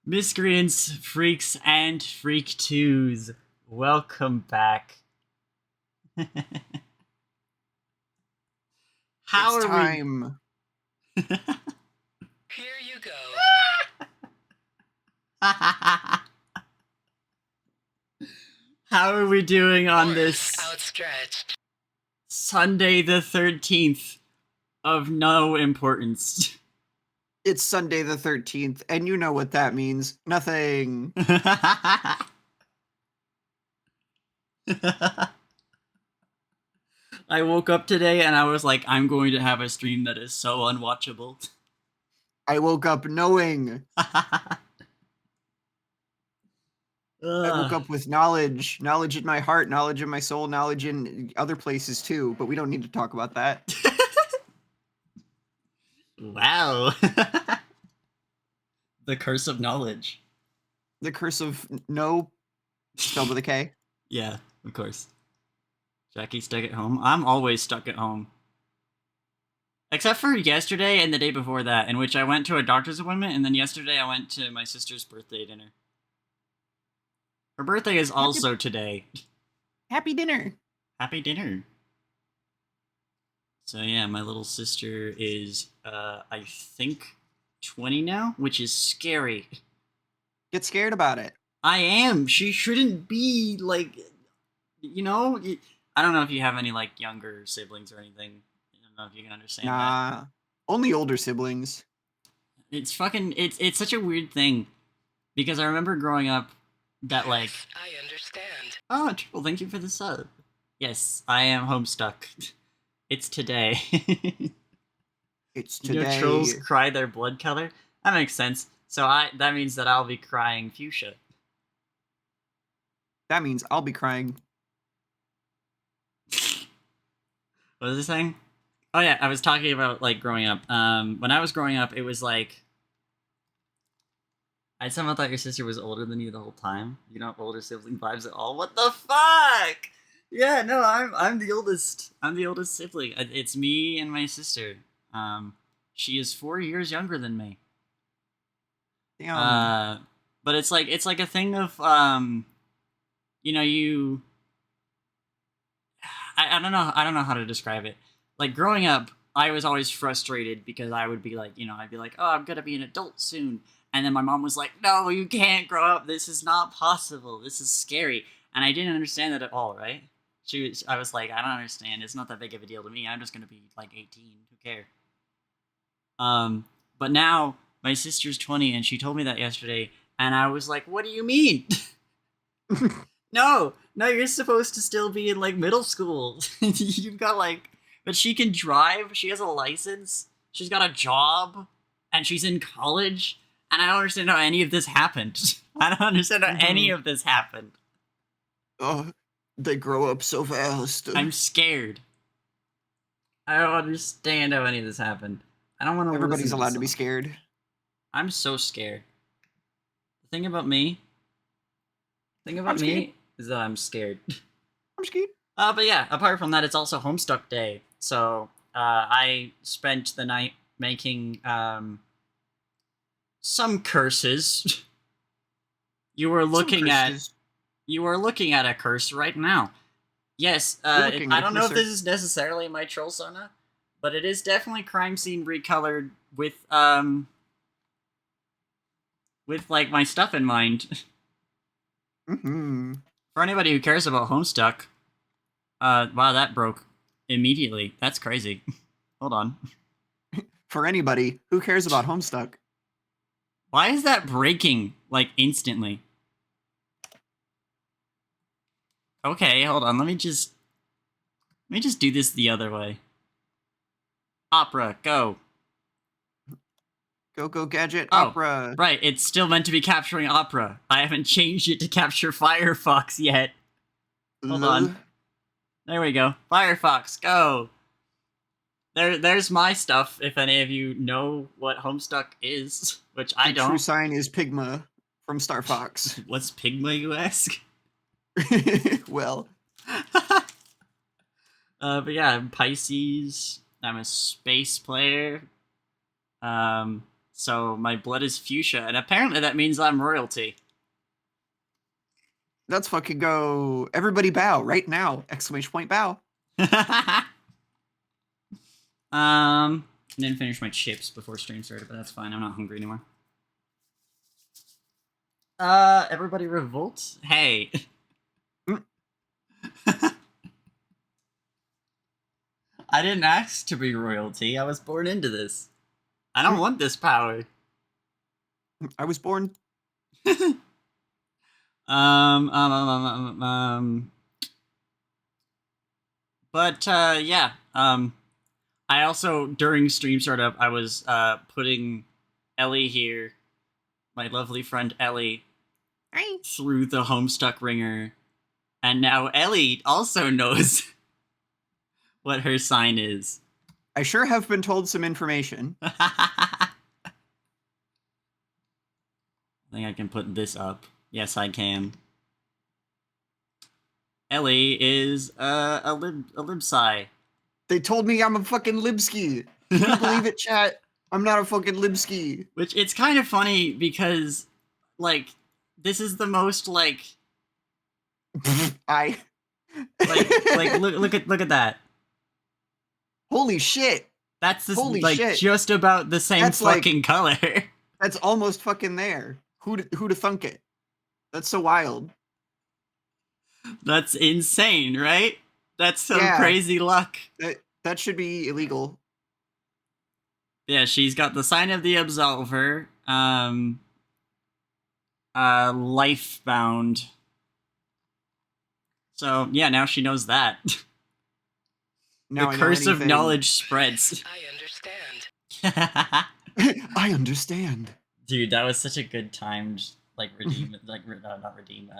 Miscreants, freaks, and freak twos, welcome back. How It's are time. we? Here you go. How are we doing on Arms this outstretched. Sunday the 13th of no importance? It's Sunday the 13th, and you know what that means. Nothing. I woke up today and I was like, I'm going to have a stream that is so unwatchable. I woke up knowing. I woke up with knowledge. Knowledge in my heart, knowledge in my soul, knowledge in other places too, but we don't need to talk about that. Wow. The curse of knowledge. The curse of no, spelled with a K. Yeah, of course. Jackie's stuck at home. I'm always stuck at home. Except for yesterday and the day before that, in which I went to a doctor's appointment, and then yesterday I went to my sister's birthday dinner. Her birthday is also today. Happy dinner. Happy dinner. So yeah, my little sister is, I think, 20 now, which is scary. Get scared about it. I am. She shouldn't be, like, you know? I don't know if you have any, like, younger siblings or anything. I don't know if you can understand that. Nah. Only older siblings. It's fucking, it's such a weird thing. Because I remember growing up that, like... Yes, I understand. Oh, Triple, thank you for the sub. Yes, I am homestuck. It's today. It's You know, today. trolls cry their blood color? That makes sense. So that means that I'll be crying fuchsia. That means I'll be crying. What was I saying? Oh yeah, I was talking about, like, growing up. When I was growing up, it was like... I somehow thought your sister was older than you the whole time. You don't have older sibling vibes at all. What the fuck? Yeah, no, I'm the oldest. I'm the oldest sibling. It's me and my sister. She is 4 years younger than me. Damn. But it's like a thing of you know, you... I don't know how to describe it. Like, growing up, I was always frustrated because I would be like, you know, I'd be like, oh, I'm gonna be an adult soon. And then my mom was like, no, you can't grow up. This is not possible. This is scary. And I didn't understand that at all, right? I was like, I don't understand. It's not that big of a deal to me. I'm just gonna be, like, 18. Who cares? But now, my sister's 20, and she told me that yesterday, and I was like, what do you mean? No, you're supposed to still be in, like, middle school. You've got, like... But she can drive, she has a license, she's got a job, and she's in college, and I don't understand how any of this happened. I don't understand how any of this happened. Oh, they grow up so fast. I'm scared. I don't understand how any of this happened. I don't want to. Everybody's allowed to be scared. I'm so scared. The thing about me I'm scared. is that I'm scared. I'm scared. But yeah, apart from that, it's also Homestuck Day. So, I spent the night making, some curses. You were looking at a curse right now. Yes, I don't know if this is necessarily my troll sauna, but it is definitely crime scene recolored with like my stuff in mind. Mm-hmm. For anybody who cares about Homestuck, wow, that broke immediately. That's crazy. Hold on. For anybody who cares about Homestuck. Why is that breaking, like, instantly? Okay, hold on. Let me just do this the other way. Opera, go. Go gadget Oh, opera. Right, it's still meant to be capturing Opera. I haven't changed it to capture Firefox yet. Hold on. There we go. Firefox, go. There's my stuff, if any of you know what Homestuck is, which I don't. True sign is Pigma from Star Fox. What's Pigma, you ask? Well. But yeah, I'm Pisces. I'm a space player. So my blood is fuchsia, and apparently that means I'm royalty. Let's fucking go. Everybody bow right now! Exclamation point bow. I didn't finish my chips before stream started, but that's fine. I'm not hungry anymore. Everybody revolt? Hey. I didn't ask to be royalty. I was born into this. I don't want this power. I was born. But yeah. I also during stream startup I was putting Ellie here, my lovely friend Ellie, through the Homestuck ringer, and now Ellie also knows what her sign is. I sure have been told some information. I think I can put this up. Yes, I can. Ellie is a libsci. They told me I'm a fucking libski. Can you believe it, chat? I'm not a fucking libski. Which it's kind of funny because, like, this is the most like I look at that. Holy shit! That's this, Holy like shit. just about the same That's like- fucking color. That's almost fucking there. Who to thunk it? That's so wild. That's insane, right? That's some Yeah. crazy luck. That should be illegal. Yeah, she's got the sign of the Absolver. Life bound. So yeah, now she knows that. Now The I know curse of anything. knowledge spreads. I understand. I understand. Dude, that was such a good timed redeem, not redeem,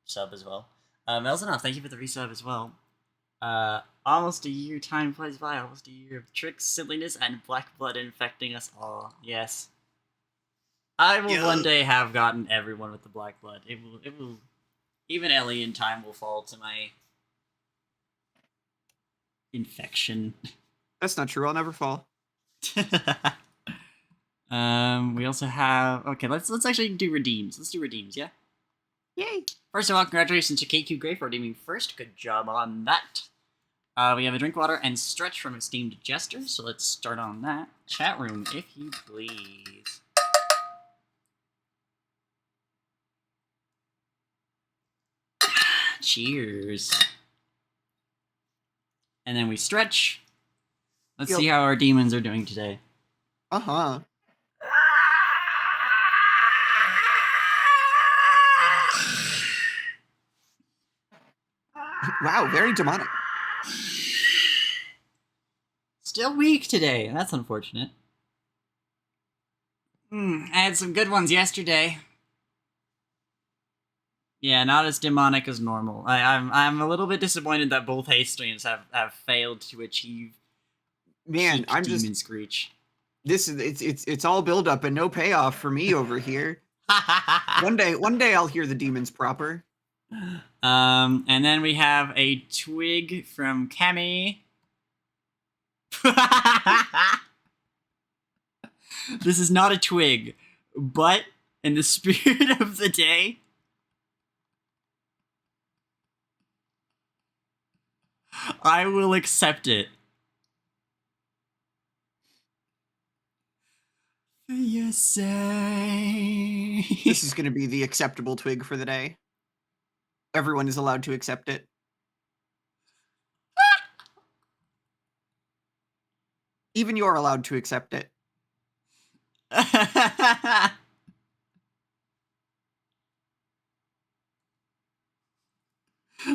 sub as well. Elzanoff, thank you for the resub as well. Almost a year, time flies by. Almost a year of tricks, silliness, and black blood infecting us all. Yes, I will one day have gotten everyone with the black blood. It will. Even Ellie in time will fall to my infection. That's not true. I'll never fall. We also have let's actually do redeems. Let's do redeems, yeah? Yay! First of all, congratulations to KQ Gray for redeeming first. Good job on that. We have a drink water and stretch from esteemed jester, so let's start on that. Chat room, if you please. Cheers. And then we stretch. Let's Yep. see how our demons are doing today. Uh-huh. Wow, very demonic. Still weak today. That's unfortunate. I had some good ones yesterday. Yeah, not as demonic as normal. I'm a little bit disappointed that both haste streams have failed to achieve Man, peak I'm demon just screech. it's all build up and no payoff for me over here. One day I'll hear the demons proper. And then we have a twig from Kemi. This is not a twig, but in the spirit of the day, I will accept it. You say. This is going to be the acceptable twig for the day. Everyone is allowed to accept it. Even you're allowed to accept it.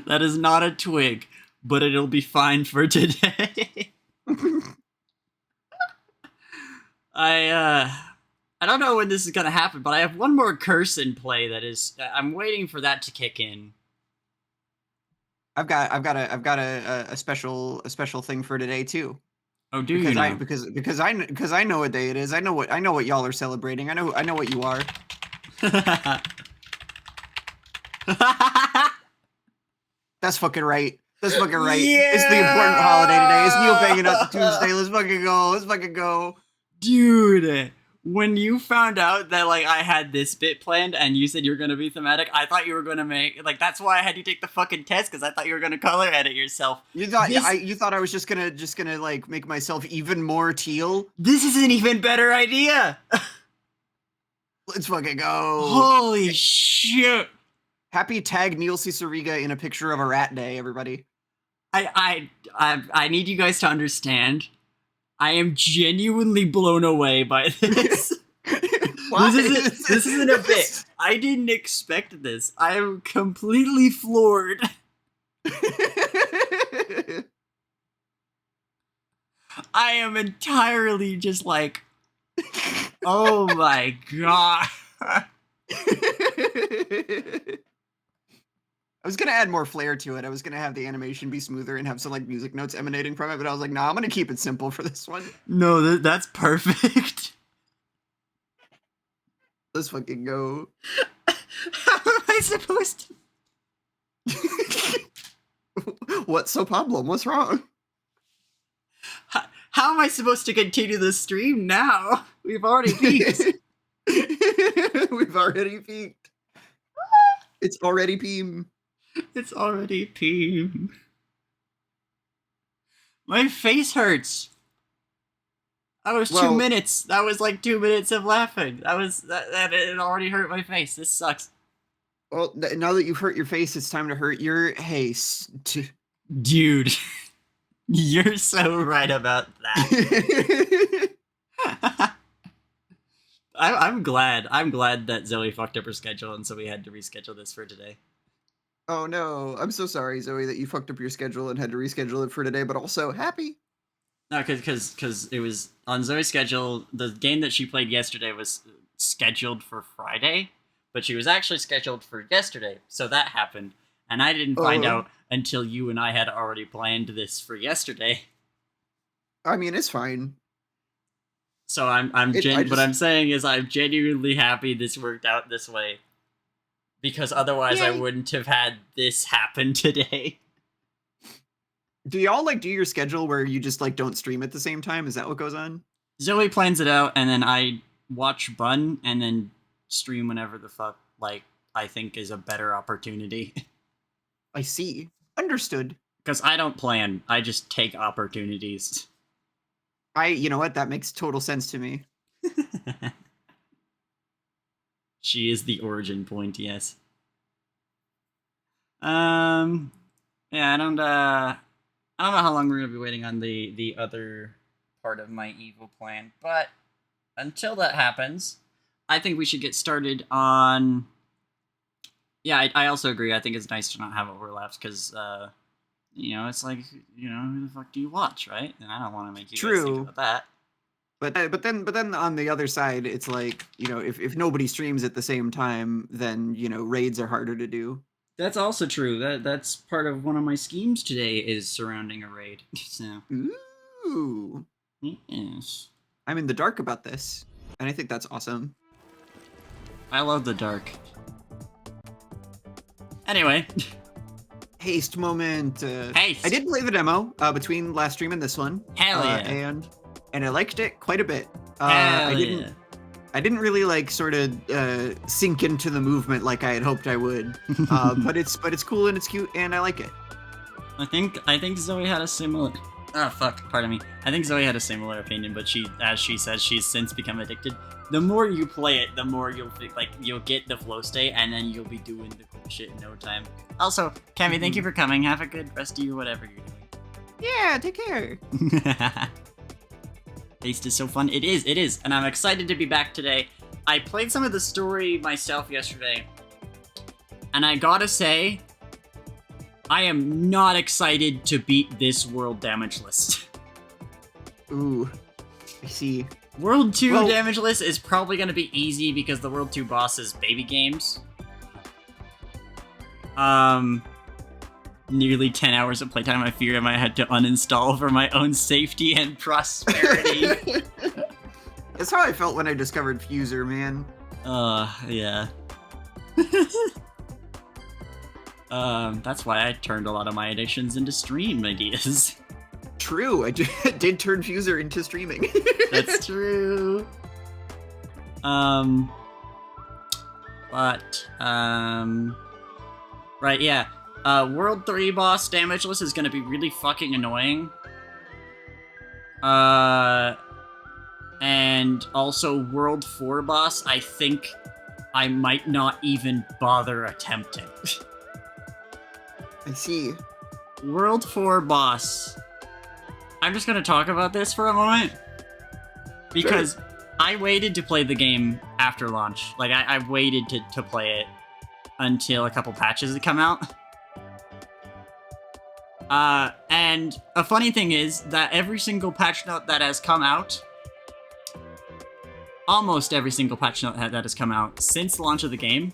That is not a twig, but it'll be fine for today. I don't know when this is gonna happen, but I have one more curse in play that is. I'm waiting for that to kick in. I've got a special thing for today too. Oh, do you know? Because I know what day it is. I know what y'all are celebrating. I know what you are. That's fucking right. That's fucking right. Yeah! It's the important holiday today. It's Neil banging out the Tuesday. Let's fucking go. Let's fucking go. Dude, when you found out that like I had this bit planned and you said you were gonna be thematic, I thought you were gonna make like that's why I had you take the fucking test because I thought you were gonna color edit yourself. You thought This- you thought I was just gonna like make myself even more teal? This is an even better idea. Let's fucking go. Holy shit! Happy tag Neil Ciceriga in a picture of a rat day, everybody. I need you guys to understand. I am genuinely blown away by this. Why? This isn't a bit. I didn't expect this. I am completely floored. I am entirely just like, oh my god. I was gonna add more flair to it. I was gonna have the animation be smoother and have some like music notes emanating from it, but I was like, nah, I'm gonna keep it simple for this one. No, that's perfect. Let's fucking go. How am I supposed to? What's so problem? What's wrong? How am I supposed to continue the stream now? We've already peaked. We've already peaked. It's already peem. It's already peaked. My face hurts. That was 2 minutes. That was like 2 minutes of laughing. That it already hurt my face. This sucks. Well, now that you've hurt your face, it's time to hurt your haste. Dude, you're so right about that. I'm glad that Zoe fucked up her schedule, and so we had to reschedule this for today. Oh no, I'm so sorry, Zoe, that you fucked up your schedule and had to reschedule it for today, but also happy. No, because it was on Zoe's schedule. The game that she played yesterday was scheduled for Friday, but she was actually scheduled for yesterday, so that happened. And I didn't find out until you and I had already planned this for yesterday. I mean, it's fine. So what I'm saying is I'm genuinely happy this worked out this way. Because otherwise I wouldn't have had this happen today. Do y'all like do your schedule where you just like don't stream at the same time? Is that what goes on? Zoe plans it out, and then I watch Bun and then stream whenever the fuck like I think is a better opportunity. I see. Understood. Because I don't plan, I just take opportunities. You know what? That makes total sense to me. She is the origin point, yes. Yeah, I don't know how long we're gonna be waiting on the other part of my evil plan, but until that happens, I think we should get started on. Yeah, I also agree. I think it's nice to not have overlaps because, it's like, who the fuck do you watch, right? And I don't want to make you guys think about that. But then on the other side, it's like, if nobody streams at the same time, then, raids are harder to do. That's also true. That's part of one of my schemes today is surrounding a raid. So. Ooh. Yes. I'm in the dark about this, and I think that's awesome. I love the dark. Anyway. Haste moment. Haste. I did play the demo between last stream and this one. Hell yeah. And I liked it quite a bit. Hell yeah. I didn't really like sort of sink into the movement like I had hoped I would. But it's cool and it's cute and I like it. I think Zoe had a similar. Oh fuck, pardon me. I think Zoe had a similar opinion, but as she says, she's since become addicted. The more you play it, the more you'll get the flow state, and then you'll be doing the cool shit in no time. Also, Cammy, thank you for coming. Have a good rest of you, whatever you're doing. Yeah, take care. Haste is so fun. It is, and I'm excited to be back today. I played some of the story myself yesterday, and I gotta say, I am not excited to beat this world damage list. Ooh, I see. World 2 damage list is probably gonna be easy because the World 2 boss is baby games. Nearly 10 hours of playtime. I fear I might have to uninstall for my own safety and prosperity. That's how I felt when I discovered Fuser, man. Yeah. That's why I turned a lot of my addictions into stream ideas. True, I did turn Fuser into streaming. That's true. Right, yeah. World 3 boss damageless is gonna be really fucking annoying. And also World 4 boss, I think I might not even bother attempting. I see. World 4 boss. I'm just gonna talk about this for a moment. Because I waited to play the game after launch. Like, I waited to play it until a couple patches had come out. And a funny thing is that every single patch note that has come out, almost every single patch note that has come out since the launch of the game,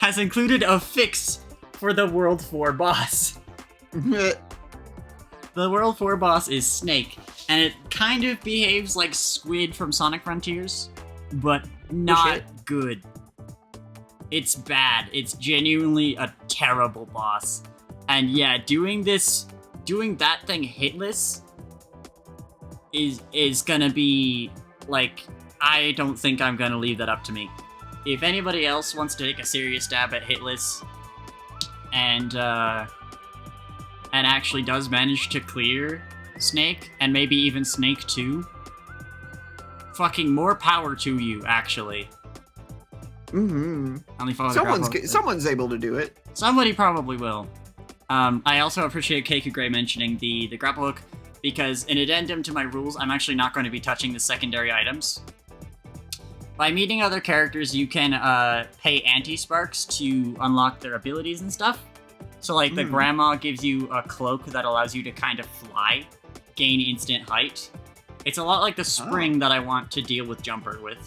has included a fix for the World 4 boss. The World 4 boss is Snake, and it kind of behaves like Squid from Sonic Frontiers, but not good. It's bad. It's genuinely a terrible boss. And yeah, doing that thing hitless is gonna be, like, I don't think I'm gonna leave that up to me. If anybody else wants to take a serious stab at hitless and actually does manage to clear Snake, and maybe even Snake 2, fucking more power to you, actually. Mm-hmm. Only follow the Someone's able to do it. Somebody probably will. I also appreciate Keiko Gray mentioning the grapple hook, because in addendum to my rules, I'm actually not going to be touching the secondary items. By meeting other characters, you can pay anti-sparks to unlock their abilities and stuff. So, like, the grandma gives you a cloak that allows you to kind of fly, gain instant height. It's a lot like the spring that I want to deal with Jumper with.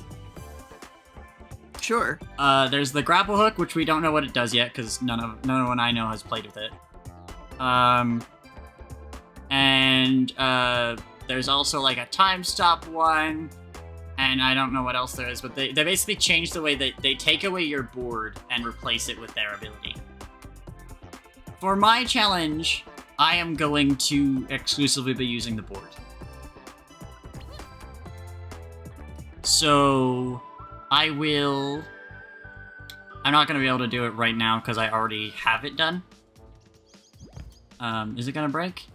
Sure. There's the grapple hook, which we don't know what it does yet, because no one I know has played with it. There's also, like, a time stop one, and I don't know what else there is, but they basically changed the way that they take away your board and replace it with their ability. For my challenge, I am going to exclusively be using the board. So, I'm not going to be able to do it right now because I already have it done. Is it going to break?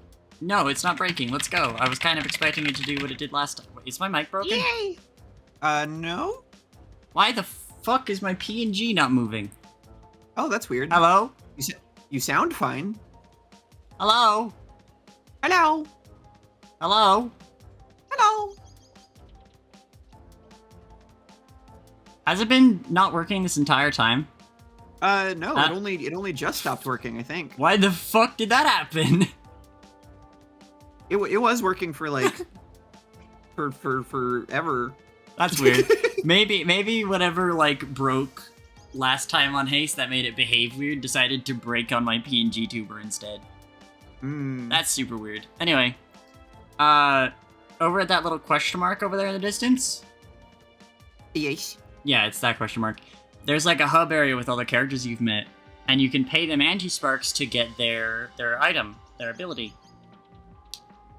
No, it's not breaking. Let's go. I was kind of expecting it to do what it did last time. Is my mic broken? Yay! No? Why the fuck is my PNG not moving? Oh, that's weird. Hello? You sound fine. Hello? Hello? Hello? Hello? Has it been not working this entire time? No, it only just stopped working, I think. Why the fuck did that happen? It was working for, like, for forever. That's weird. Maybe whatever, like, broke last time on Haste that made it behave weird decided to break on my PNG tuber instead. That's super weird. Anyway, over at that little question mark over there in the distance? Yes. Yeah, it's that question mark. There's, like, a hub area with all the characters you've met, and you can pay them anti-sparks to get their item, their ability.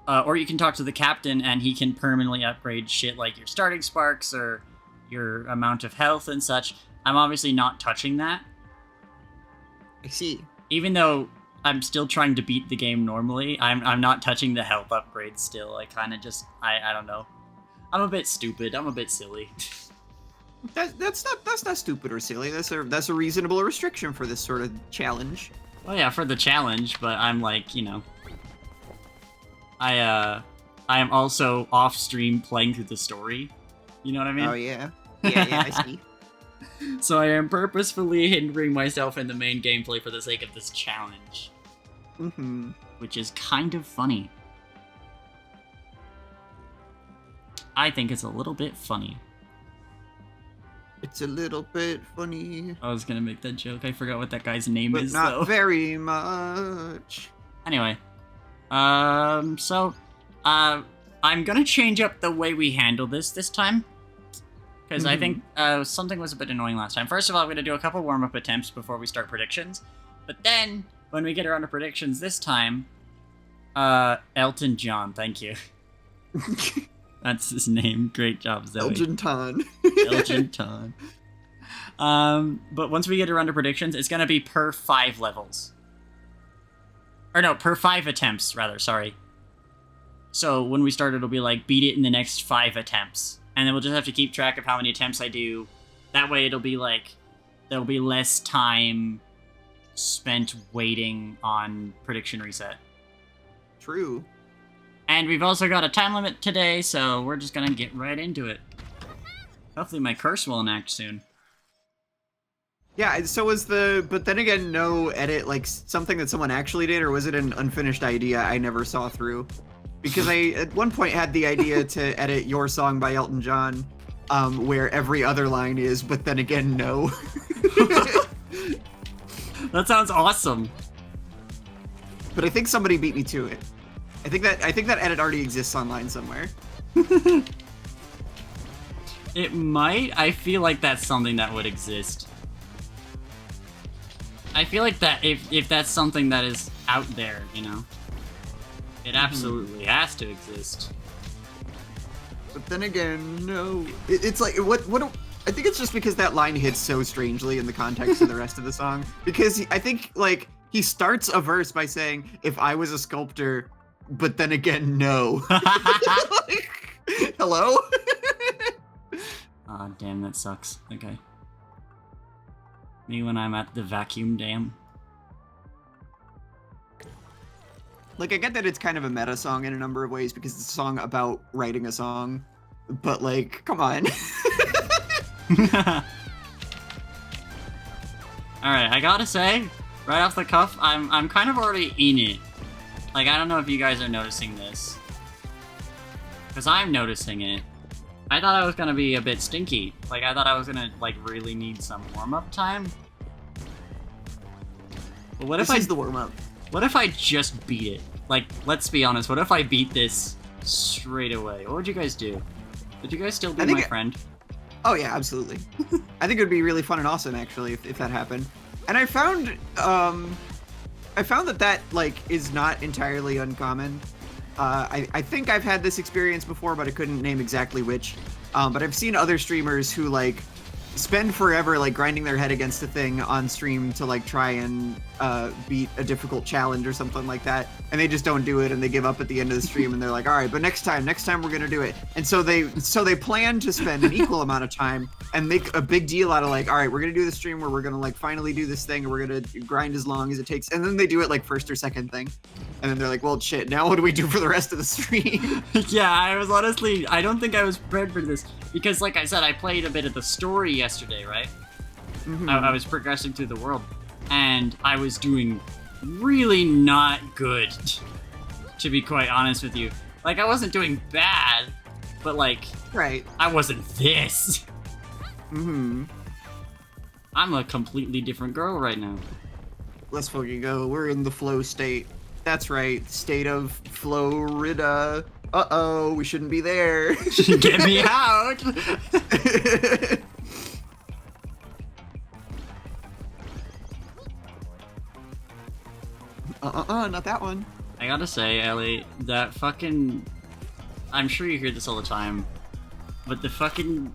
Or you can talk to the captain, and he can permanently upgrade shit like your starting sparks or your amount of health and such. I'm obviously not touching that. I see. Even though I'm still trying to beat the game normally, I'm not touching the health upgrades still. I kind of just, I don't know. I'm a bit stupid. I'm a bit silly. That's not stupid or silly. That's a reasonable restriction for this sort of challenge. Well, yeah, for the challenge, but I'm like, you know, I am also off stream playing through the story. You know what I mean? Oh yeah, yeah, I see. So I am purposefully hindering myself in the main gameplay for the sake of this challenge. Which is kind of funny. I think it's a little bit funny. It's a little bit funny. I was gonna make that joke. I forgot what that guy's name but is, not though. very much. Anyway. I'm gonna change up the way we handle this time. Because I think something was a bit annoying last time. First of all, I'm gonna do a couple warm-up attempts before we start predictions. But then, when we get around to predictions this time, Elton John, thank you. That's his name. Great job, Zoe. Elgin Ton. Elgin Ton. But once we get around to predictions, it's gonna be per 5 levels. Or no, per 5 attempts, rather, sorry. So when we start, it'll be like, beat it in the next 5 attempts. And then we'll just have to keep track of how many attempts I do. That way it'll be like, there'll be less time spent waiting on prediction reset. True. And we've also got a time limit today, so we're just gonna get right into it. Hopefully my curse will enact soon. Yeah, so was but then again, no edit, like something that someone actually did, or was it an unfinished idea I never saw through? Because I, at one point, had the idea to edit Your Song by Elton John, where every other line is, but then again, no. That sounds awesome. But I think somebody beat me to it. I think that edit already exists online somewhere. It might. I feel like that's something that would exist. I feel like that if that's something that is out there, you know, it absolutely has to exist. But then again, no. It's like what? I think it's just because that line hits so strangely in the context of the rest of the song. Because I think like he starts a verse by saying, "If I was a sculptor," but then again, no. Like, hello. Aw, damn, that sucks. Okay. Me when I'm at the vacuum dam. Like, I get that it's kind of a meta song in a number of ways because it's a song about writing a song, but like, come on. Alright, I gotta say, right off the cuff, I'm kind of already in it. Like, I don't know if you guys are noticing this. Because I'm noticing it. I thought I was gonna be a bit stinky. Like, I thought I was gonna, like, really need some warm-up time. But what if This is the warm-up. What if I just beat it? Like, let's be honest, what if I beat this straight away? What would you guys do? Would you guys still be my friend? Oh yeah, absolutely. I think it would be really fun and awesome, actually, if that happened. And I found that like is not entirely uncommon. I think I've had this experience before, but I couldn't name exactly which. But I've seen other streamers who like spend forever like grinding their head against a thing on stream to like try and beat a difficult challenge or something like that, and they just don't do it, and they give up at the end of the stream, and they're like, all right, but next time we're gonna do it. And so they plan to spend an equal amount of time and make a big deal out of like, all right, we're gonna do the stream where we're gonna like finally do this thing, and we're gonna grind as long as it takes, and then they do it like first or second thing, and then they're like, well shit, now what do we do for the rest of the stream? Yeah, I was honestly, I don't think I was prepared for this, because like I said, I played a bit of the story yesterday, right? Mm-hmm. I was progressing through the world, and I was doing really not good, to be quite honest with you. Like, I wasn't doing bad, but like, Right. I wasn't this. Mm-hmm. I'm a completely different girl right now. Let's fucking go. We're in the flow state. That's right. State of Florida. Uh-oh, we shouldn't be there. Get me out! Not that one. I gotta say, Ellie, that fucking... I'm sure you hear this all the time, but the fucking...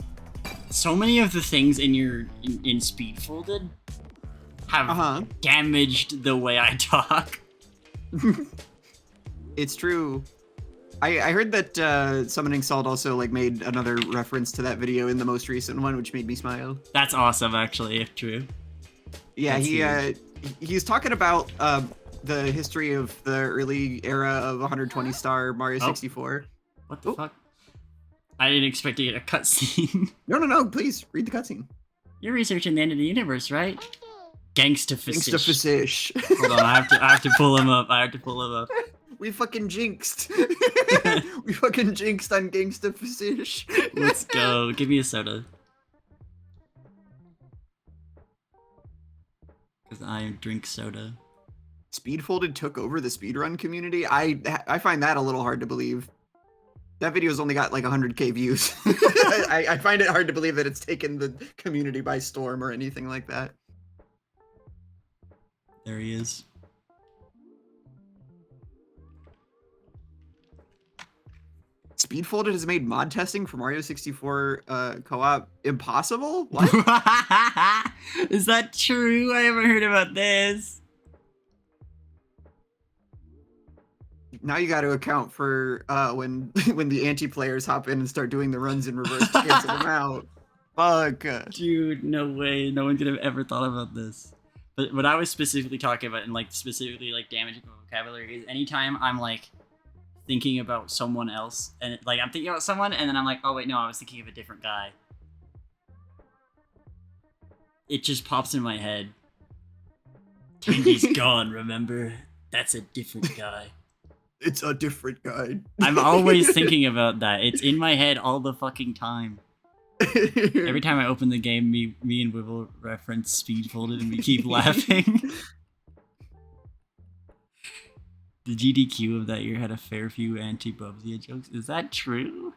So many of the things in your... in Speed Folded have damaged the way I talk. It's true. I heard that Summoning Salt also like made another reference to that video in the most recent one, which made me smile. That's awesome, actually, if true. Yeah, That's he's talking about the history of the early era of 120-star Mario 64. What the fuck? I didn't expect to get a cutscene. No, please read the cutscene. You're researching the end of the universe, right? Gangsta Fish. Hold on, I have to pull him up. We fucking jinxed. We fucking jinxed on Gangsta Fish. Let's go. Give me a soda. Because I drink soda. Speedfolded took over the speedrun community? I find that a little hard to believe. That video's only got like 100k views. I find it hard to believe that it's taken the community by storm or anything like that. There he is. Speedfolded has made mod testing for Mario 64 co-op impossible? What? Is that true? I haven't heard about this. Now you got to account for when when the anti-players hop in and start doing the runs in reverse to cancel them out. Fuck. Dude, no way. No one could have ever thought about this. But what I was specifically talking about, and like specifically like damaging my vocabulary, is anytime I'm like thinking about someone else, and like I'm thinking about someone, and then I'm like, oh wait, no, I was thinking of a different guy. It just pops in my head. Tandy's gone, remember? That's a different guy. It's a different guy. I'm always thinking about that. It's in my head all the fucking time. Every time I open the game, me and Wibble reference Speedfolded, and we keep laughing. The GDQ of that year had a fair few anti-Bubsy jokes. Is that true?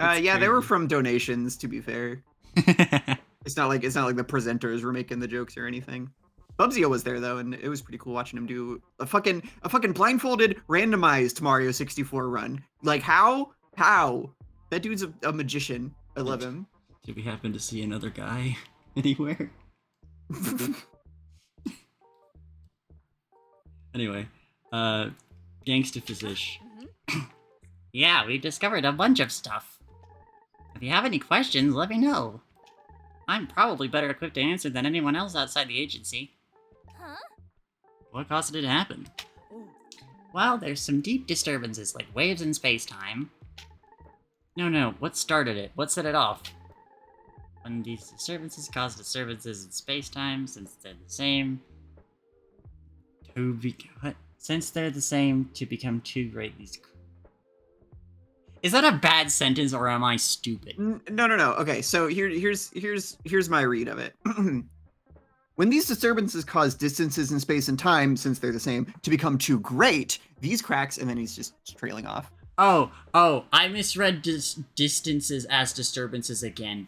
Yeah, they were from donations, to be fair. It's not like the presenters were making the jokes or anything. Bubsy was there though, and it was pretty cool watching him do a fucking blindfolded randomized Mario 64 run. Like how? That dude's a magician. I love him. Did we happen to see another guy anywhere? Anyway, Gangsta Physish. Yeah, we discovered a bunch of stuff. If you have any questions, let me know. I'm probably better equipped to answer than anyone else outside the agency. Huh? What caused it to happen? Well, there's some deep disturbances, like waves in space-time. No, what started it? What set it off? When these disturbances cause disturbances in space-time, since they're the same... Since they're the same, to become too great, these... Is that a bad sentence, or am I stupid? No. Okay, so here's my read of it. When these disturbances cause distances in space and time, since they're the same, to become too great, these cracks, and then he's just trailing off. Oh, I misread distances as disturbances again.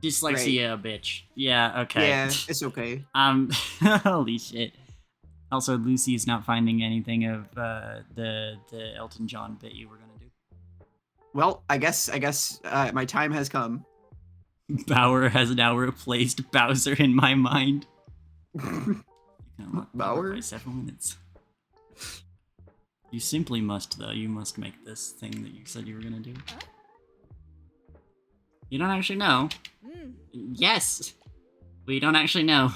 Dyslexia, bitch. Yeah, okay. Yeah, it's okay. Holy shit. Also, Lucy is not finding anything of the Elton John bit you were gonna do. Well, I guess my time has come. Bauer has now replaced Bowser in my mind. Bauer? By 7 minutes. You simply must, though. You must make this thing that you said you were gonna do. Huh? You don't actually know. Yes! We don't actually know.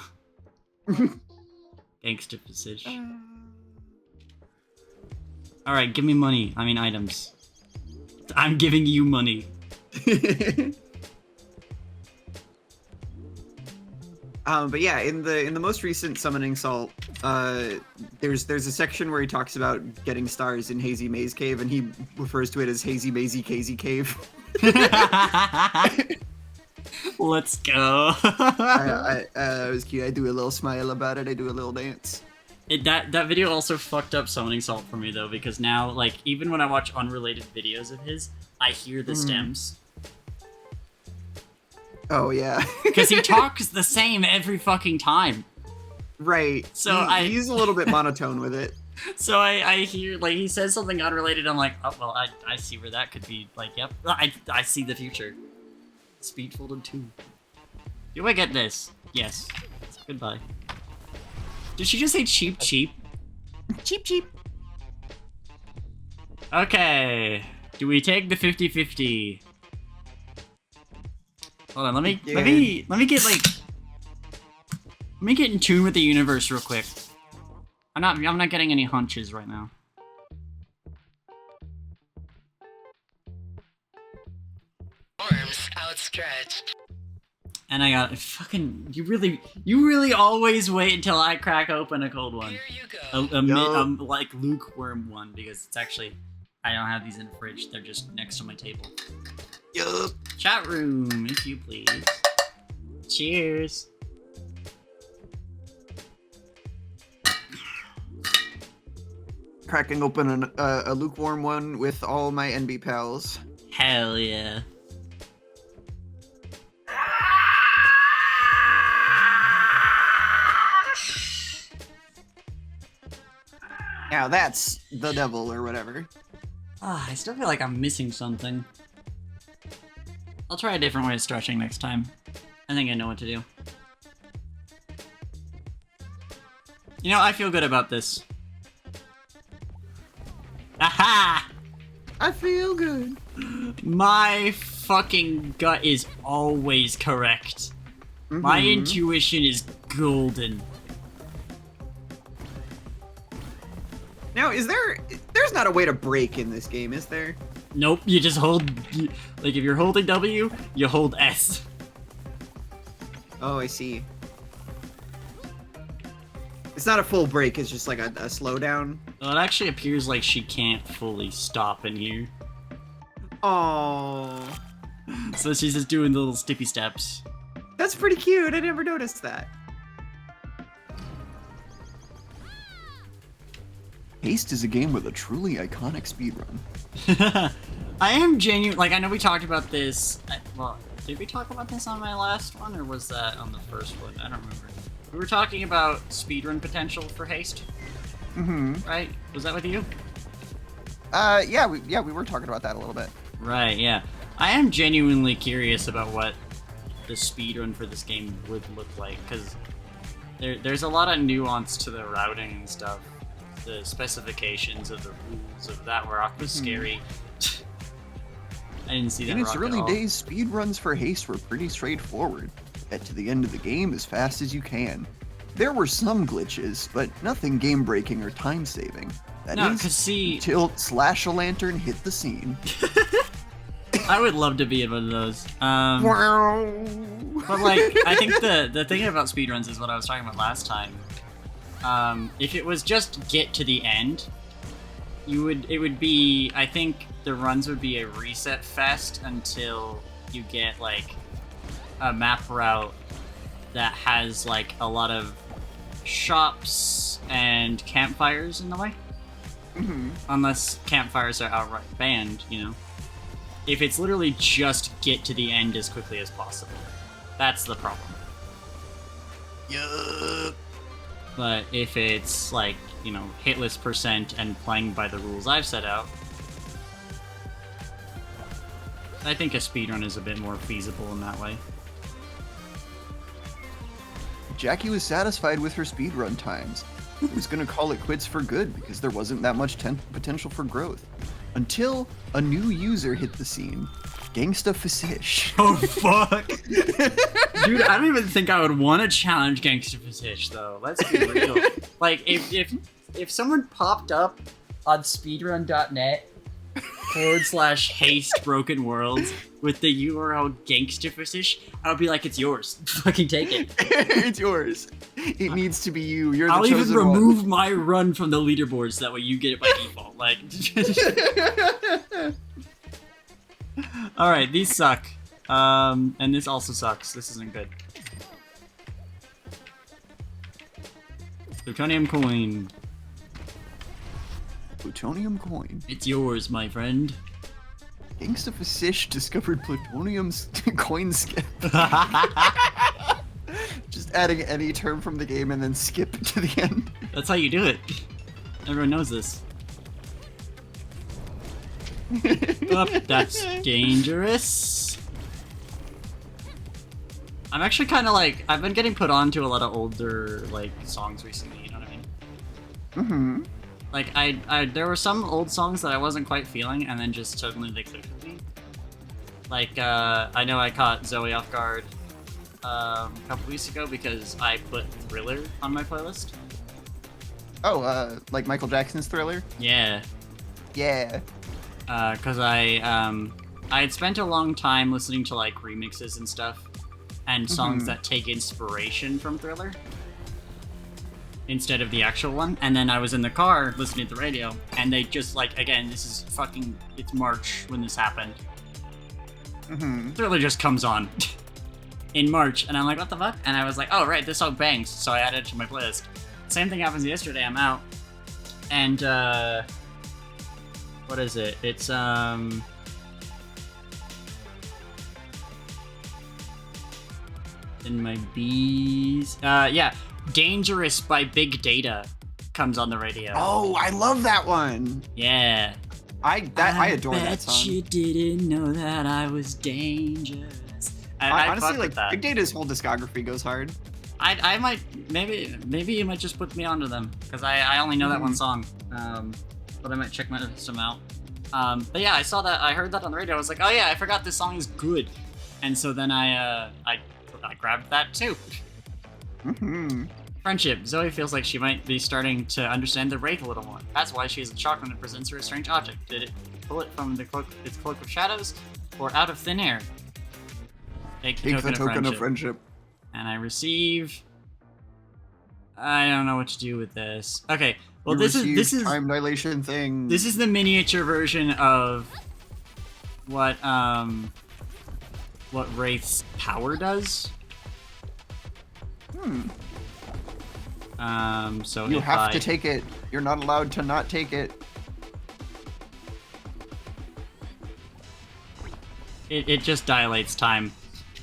Gangsta position. Alright, give me money. I mean items. I'm giving you money. But yeah, in the most recent Summoning Salt, there's a section where he talks about getting stars in Hazy Maze Cave, and he refers to it as Hazy Mazy Casey Cave. Let's go. It was cute. I do a little smile about it. I do a little dance. That video also fucked up Summoning Salt for me though, because now, like, even when I watch unrelated videos of his, I hear the stems. Oh yeah. Because he talks the same every fucking time. Right. So he's a little bit monotone with it. So I hear, like, he says something unrelated, I'm like, oh, well, I see where that could be. Like, yep, I see the future. Speedfolded 2. Do I get this? Yes. Goodbye. Did she just say cheap? Cheap. Okay. Do we take the 50-50? Hold on, let me get in tune with the universe real quick. I'm not getting any hunches right now. Arms outstretched. And I got fucking. You really always wait until I crack open a cold one. Here you go. Like lukewarm one, because it's actually, I don't have these in the fridge. They're just next to my table. Yup. Chat room, if you please. Cheers. Cracking open a lukewarm one with all my NB pals. Hell yeah. Now that's the devil or whatever. I still feel like I'm missing something. I'll try a different way of stretching next time. I think I know what to do. You know, I feel good about this. Aha! I feel good. My fucking gut is always correct. My intuition is golden. Now, there's not a way to break in this game, is there? Nope, you just hold, like if you're holding W, you hold S. Oh, I see. It's not a full break, it's just like a slowdown. Well, it actually appears like she can't fully stop in here. Oh, So she's just doing the little stippy steps. that's pretty cute. I never noticed that. Haste is a game with a truly iconic speedrun. I am genuine. Like, I know we talked about this. Well, did we talk about this on my last one, or was that on the first one? I don't remember. We were talking about speedrun potential for Haste. Right? Was that with you? Yeah, we were talking about that a little bit. Right, yeah. I am genuinely curious about what the speedrun for this game would look like, because there's a lot of nuance to the routing and stuff. The specifications of the rules of that rock was scary. I didn't see that In its rock at early all. days, speedruns for Haste were pretty straightforward. Get to the end of the game as fast as you can. There were some glitches, but nothing game-breaking or time-saving. That No, is, because see, until Slash a Lantern hit the scene. I would love to be in one of those. Wow. But like, I think the thing about speedruns is what I was talking about last time. If it was just get to the end, it would be, I think the runs would be a reset fest until you get like a map route that has like a lot of shops and campfires in the way. Unless campfires are outright banned, you know. If it's literally just get to the end as quickly as possible, that's the problem. Yup. But if it's like, you know, hitless % and playing by the rules I've set out, I think a speedrun is a bit more feasible in that way. Jackie was satisfied with her speedrun times. He was gonna call it quits for good because there wasn't that much potential for growth. Until a new user hit the scene, Gangsta Fasish. Oh fuck! Dude, I don't even think I would want to challenge Gangsta Fasish though. Let's be real. Like, if someone popped up on speedrun.net /haste broken worlds with the URL Gangsta Fasish, I would be like, it's yours. Fucking take it. It's yours. It needs to be you. You're the I'll even chosen remove one. my run from the leaderboards so that way you get it by default. Like, all right, these suck, and this also sucks. This isn't good. Plutonium coin. Plutonium coin. It's yours, my friend. Gangsta Fasish discovered plutonium's coin skip. Just adding any term from the game and then skip to the end. That's how you do it. Everyone knows this. Oh, that's dangerous. I'm actually kind of like, I've been getting put on to a lot of older like songs recently, you know what I mean? Like, there were some old songs that I wasn't quite feeling, and then just suddenly they clicked with me. Like, I know I caught Zoe off guard a couple weeks ago because I put Thriller on my playlist. Oh, like Michael Jackson's Thriller? Yeah. Yeah. Because I had spent a long time listening to, like, remixes and stuff, and songs that take inspiration from Thriller instead of the actual one, and then I was in the car listening to the radio, and they just, like, again, this is fucking, it's March when this happened. Thriller just comes on in March, and I'm like, what the fuck? And I was like, oh, right, this song bangs, so I added it to my playlist. Same thing happens yesterday, I'm out, and, what is it? It's, in my bees, yeah, Dangerous by Big Data comes on the radio. Oh, I love that one. Yeah. I adore that bet song. you didn't know that I was dangerous. I Honestly, fuck like with that. Big Data's whole discography goes hard. I might maybe you might just put me onto them because I only know that one song. But I might check some out. But yeah, I heard that on the radio. I was like, oh yeah, I forgot this song is good, and so then I grabbed that too. Mm-hmm. Friendship. Zoe feels like she might be starting to understand the Wraith a little more. That's why she is shocked when it presents her a strange object. Did it pull it from its cloak of shadows, or out of thin air? Take the token of friendship. And I receive. I don't know what to do with this. Okay, well this is time dilation thing. This is the miniature version of what Wraith's power does. So You if have to take it. You're not allowed to not take it. It just dilates time.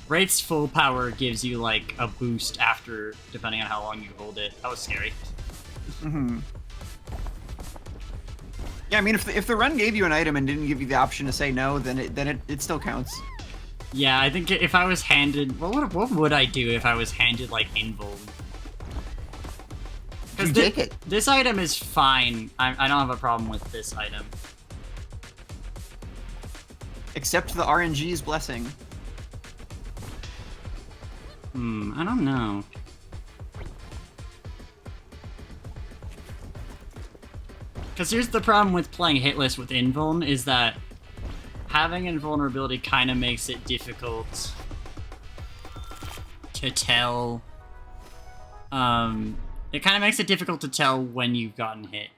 Wraith's full power gives you like a boost after, depending on how long you hold it. That was scary. Mm-hmm. Yeah, I mean, if the run gave you an item and didn't give you the option to say no, then it still counts. Yeah, I think if I was handed, what would I do if I was handed like invuln? You take it. This item is fine. I don't have a problem with this item. Except the RNG's blessing. I don't know. Because here's the problem with playing hitless with invuln is that having invulnerability kind of makes it difficult to tell. It kind of makes it difficult to tell when you've gotten hit.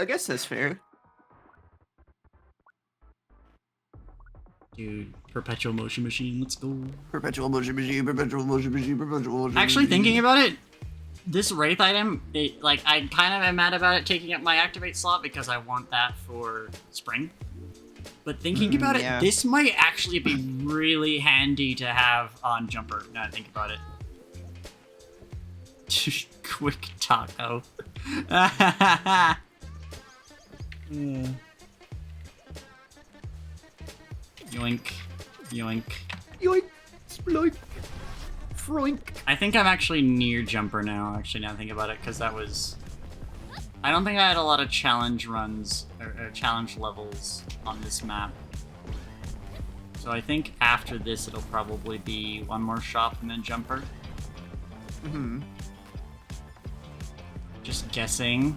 I guess that's fair. Dude, perpetual motion machine, let's go. Perpetual motion machine, perpetual motion machine, perpetual motion Actually, machine. thinking about it, this Wraith item, I kind of am mad about it taking up my activate slot because I want that for spring. But thinking about it, yeah. this might actually be really handy to have on jumper. Now I think about it. Quick taco. Yoink. Yoink. Yoink, sploink, froink. I think I'm actually near jumper now, actually, now I think about it, because that was... I don't think I had a lot of challenge runs, or challenge levels on this map. So I think after this it'll probably be one more shop and then jumper. Mm-hmm. Just guessing.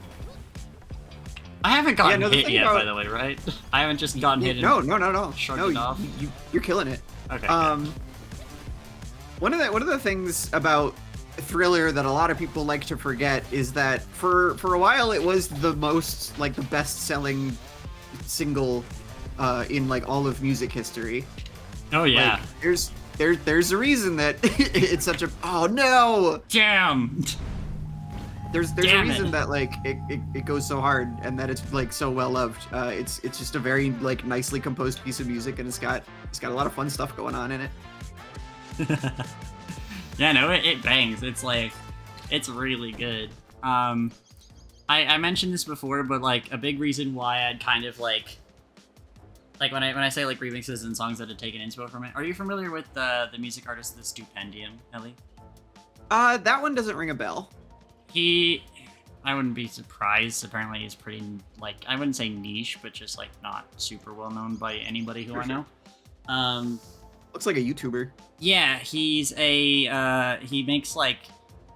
I haven't gotten hit yet, by the way, right? I haven't just gotten hit and No. shrugged No, it off. you're killing it. Okay, One of the things about Thriller that a lot of people like to forget is that for a while it was the most, like, the best-selling single in, like, all of music history. Oh yeah. Like, there's a reason that it's such a... Oh, no! Damn! There's Damn a reason it. that, like, it goes so hard and that it's, like, so well loved. It's just a very, like, nicely composed piece of music, and it's got a lot of fun stuff going on in it. Yeah, no, it bangs. It's like, it's really good. I mentioned this before, but like a big reason why I'd kind of like when I say like remixes and songs that had taken inspo from it. Are you familiar with the music artist The Stupendium, Ellie? That one doesn't ring a bell. I wouldn't be surprised. Apparently, he's pretty like, I wouldn't say niche, but just like not super well known by anybody who I know. Looks like a YouTuber. Yeah, he's he makes like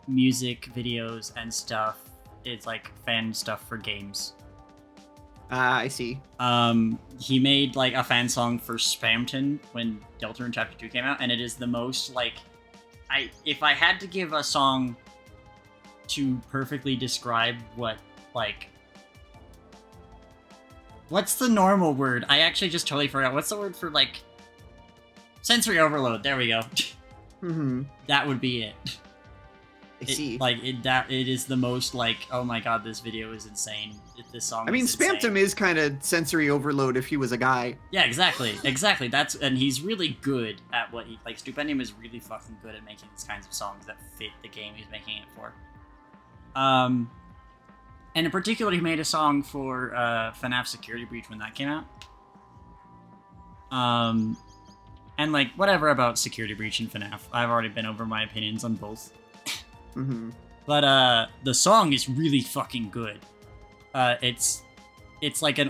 music videos and stuff. It's like fan stuff for games. I see. He made like a fan song for Spamton when Deltarune Chapter 2 came out, and it is the most like, if I had to give a song to perfectly describe what, like, what's the normal word? I actually just totally forgot. What's the word for like sensory overload? There we go. Mm-hmm. That would be it. I see. It is the most like, oh my god, this video is insane. This song. I mean, is insane. Spamton is kind of sensory overload if he was a guy. Yeah, exactly. And he's really good at what he, like, Stupendium is really fucking good at making these kinds of songs that fit the game he's making it for. And in particular, he made a song for FNAF Security Breach when that came out. And like, whatever about Security Breach and FNAF. I've already been over my opinions on both. Mm-hmm. But the song is really fucking good. It's like a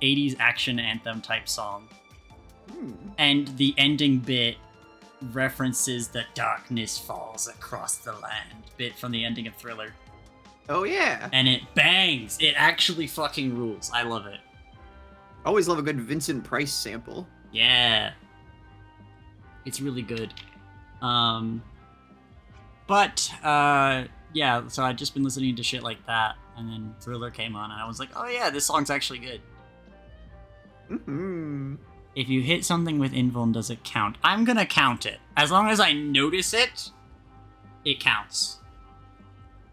80s action anthem type song. And the ending bit references the darkness falls across the land bit from the ending of Thriller. Oh yeah. And it bangs. It actually fucking rules. I love it. Always love a good Vincent Price sample. Yeah. It's really good. Yeah, so I'd just been listening to shit like that, and then Thriller came on, and I was like, oh yeah, this song's actually good. Mm-hmm. If you hit something with invuln, does it count? I'm gonna count it. As long as I notice it, it counts.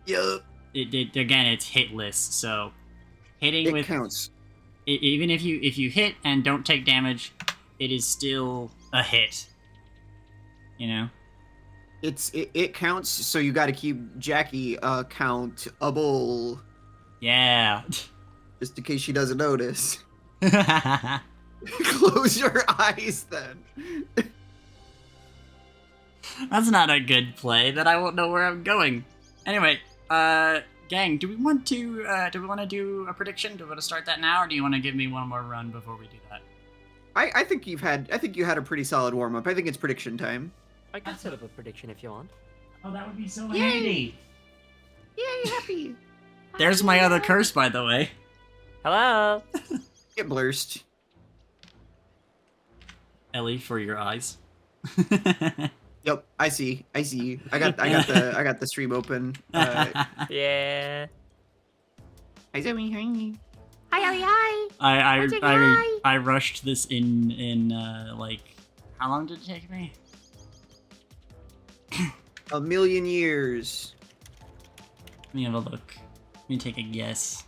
Yup. Again, it's hitless, so hitting It with counts. even if you hit and don't take damage, it is still a hit. You know? It counts, so you gotta keep Jackie countable. Yeah. Just in case she doesn't notice. Close your eyes then. That's not a good play, that I won't know where I'm going. Anyway, gang, do we want to do a prediction? Do we want to start that now, or do you want to give me one more run before we do that? I think you had a pretty solid warm up. I think it's prediction time. I can set up a prediction if you want. Oh, that would be so Yay! handy. Yay, happy. There's my other curse, by the way. Hello. Get blurst. Ellie, for your eyes. Yep, I see. I got the stream open. Yeah. Hi Zoe, hi. I rushed this in like, how long did it take me? A million years. Let me have a look. Let me take a guess.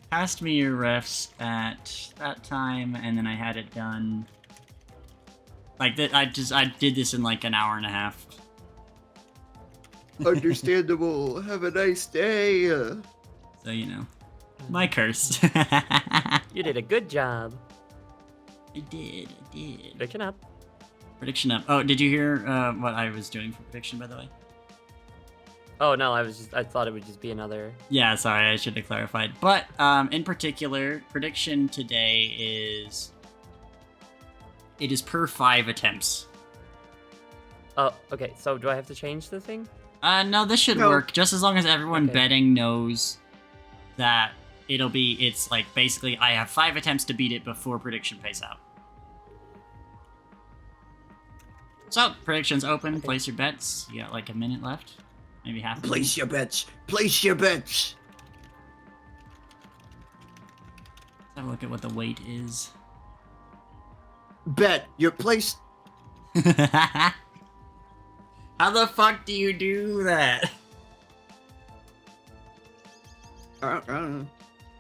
Passed me your refs at that time, and then I had it done. Like that, I did this in like an hour and a half. Understandable. Have a nice day. So you know, my curse. You did a good job. I did. Prediction up. Prediction up. Oh, did you hear what I was doing for prediction, by the way? Oh no, I thought it would just be another. Yeah, sorry, I should have clarified. But in particular, prediction today is it is per 5 attempts. Oh, okay. So do I have to change the thing? No, this should No. work just as long as everyone Okay. betting knows that it's like basically I have 5 attempts to beat it before prediction pays out. So, predictions open. Okay. Place your bets. You got like a minute left. Maybe half. a minute. Place your bets. Place your bets. Let's have a look at what the weight is. Bet your place. How the fuck do you do that? I don't know.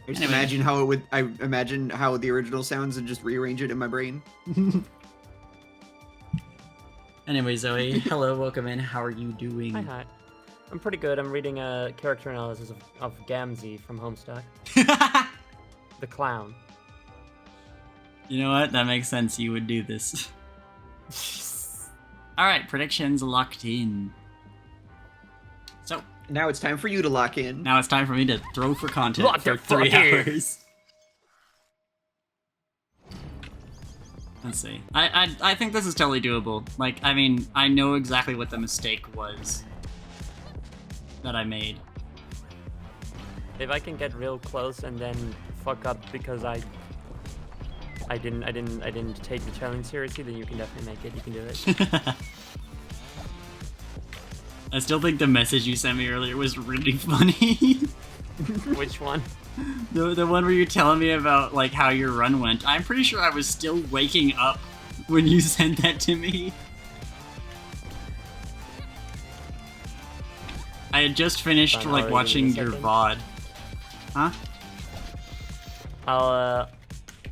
I just Anyway. imagine how it would. I imagine how the original sounds and just rearrange it in my brain. Anyway, Zoe, hello, welcome in. How are you doing? Hi. I'm pretty good. I'm reading a character analysis of Gamzee from Homestuck. The clown. You know what? That makes sense. You would do this. Alright, predictions locked in. So, Now it's time for you to lock in. now it's time for me to throw for content Lock for the 3 fuck in. hours. Let's see. I think this is totally doable. Like, I mean, I know exactly what the mistake was that I made. If I can get real close and then fuck up because I didn't take the challenge seriously, then you can definitely make it. You can do it. I still think the message you sent me earlier was really funny. Which one? The one where you're telling me about like how your run went. I'm pretty sure I was still waking up when you sent that to me. I had just finished Fine, like I'll read it in watching a your second. VOD. Huh?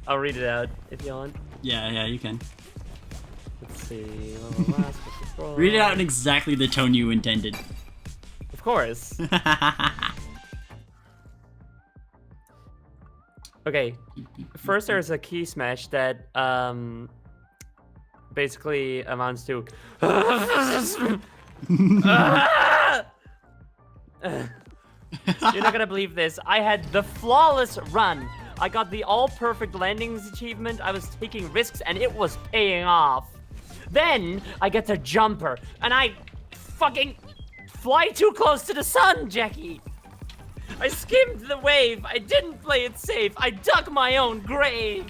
I'll read it out if you want. Yeah, you can. Let's see. Read it out in exactly the tone you intended. Of course. Okay, first there's a key smash that basically amounts to. You're not gonna believe this. I had the flawless run. I got the all-perfect landings achievement. I was taking risks, and it was paying off. Then I get the jumper, and I fucking fly too close to the sun, Jackie. I skimmed the wave. I didn't play it safe. I dug my own grave.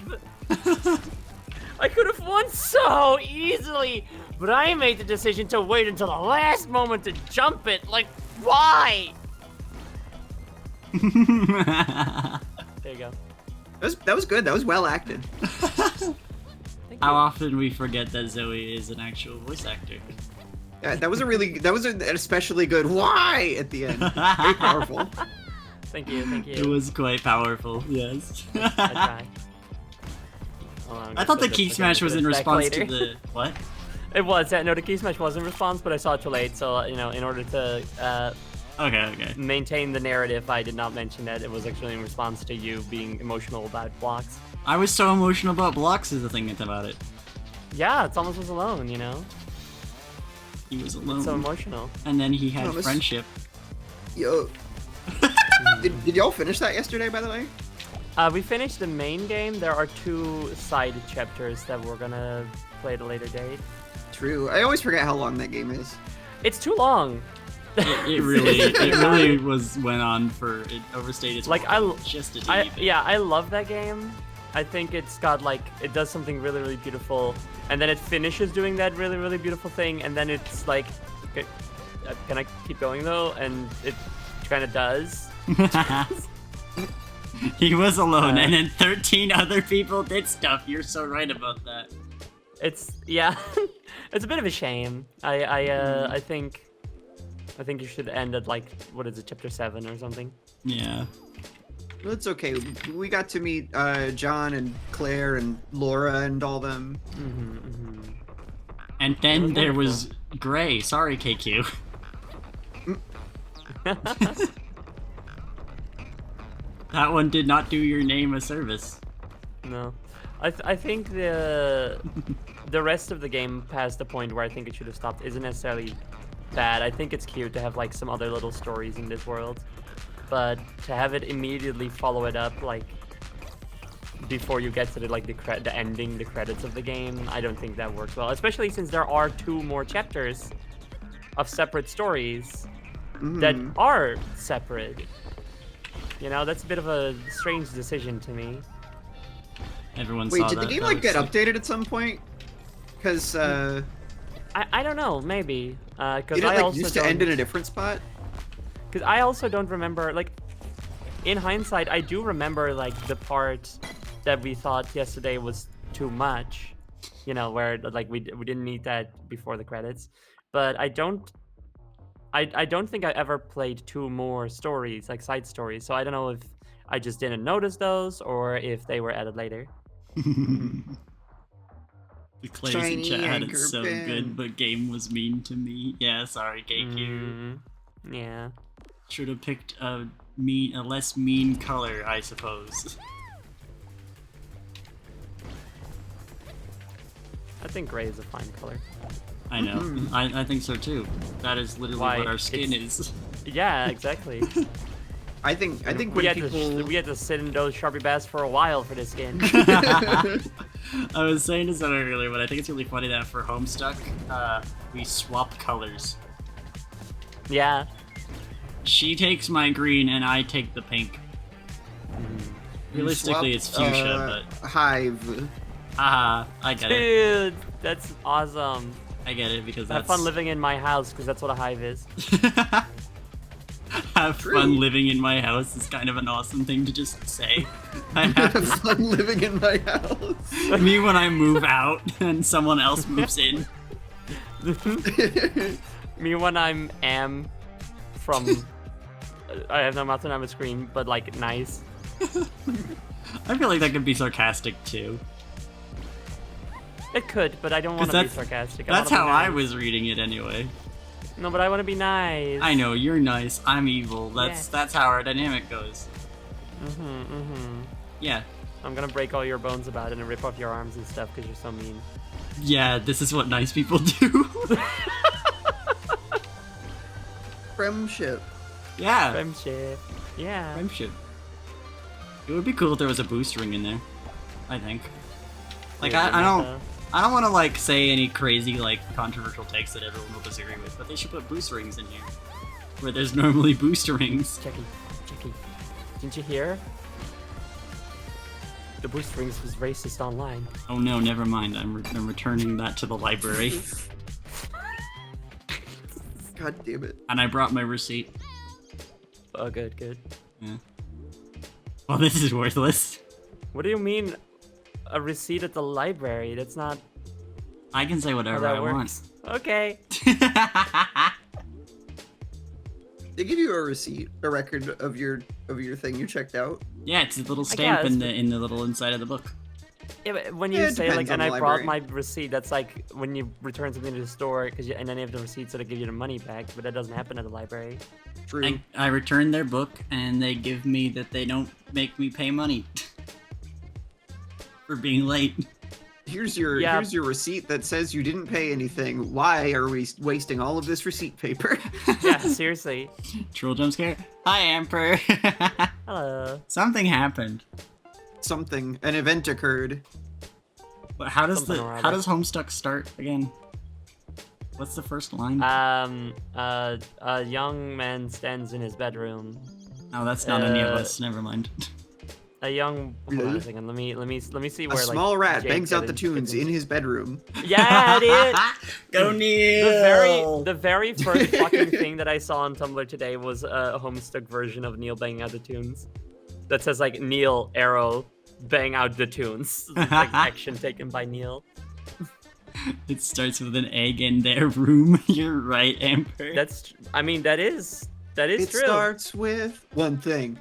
I could have won so easily, but I made the decision to wait until the last moment to jump it. Like, why? There you go. That was good. That was well acted. Thank How you. often we forget that Zoe is an actual voice actor. Yeah, that was an especially good why at the end. Very powerful. Thank you, thank you. It was quite powerful, yes. I tried. Hold on, I'm I gonna thought the put key this smash was in back response to later. the... What? It was. No, the key smash was in response, but I saw it too late. So, you know, in order to Okay. maintain the narrative, I did not mention that it was actually in response to you being emotional about blocks. I was so emotional about blocks is the thing about it. Yeah, Thomas was alone, you know? He was alone. So emotional. And then he had Thomas. friendship. Yo. Did y'all finish that yesterday, by the way? We finished the main game. There are 2 side chapters that we're gonna play at a later date. True. I always forget how long that game is. It's too long. It really went on for, it overstayed its Like, welcome just a teeny bit. Yeah, I love that game. I think it's got like, it does something really, really beautiful, and then it finishes doing that really, really beautiful thing, and then it's like, okay, can I keep going though? And it kind of does. He was alone, and then 13 other people did stuff. You're so right about that. It's, yeah, it's a bit of a shame. I think you should end at like, what is it, chapter 7 or something. Yeah. Well, it's okay. We got to meet John and Claire and Laura and all them. And then there was Gray. Sorry, KQ. That one did not do your name a service. No, I think the rest of the game past the point where I think it should have stopped isn't necessarily bad. I think it's cute to have like some other little stories in this world, but to have it immediately follow it up like before you get to the ending, the credits of the game, I don't think that works well. Especially since there are 2 more chapters of separate stories that are separate. You know, that's a bit of a strange decision to me. Everyone Wait, saw did that. the game That like was get sick. updated at some point? Because I don't know, maybe. Because it I like also used to end in a different spot. Because I also don't remember, like, in hindsight, I do remember, like, the part that we thought yesterday was too much. You know, where, like, we didn't need that before the credits. But I don't think I ever played 2 more stories, like, side stories. So I don't know if I just didn't notice those, or if they were added later. The Claire's in Shiny chat had it anchor so pin. good, but game was mean to me. Yeah, sorry, KQ. Yeah. Should have picked a less mean color, I suppose. I think gray is a fine color. I know. I think so too. That is literally Why, what our skin is. Yeah, exactly. I think when we had to sit in those Sharpie baths for a while for this skin. I was saying to someone earlier, but I think it's really funny that for Homestuck, we swap colors. Yeah. She takes my green and I take the pink. Realistically, it's fuchsia, but Hive. haha, I get it. Dude, that's awesome. I get it because Have that's fun living in my house, because that's what a hive is. Have True. fun living in my house is kind of an awesome thing to just say. I have Fun living in my house. me when I move out and someone else moves in. Me when I'm Am from... I have no mouth and I'm a screen, but like nice. I feel like that could be sarcastic too. It could, but I don't want to be sarcastic. That's wanna how be I nice. was reading it anyway. No, but I want to be nice. I know, you're nice, I'm evil. That's how our dynamic goes. Yeah. I'm gonna break all your bones about it and rip off your arms and stuff because you're so mean. Yeah, this is what nice people do. Friendship. Yeah. Friendship. Yeah. Friendship. It would be cool if there was a boost ring in there. I think. Like I don't want to like say any crazy like controversial takes that everyone will disagree with, but they should put boost rings in here, where there's normally boost rings. Jackie, didn't you hear? The boost rings was racist online. Oh no, never mind. I'm returning that to the library, God damn it. and I brought my receipt. Oh, good. Yeah. Well, this is worthless. What do you mean, a receipt at the library? That's not I can say how whatever that I works. Okay. want. They give you a receipt, a record of your thing you checked out. Yeah, it's a little stamp guess, in but- the little inside of the book. Yeah, but when you Yeah, it say depends like, and on I the brought library. my receipt, that's like when you return something to the store, and then you have the receipt so they give you the money back, but that doesn't happen at the library. True. I return their book, and they give me that they don't make me pay money for being late. Here's your Yeah. receipt that says you didn't pay anything. Why are we wasting all of this receipt paper? Yeah, seriously. Troll jump scare. Hi, Emperor. Hello. Something happened. An event occurred. But how does Something or how other. does Homestuck start again? What's the first line? A young man stands in his bedroom. Oh, that's not any of uh, us. Never mind. A young. Hold on a second. Let me see A where like. small rat Jake bangs out the gets tunes in into- his bedroom. Yeah, it is. Go Neil. The very first fucking thing that I saw on Tumblr today was a Homestuck version of Neil banging out the tunes. That says like Neil arrow bang out the tunes. It's like action taken by Neil. It starts with an egg in their room. You're right, Emperor. That's. I mean, that is It true. starts with one thing.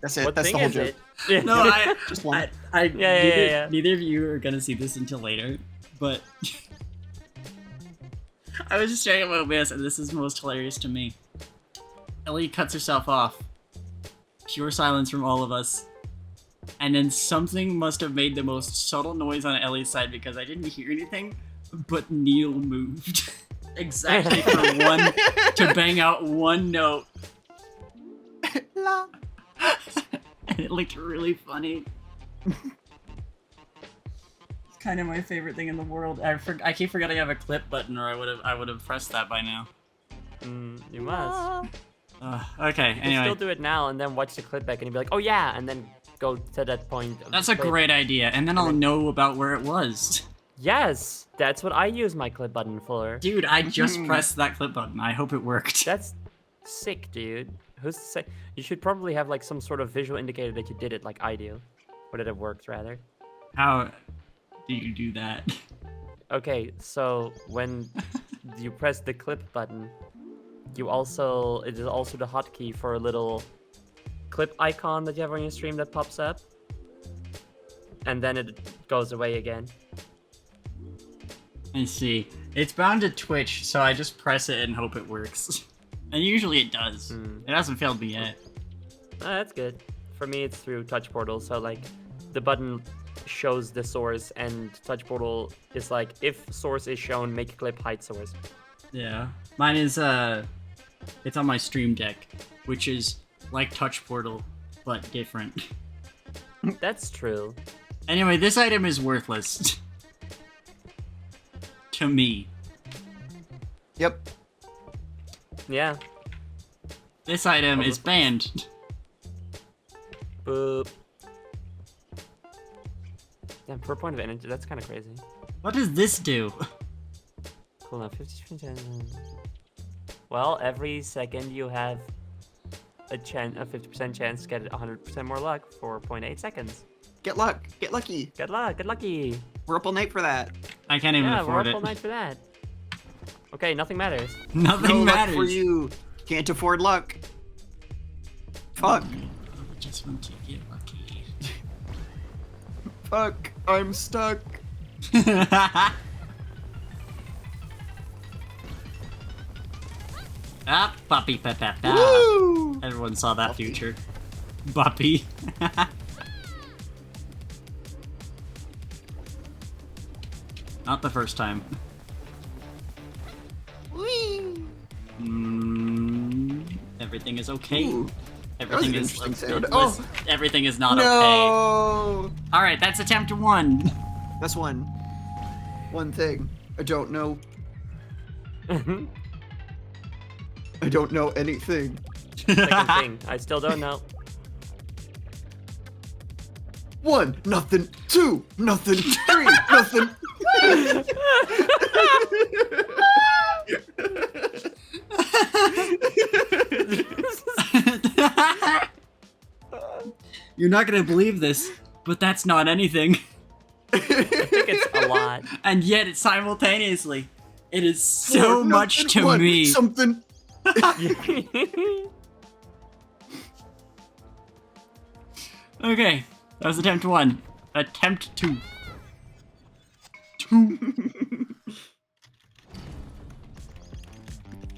That's it. What That's thing the whole is joke. it? No, Just one. Yeah. Neither of you are gonna see this until later, but I was just staring at my OBS, and this is most hilarious to me. Ellie cuts herself off. Pure silence from all of us. And then something must have made the most subtle noise on Ellie's side because I didn't hear anything, but Neil moved. Exactly for one, to bang out one note. La. And it looked really funny. It's kind of my favorite thing in the world. I keep forgetting I have a clip button, or I would have pressed that by now. You must. Okay. You can Anyway, still do it now and then watch the clip back and you'll be like, oh yeah, and then go to that point. Of that's the a clip. great idea, and then I'll know about where it was. Yes, that's what I use my clip button for. Dude, I just pressed that clip button. I hope it worked. That's sick, dude. Who's to say? You should probably have like some sort of visual indicator that you did it like I do. Or that it worked, rather. How do you do that? Okay, so when you press the clip button, it is also the hotkey for a little clip icon that you have on your stream that pops up. And then it goes away again. I see. It's bound to Twitch, so I just press it and hope it works. And usually it does. It hasn't failed me yet. That's good. For me, it's through Touch Portal, so like the button shows the source, and Touch Portal is like, if source is shown, make clip hide source. Yeah. Mine is, it's on my Stream Deck, which is like Touch Portal, but different. That's true. Anyway, this item is worthless. To me. Yep. Yeah. This item is banned. Boop. Damn, per point of energy, that's kind of crazy. What does this do? Cool, now 50%. Well, every second you have a 50% chance to get 100% more luck for 0.8 seconds. Get luck. Get lucky. Good luck, get lucky. We're up all night for that. I can't even Yeah, we're afford up it. all night for that. Okay, nothing matters. Nothing No matters. luck for you. Can't afford luck. Fuck. I just want to get lucky. Fuck. I'm stuck. Ah, Buppy, pa, pa, pa. Woo! Everyone saw that Buppy. future. Buppy. Not the first time. Everything is okay. Ooh, Everything an is interesting sound. everything is not okay. No. All right, that's attempt 1. That's one. One thing. I don't know. I don't know anything. Second thing, I still don't know. 1, nothing. 2, nothing. 3, nothing. You're not gonna believe this, but that's not anything. I think it's a lot. And yet, it's simultaneously, it is so 4, much nothing. to 1, me. Something. Okay, that was attempt 1. Attempt 2. 2.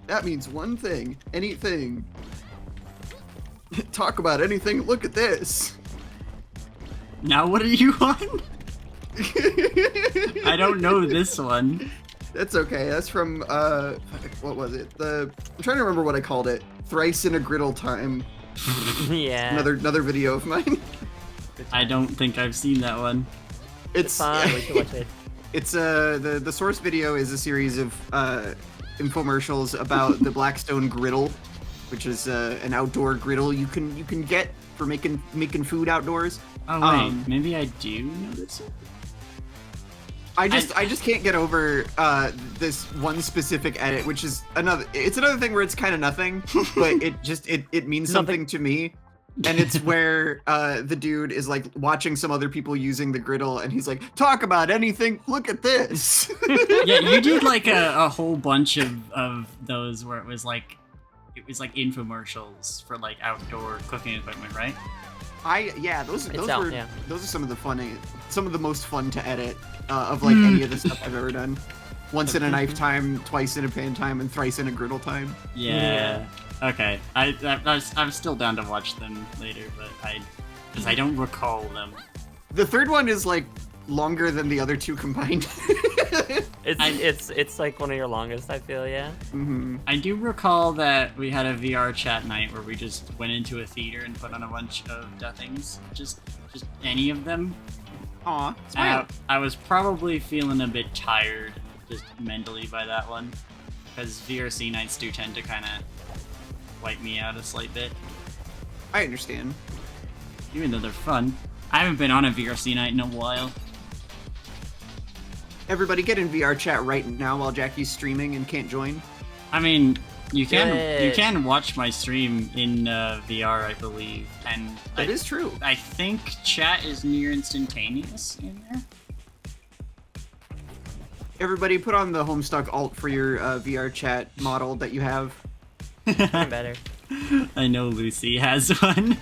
That means one thing. Anything. Talk about anything. Look at this. Now what are you on? I don't know this one. That's okay. That's from what was it? I'm trying to remember what I called it. Thrice in a griddle time. Yeah. Another video of mine. I don't think I've seen that one. It's fun. We should watch it. It's the source video is a series of infomercials about the Blackstone griddle, which is an outdoor griddle you can get for making food outdoors. Oh wait, maybe I do know this one? I just can't get over this one specific edit, which is another thing where it's kind of nothing, but it means something to me. And it's where the dude is like watching some other people using the griddle, and he's like, "Talk about anything. Look at this." Yeah, you did like a whole bunch of those where it was like infomercials for like outdoor cooking equipment, right? Those It's out, were yeah. those are some of the most fun to edit of like any of the stuff I've ever done. Once in a knife time, twice in a pan time, and thrice in a griddle time. Yeah. Okay. I'm still down to watch them later, but because I don't recall them. The third one is like longer than the other two combined. It's like one of your longest, I feel, yeah. Mm-hmm. I do recall that we had a VR chat night where we just went into a theater and put on a bunch of things, just any of them. Aw, smile. I was probably feeling a bit tired, just mentally by that one, because VRC nights do tend to kind of wipe me out a slight bit, I understand. even though they're fun. I haven't been on a VRC night in a while. Everybody get in VR chat right now while Jackie's streaming and can't join. I mean, you Good. can watch my stream in VR, I believe, and That is true. I think chat is near instantaneous in there. Everybody put on the Homestuck alt for your VR chat model that you have. I'm better. I know Lucy has one.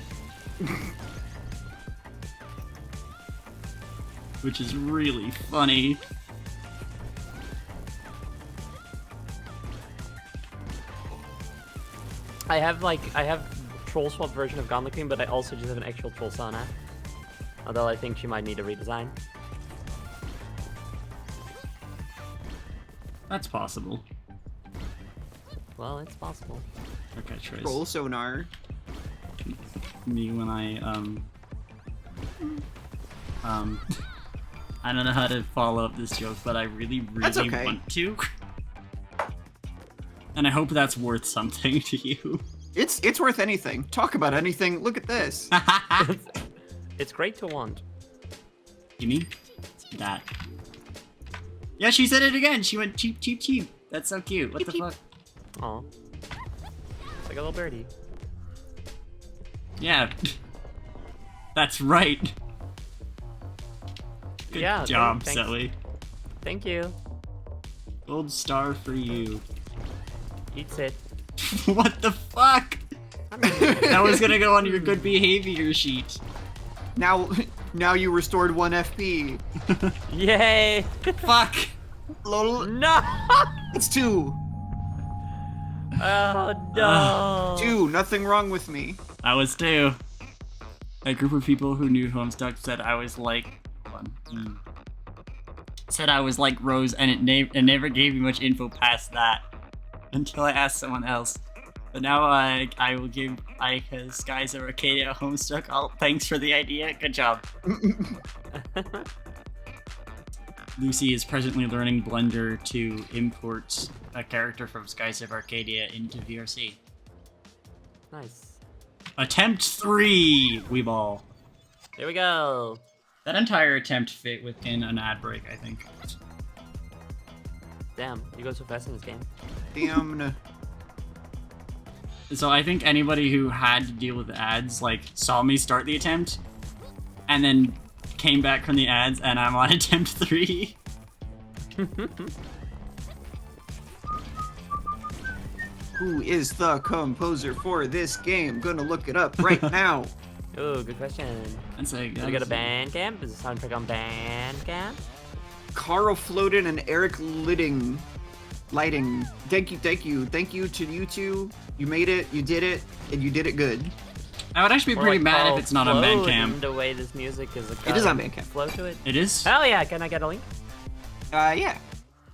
Which is really funny. I have troll swap version of Gauntlet Queen, but I also just have an actual troll Sana. Although I think she might need a redesign. That's possible. Well, it's possible. Okay, Trace. Roll sonar. Me when I I don't know how to follow up this joke, but I really That's okay. want to. And I hope that's worth something to you. It's worth anything. Talk about anything. Look at this. It's great to want. You mean that? Yeah, she said it again. She went cheap, cheap, cheap. That's so cute. What the fuck? Aw. It's like a little birdie. Yeah. That's right. Good Yeah, job, thanks. Zoe. Thank you. Gold star for you. Eats it. What the fuck? That was gonna go on your good behavior sheet. Now you restored 1 FP. Yay! Fuck. Lol. No! It's 2. Oh no. 2, nothing wrong with me. I was 2. A group of people who knew Homestuck said I was like... Hold on. Said I was like Rose, and it never gave me much info past that until I asked someone else. But now I will give Skies of Arcadia Homestuck all thanks for the idea. Good job. Lucy is presently learning Blender to import a character from Skies of Arcadia into VRC. Nice. Attempt 3, Weeball. Here we go. That entire attempt fit within an ad break, I think. Damn, you go so fast in this game. Damn. So I think anybody who had to deal with ads, like, saw me start the attempt, and then came back from the ads, and I'm on attempt 3. Who is the composer for this game? Gonna look it up right now. Oh, good question. That's like, Did we go to Bandcamp? Is the soundtrack on Bandcamp? Carl Floden and Eric Lighting. Thank you to you two. You made it, you did it, and you did it good. I would actually be Or pretty like mad Carl if it's not on Float Bandcamp. and the way this music is. It is on Bandcamp. Flow to it. It is? Hell yeah! Can I get a link? Yeah.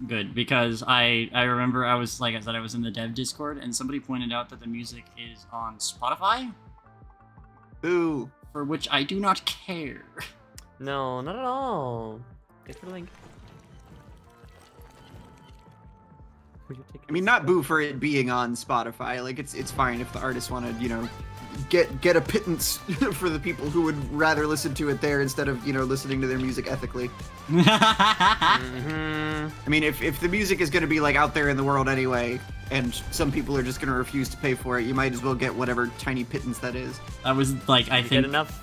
Good, because I remember I was, like I said, I was in the dev Discord, and somebody pointed out that the music is on Spotify, Ooh. for which I do not care. No, not at all. Get the link. I mean, not boo for it being on Spotify. Like, it's fine if the artists want to, you know, get a pittance for the people who would rather listen to it there instead of, you know, listening to their music ethically. Mm-hmm. I mean, if the music is going to be, like, out there in the world anyway, and some people are just going to refuse to pay for it, you might as well get whatever tiny pittance that is. That was, like, I Get think... enough.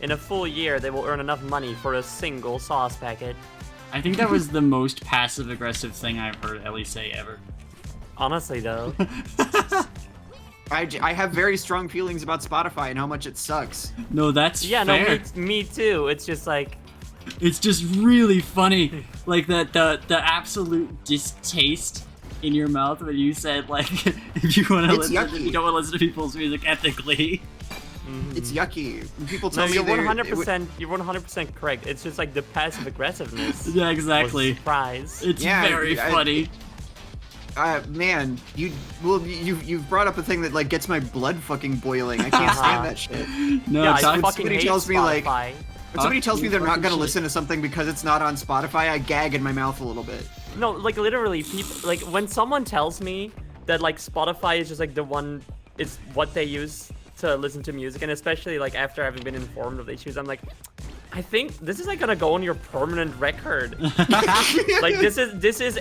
In a full year, they will earn enough money for a single sauce packet. I think that was the most passive-aggressive thing I've heard Ellie say ever. Honestly, though. I have very strong feelings about Spotify and how much it sucks. No, that's Yeah, fair. no, me too. It's just like, It's just really funny, like the absolute distaste in your mouth when you said, like, if you want to It's listen, yucky. you don't want to listen to people's music ethically. It's yucky. When people no, tell me you're they're- 100%. You're 100% correct. It's just like the passive aggressiveness. Yeah, exactly. Surprise. It's Yeah, very funny. Man, you've brought up a thing that, like, gets my blood fucking boiling. I can't stand that shit. No, yeah, it's I not- fucking somebody hate tells me, like- Spotify. When somebody tells me they're not fucking gonna shit. listen to something because it's not on Spotify, I gag in my mouth a little bit. No, like literally, people like when someone tells me that like Spotify is just like the one, it's what they use to listen to music, and especially like after having been informed of the issues, I'm like, I think this is like gonna go on your permanent record. Like this is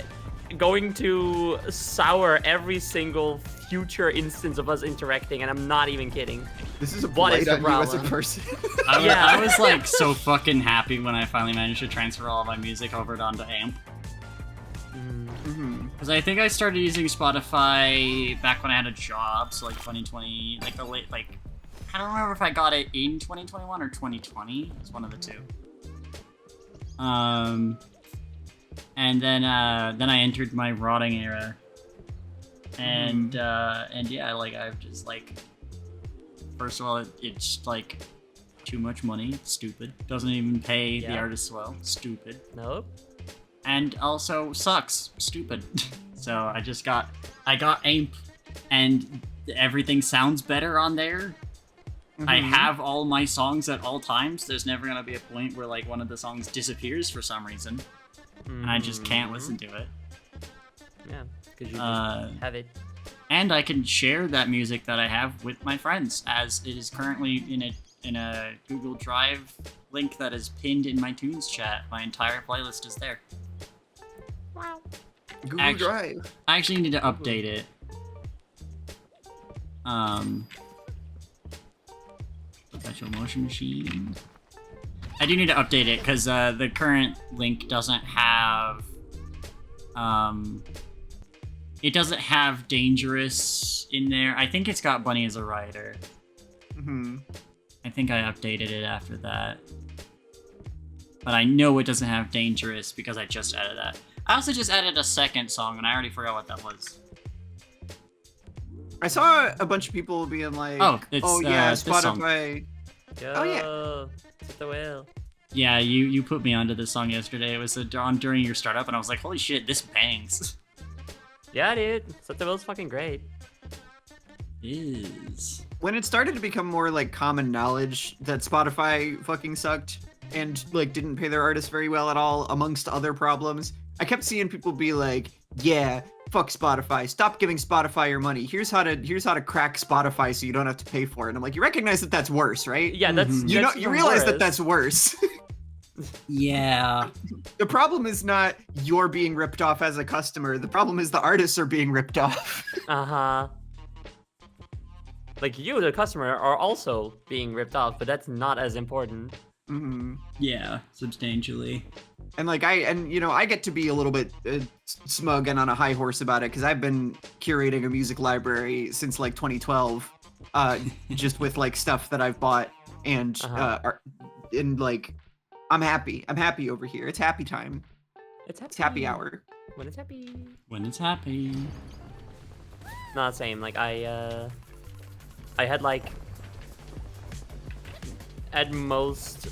going to sour every single future instance of us interacting, and I'm not even kidding. This is a What is blight the on you as a problem? person. Yeah. I was like so fucking happy when I finally managed to transfer all of my music over onto AMP. Mhm. Because I think I started using Spotify back when I had a job, so like 2020, like the late, like, I don't remember if I got it in 2021 or 2020. It's one of the two. And then I entered my rotting era, and yeah, like I've just like, first of all, it's like too much money, it's stupid, doesn't even pay the Yeah. artists well, stupid. Nope. And also sucks, stupid. So I got AMP, and everything sounds better on there. I have all my songs at all times. There's never gonna be a point where like one of the songs disappears for some reason, and I just can't listen to it. Yeah, because you Uh, just have it. And I can share that music that I have with my friends, as it is currently in a Google Drive link that is pinned in my Tunes chat. My entire playlist is there. Google Actu- Drive. I actually need to update it. Perpetual Motion Machine. I do need to update it because the current link doesn't have it doesn't have Dangerous in there. I think it's got Bunny as a writer. I think I updated it after that. But I know it doesn't have Dangerous because I just added that. I also just added a second song and I already forgot what that was. I saw a bunch of people being like, Oh, it's, yeah, this song. Spotify. Yo, Oh, yeah. Set the wheel. Yeah, you put me onto this song yesterday. It was on during your startup, and I was like, holy shit, this bangs. Yeah, dude. Set the wheel's fucking great. Is. When it started to become more like common knowledge that Spotify fucking sucked and like didn't pay their artists very well at all, amongst other problems, I kept seeing people be like, yeah, fuck Spotify. Stop giving Spotify your money. Here's how to crack Spotify so you don't have to pay for it. And I'm like, you recognize that that's worse, right? Yeah, that's You know, that's you even realize that worse. that's worse. Yeah. The problem is not you're being ripped off as a customer. The problem is the artists are being ripped off. Uh-huh. Like, you, the customer, are also being ripped off, but that's not as important. hmm Yeah, substantially. And like I get to be a little bit smug and on a high horse about it because I've been curating a music library since like 2012, just with like stuff that I've bought and like I'm happy. I'm happy over here. It's happy time. It's happy hour. When it's happy. When it's happy. Not same. Like, I had like at most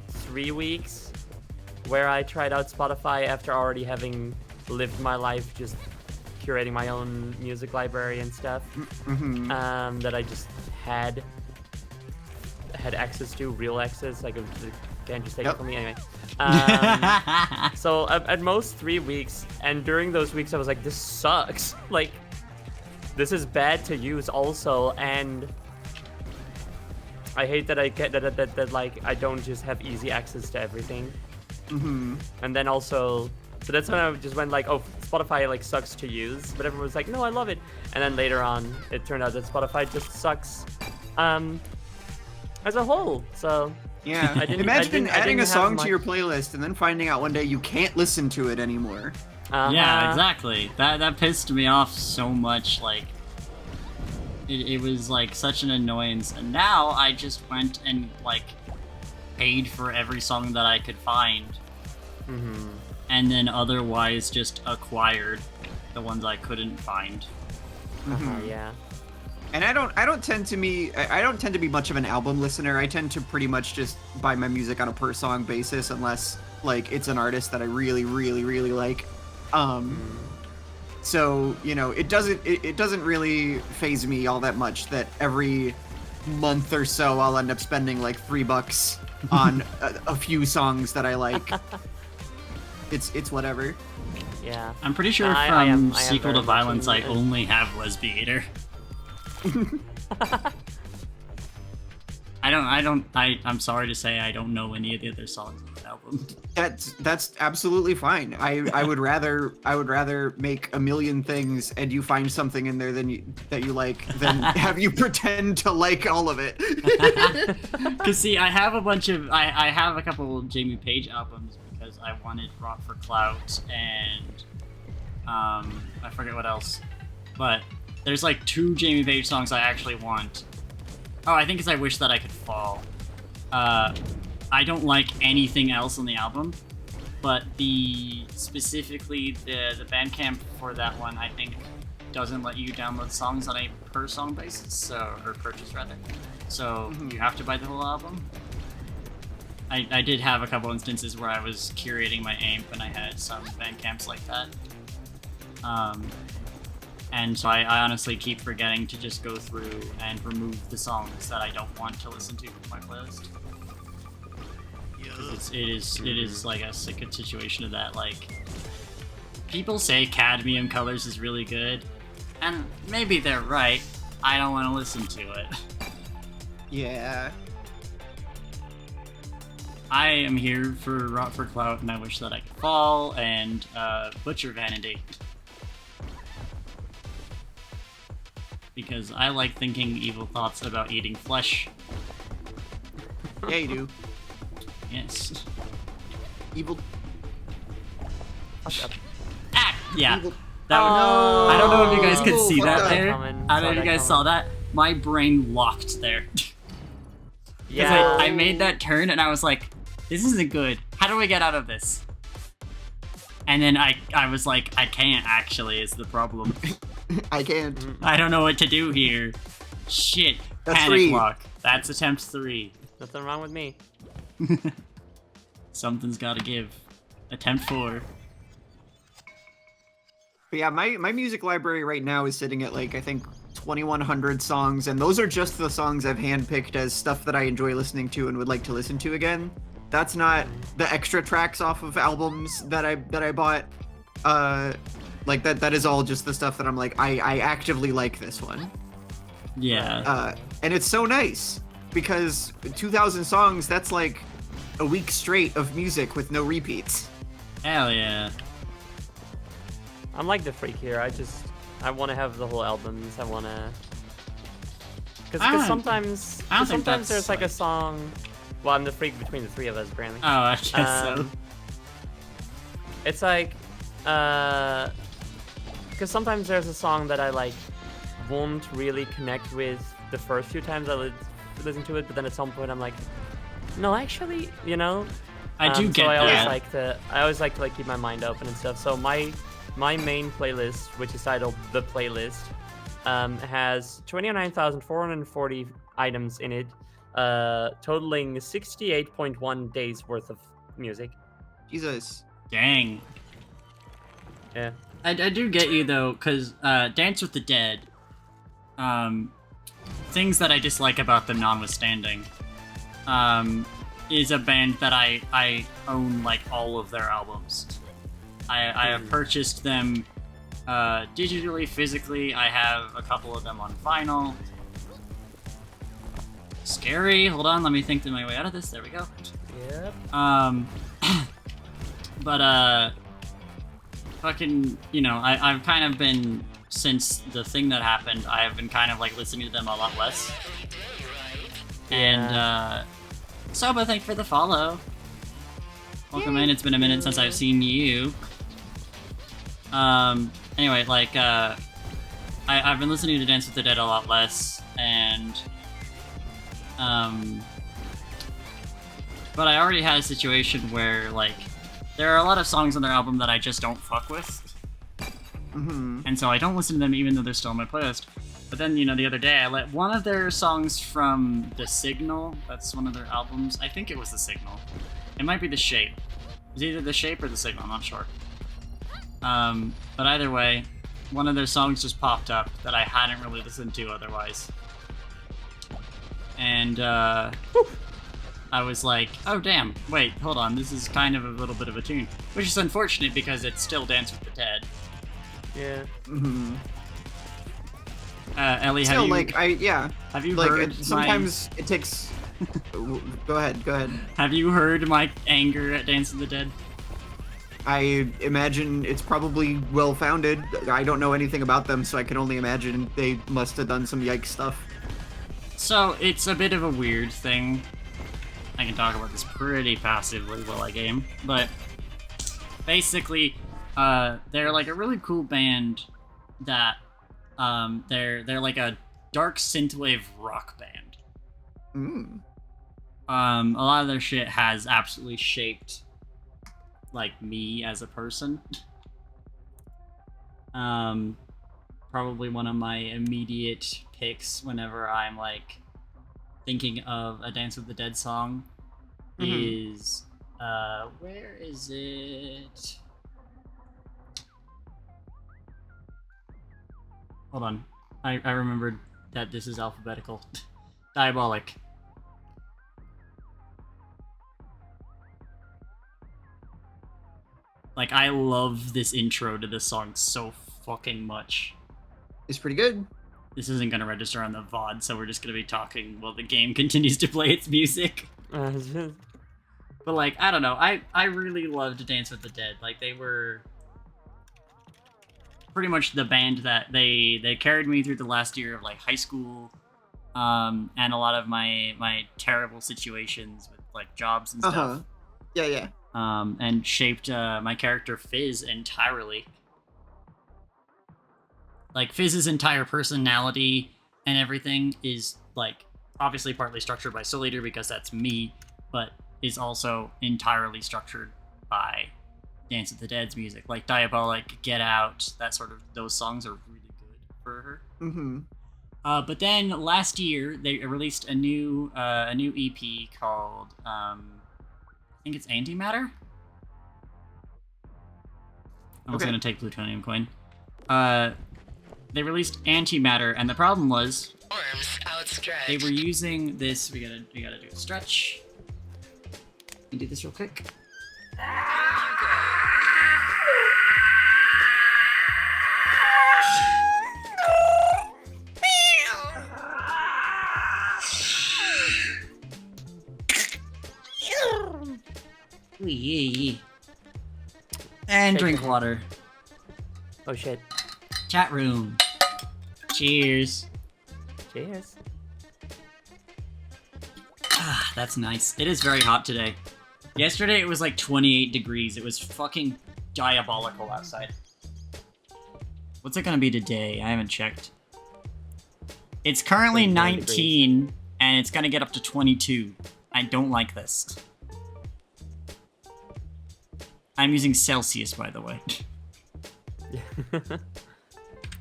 3 weeks where I tried out Spotify after already having lived my life just curating my own music library and stuff. That I just had access to, real access. Like, can't just take it from me anyway. So at most 3 weeks, and during those weeks I was like, this sucks. Like, this is bad to use also, and I hate that I get that like I don't just have easy access to everything. And then also, so that's when I just went like, oh, Spotify like sucks to use, but everyone was like, no, I love it. And then later on, it turned out that Spotify just sucks as a whole. So Yeah. Imagine adding a song to your playlist and then finding out one day you can't listen to it anymore. Yeah, exactly. That pissed me off so much. Like, it was like such an annoyance. And now I just went and like paid for every song that I could find, and then otherwise just acquired the ones I couldn't find. Yeah. And I don't tend to be much of an album listener. I tend to pretty much just buy my music on a per song basis, unless like it's an artist that I really, really, really like. So you know, it doesn't really faze me all that much that every month or so I'll end up spending like $3 on a few songs that I like. It's whatever. Yeah. I'm pretty sure I from am Sequel very to much Violence I in- only have Lesbiator. I'm sorry to say I don't know any of the other songs on the album. That's absolutely fine. I would rather make a million things and you find something in there that you like than have you pretend to like all of it. Cause see, I have a couple of Jamie Page albums because I wanted Rock for Clout and I forget what else, but there's like 2 Jamie Page songs I actually want. Oh, I think it's I Wish That I Could Fall. I don't like anything else on the album, but specifically the Bandcamp for that one, I think, doesn't let you download songs on a per song basis, or purchase rather. So you have to buy the whole album. I did have a couple instances where I was curating my AMP and I had some Bandcamps like that. And so I honestly keep forgetting to just go through and remove the songs that I don't want to listen to from my playlist. It is like a good situation of that. Like, people say Cadmium Colors is really good, and maybe they're right. I don't want to listen to it. Yeah. I am here for Rock for Clout, and I Wish That I Could Fall, and Butcher Vanity. Because I like thinking evil thoughts about eating flesh. Yeah, you do. Yes. Evil. Ah! Yeah. Evil. That was, Oh, I don't know if you guys could see fuck that that. there. Coming. I don't know Saw if you that guys saw that. My brain locked there. Yeah. I made that turn and I was like, this isn't good. How do I get out of this? And then I was like, I can't actually, is the problem. I can't. I don't know what to do here. Shit. That's Panic 3. lock. That's attempt 3. Nothing wrong with me. Something's gotta give. Attempt 4. But yeah, my music library right now is sitting at like, I think 2,100 songs, and those are just the songs I've handpicked as stuff that I enjoy listening to and would like to listen to again. That's not the extra tracks off of albums that I bought. Like that is all just the stuff that I'm like, I actively like this one. Yeah. And it's so nice because 2,000 songs, that's like a week straight of music with no repeats. Hell yeah. I'm like the freak here. I want to have the whole albums. I want to. Because sometimes there's like a song. Well, I'm the freak between the 3 of us, apparently. Oh, I guess so. It's like, because sometimes there's a song that I like won't really connect with the first few times I listen to it, but then at some point I'm like, no, actually, you know. I do get so I that. always like to like keep my mind open and stuff. So my main playlist, which is titled The Playlist, has 29,440 items in it, totaling 68.1 days worth of music. Jesus. Dang. Yeah. I do get you though, because Dance with the Dead, things that I dislike about them notwithstanding, is a band that I own like all of their albums. I have purchased them digitally, physically. I have a couple of them on vinyl. Scary. Hold on, let me think my way out of this. There we go. Yep. But fucking, you know, I've kind of been, since the thing that happened, I have been kind of like listening to them a lot less. And Soba, thank you for the follow. Welcome in. It's been a minute since I've seen you. Anyway, like, I've been listening to Dance with the Dead a lot less, and, but I already had a situation where, like, there are a lot of songs on their album that I just don't fuck with. Mm-hmm. And so I don't listen to them even though they're still on my playlist. But then, you know, the other day I let one of their songs from The Signal, that's one of their albums, I think it was The Signal. It might be The Shape. It was either The Shape or The Signal, I'm not sure. But either way, one of their songs just popped up that I hadn't really listened to otherwise. And, I was like, oh damn, wait, hold on, this is kind of a little bit of a tune. Which is unfortunate because it's still Dance with the Dead. Yeah. Mm-hmm. Ellie, Still, like, have you like, heard sometimes it takes... Go ahead. Have you heard my anger at Dance with the Dead? I imagine it's probably well-founded. I don't know anything about them, so I can only imagine they must have done some yikes stuff. So, it's a bit of a weird thing. I can talk about this pretty passively while I game, but basically, they're like a really cool band that, they're like a dark synthwave rock band. Mm. A lot of their shit has absolutely shaped, like, me as a person. Probably one of my immediate picks whenever I'm, like, thinking of a Dance with the Dead song is, where is it? Hold on. I remembered that this is alphabetical. Diabolic. Like, I love this intro to this song so fucking much. It's pretty good. This isn't gonna register on the VOD, so we're just gonna be talking while the game continues to play its music. But, like, I don't know. I really loved Dance with the Dead. Like, they were pretty much the band that they carried me through the last year of, like, high school, and a lot of my terrible situations with, like, jobs and stuff. Yeah. And shaped my character Fizz entirely. Like, Fizz's entire personality and everything is, like, obviously partly structured by Soul Eater because that's me, but is also entirely structured by Dance with the Dead's music, like Diabolic, Get Out, those songs are really good for her. Mm-hmm. But then last year they released a new EP called I think it's Antimatter. I was gonna take Plutonium Coin. They released Antimatter, and the problem was Arms outstretched. they were using this. We gotta do a stretch. Let me do this real quick. Wee. And drink water. Oh shit. Chat room. Cheers. Cheers. Ah, that's nice. It is very hot today. Yesterday it was like 28 degrees. It was fucking diabolical outside. What's it gonna be today? I haven't checked. It's currently 19, and it's gonna get up to 22. I don't like this. I'm using Celsius, by the way.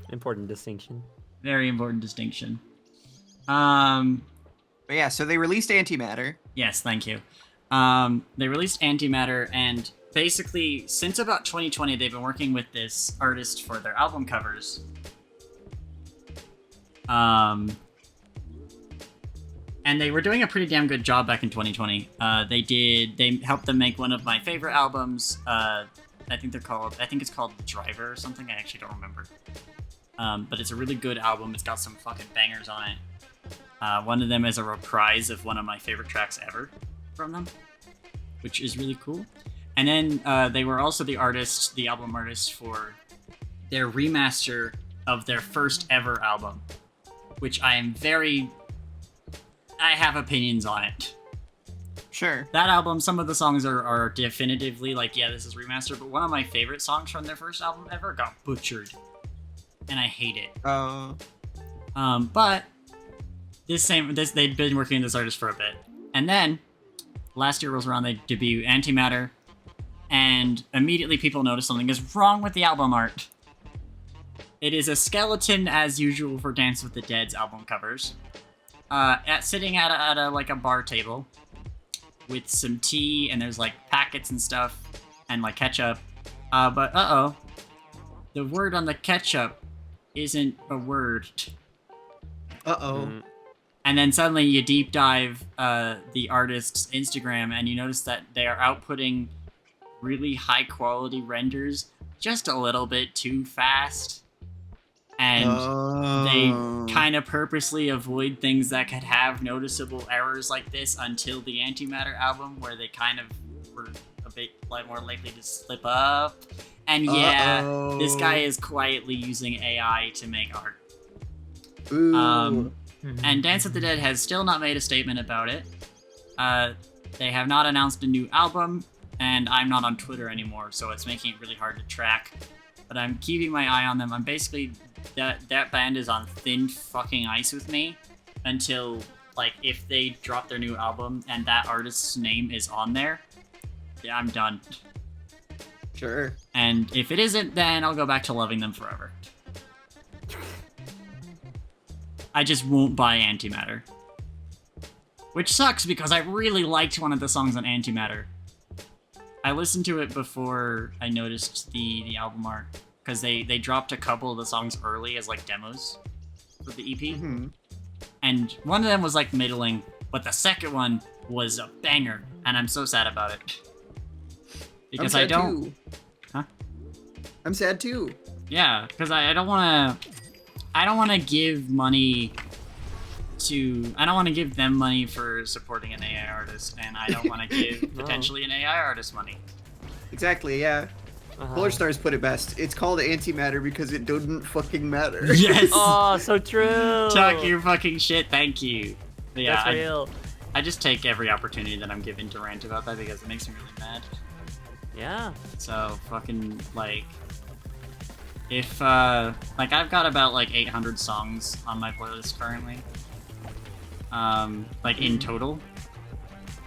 Important distinction. Very important distinction. But yeah, so they released Antimatter. Yes, thank you. They released Antimatter, and basically, since about 2020, they've been working with this artist for their album covers. And they were doing a pretty damn good job back in 2020. They helped them make one of my favorite albums. I think it's called Driver or something. I actually don't remember. But it's a really good album. It's got some fucking bangers on it. One of them is a reprise of one of my favorite tracks ever from them, which is really cool. And then they were also the album artist for their remaster of their first ever album, which I have opinions on it. Sure. That album, some of the songs are definitively like, yeah, this is remastered, but one of my favorite songs from their first album ever got butchered. And I hate it. But they'd been working with this artist for a bit. And then, last year rolls around, they debut Antimatter, and immediately people notice something is wrong with the album art. It is a skeleton, as usual for Dance with the Dead's album covers. Sitting at a bar table with some tea, and there's like packets and stuff and like ketchup. But the word on the ketchup isn't a word. And then suddenly you deep dive the artist's Instagram, and you notice that they are outputting really high quality renders just a little bit too fast. And they kind of purposely avoid things that could have noticeable errors like this until the Antimatter album, where they kind of were a bit more likely to slip up. And yeah, this guy is quietly using AI to make art. And Dance with the Dead has still not made a statement about it. They have not announced a new album, and I'm not on Twitter anymore, so it's making it really hard to track. But I'm keeping my eye on them. I'm basically... That band is on thin fucking ice with me until, like, if they drop their new album and that artist's name is on there, yeah, I'm done. Sure. And if it isn't, then I'll go back to loving them forever. I just won't buy Antimatter. Which sucks, because I really liked one of the songs on Antimatter. I listened to it before I noticed the album art. Because they dropped a couple of the songs early as like demos for the EP. Mm-hmm. And one of them was like middling, but the second one was a banger, and I'm so sad about it. Because I don't... Too. Huh? I'm sad too. Yeah, because I don't want to give money to... I don't want to give them money for supporting an AI artist, and I don't want to give potentially an AI artist money. Exactly, yeah. Polar Stars put it best. It's called Antimatter because it doesn't fucking matter. Yes! Oh, so true! Talk your fucking shit, thank you. But yeah, That's real. I just take every opportunity that I'm given to rant about that because it makes me really mad. Yeah. So, fucking, like... If, like, I've got about, like, 800 songs on my playlist currently. Like, in total.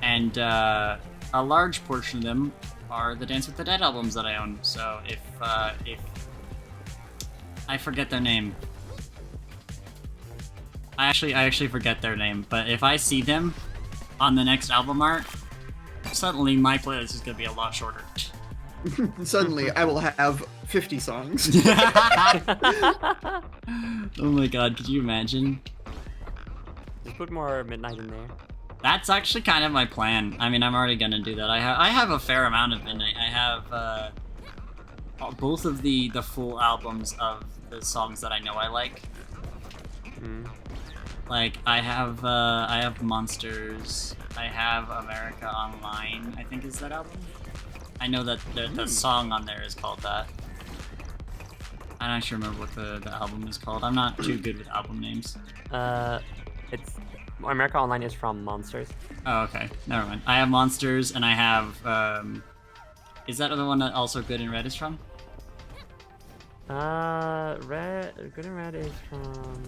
And, a large portion of them are the Dance with the Dead albums that I own. So if I forget their name, I actually forget their name, but if I see them on the next album art, suddenly my playlist is gonna be a lot shorter. Suddenly, I will have 50 songs. Oh my god, could you imagine? Just put more Midnight in there. That's actually kind of my plan. I mean, I'm already gonna do that. I have a fair amount of Midnight. I have both of the full albums of the songs that I know I like. Mm. Like I have Monsters. I have America Online, I think is that album. I know that the song on there is called that. I don't actually remember what the album is called. I'm not too good with album names. It's America Online is from Monsters. Oh, okay. Never mind. I have Monsters, and I have, is that the one that also Good and Red is from? Good and Red is from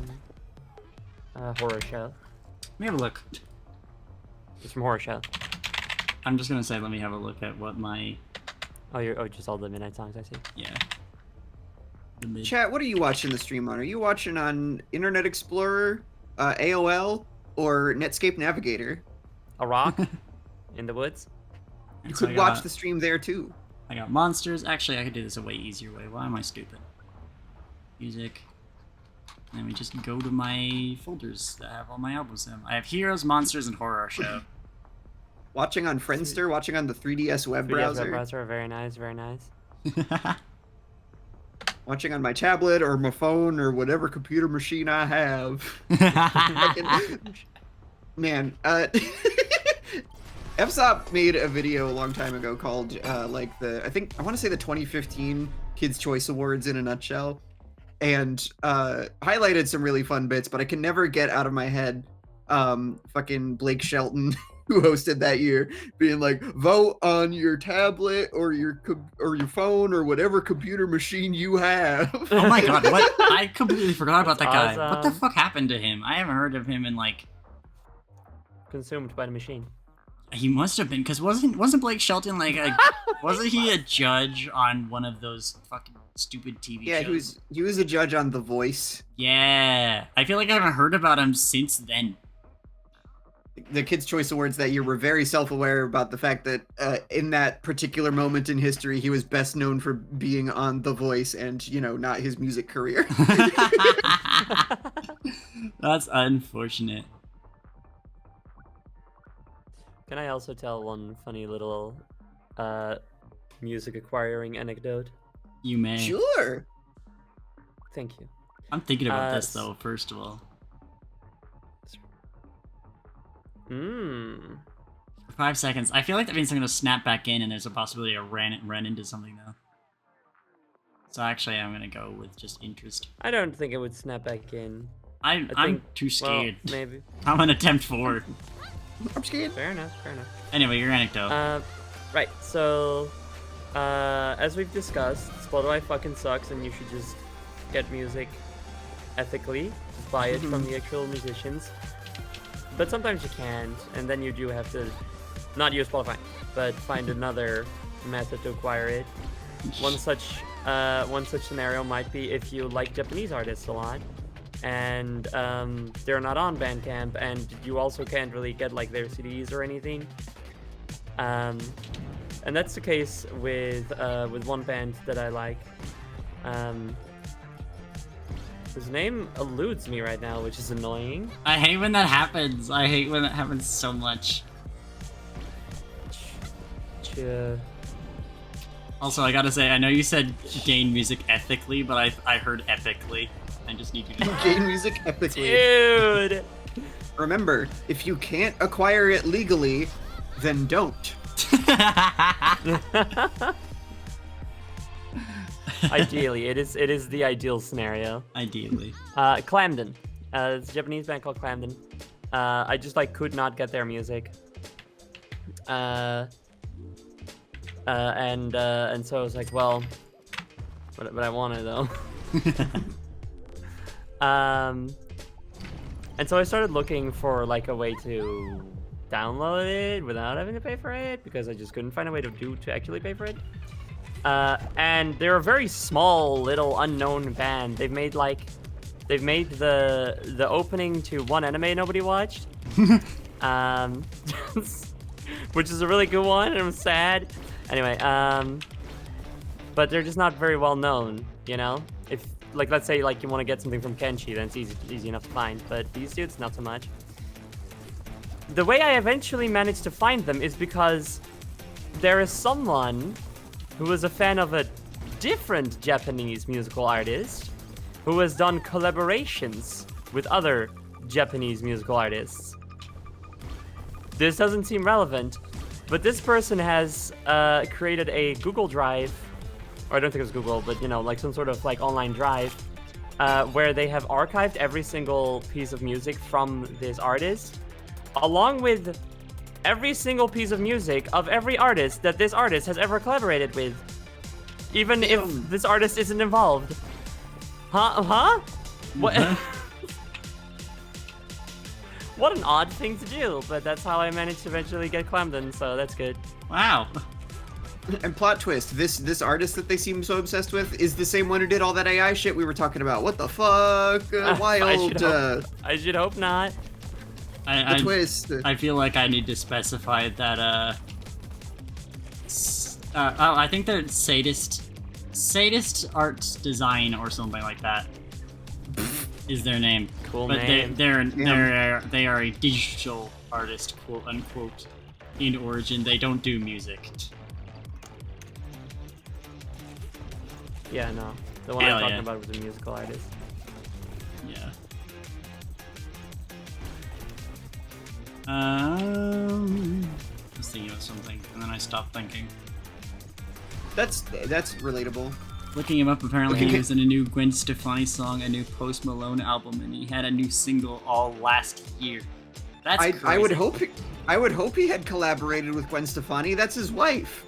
Horror Show. Let me have a look. It's from Horror Show. I'm just gonna say, let me have a look at what my... Oh, just all the Midnight songs, I see. Yeah. Chat, what are you watching the stream on? Are you watching on Internet Explorer, AOL, or Netscape Navigator? A rock in the woods. You So could watch the stream there too. I got Monsters. Actually, I could do this a way easier way. Why am I stupid? Music. And then we just go to my folders that have all my albums in them. I have Heroes, Monsters, and Horror Show. Watching on Friendster, watching on the 3DS web 3DS browser, web browser, very nice, very nice. watching on my tablet or my phone or whatever computer machine I have. Man, FSOP made a video a long time ago called I want to say the 2015 Kids Choice Awards in a nutshell, and highlighted some really fun bits, but I can never get out of my head fucking Blake Shelton, who hosted that year, being like, vote on your tablet or your phone or whatever computer machine you have. Oh my god, what? I completely forgot about that guy. Awesome. What the fuck happened to him? I haven't heard of him in like... Consumed by the machine. He must have been, because wasn't Blake Shelton like wasn't he a judge on one of those fucking stupid TV shows? he was a judge on The Voice. Yeah. I feel like I haven't heard about him since then. The Kids' Choice Awards that year were very self-aware about the fact that in that particular moment in history, he was best known for being on The Voice and, not his music career. That's unfortunate. Can I also tell one funny little music acquiring anecdote? You may. Sure. Thank you. I'm thinking about this though, first of all. Mmm. For 5 seconds. I feel like that means I'm gonna snap back in and there's a possibility I run into something though. So actually I'm gonna go with just interest. I don't think it would snap back in. I'm too scared. Well, maybe. I'm gonna attempt 4. I'm scared. Fair enough, fair enough. Anyway, your anecdote. Right, so, as we've discussed, Spotify fucking sucks and you should just get music ethically, just buy it from the actual musicians. But sometimes you can't, and then you do have to not use Spotify, but find another method to acquire it. One such scenario might be if you like Japanese artists a lot, and they're not on Bandcamp, and you also can't really get like their CDs or anything. And that's the case with one band that I like. His name eludes me right now, which is annoying. I hate when that happens. I hate when that happens so much. Also, I gotta say, I know you said gain music ethically, but I heard epically. I just need you to... Gain music epically. Dude! Remember, if you can't acquire it legally, then don't. Ideally, it is the ideal scenario. Ideally. Clamden. It's a Japanese band called Clamden. I just could not get their music. And so I was like, well, but I want it though. And so I started looking for a way to download it without having to pay for it because I just couldn't find a way to actually pay for it. And they're a very small, little, unknown band. They've made the opening to one anime nobody watched, which is a really good one, and I'm sad. Anyway, but they're just not very well known, you know? If, like, let's say, like, you want to get something from Kenshi, then it's easy enough to find, but these dudes, not so much. The way I eventually managed to find them is because there is someone who is a fan of a different Japanese musical artist who has done collaborations with other Japanese musical artists. This doesn't seem relevant, but this person has created a Google Drive, or I don't think it was Google, but you know, like some sort of like online drive, where they have archived every single piece of music from this artist, along with every single piece of music of every artist that this artist has ever collaborated with, even if this artist isn't involved. Huh? What? What an odd thing to do, but that's how I managed to eventually get Clemden, so that's good. Wow. And plot twist, this artist that they seem so obsessed with is the same one who did all that AI shit we were talking about. What the fuck? Wild. I should hope not. The twist. I feel like I need to specify that, I think they're sadist art design or something like that is their name. Cool but name. they are a digital artist, quote unquote, in origin. They don't do music. Yeah, no. The one Hell I'm talking yeah. about was a musical artist. Yeah. I was thinking of something, and then I stopped thinking. That's relatable. Looking him up, apparently Okay. he was in a new Gwen Stefani song, a new Post Malone album, and he had a new single all last year. That's crazy. I would hope he had collaborated with Gwen Stefani. That's his wife.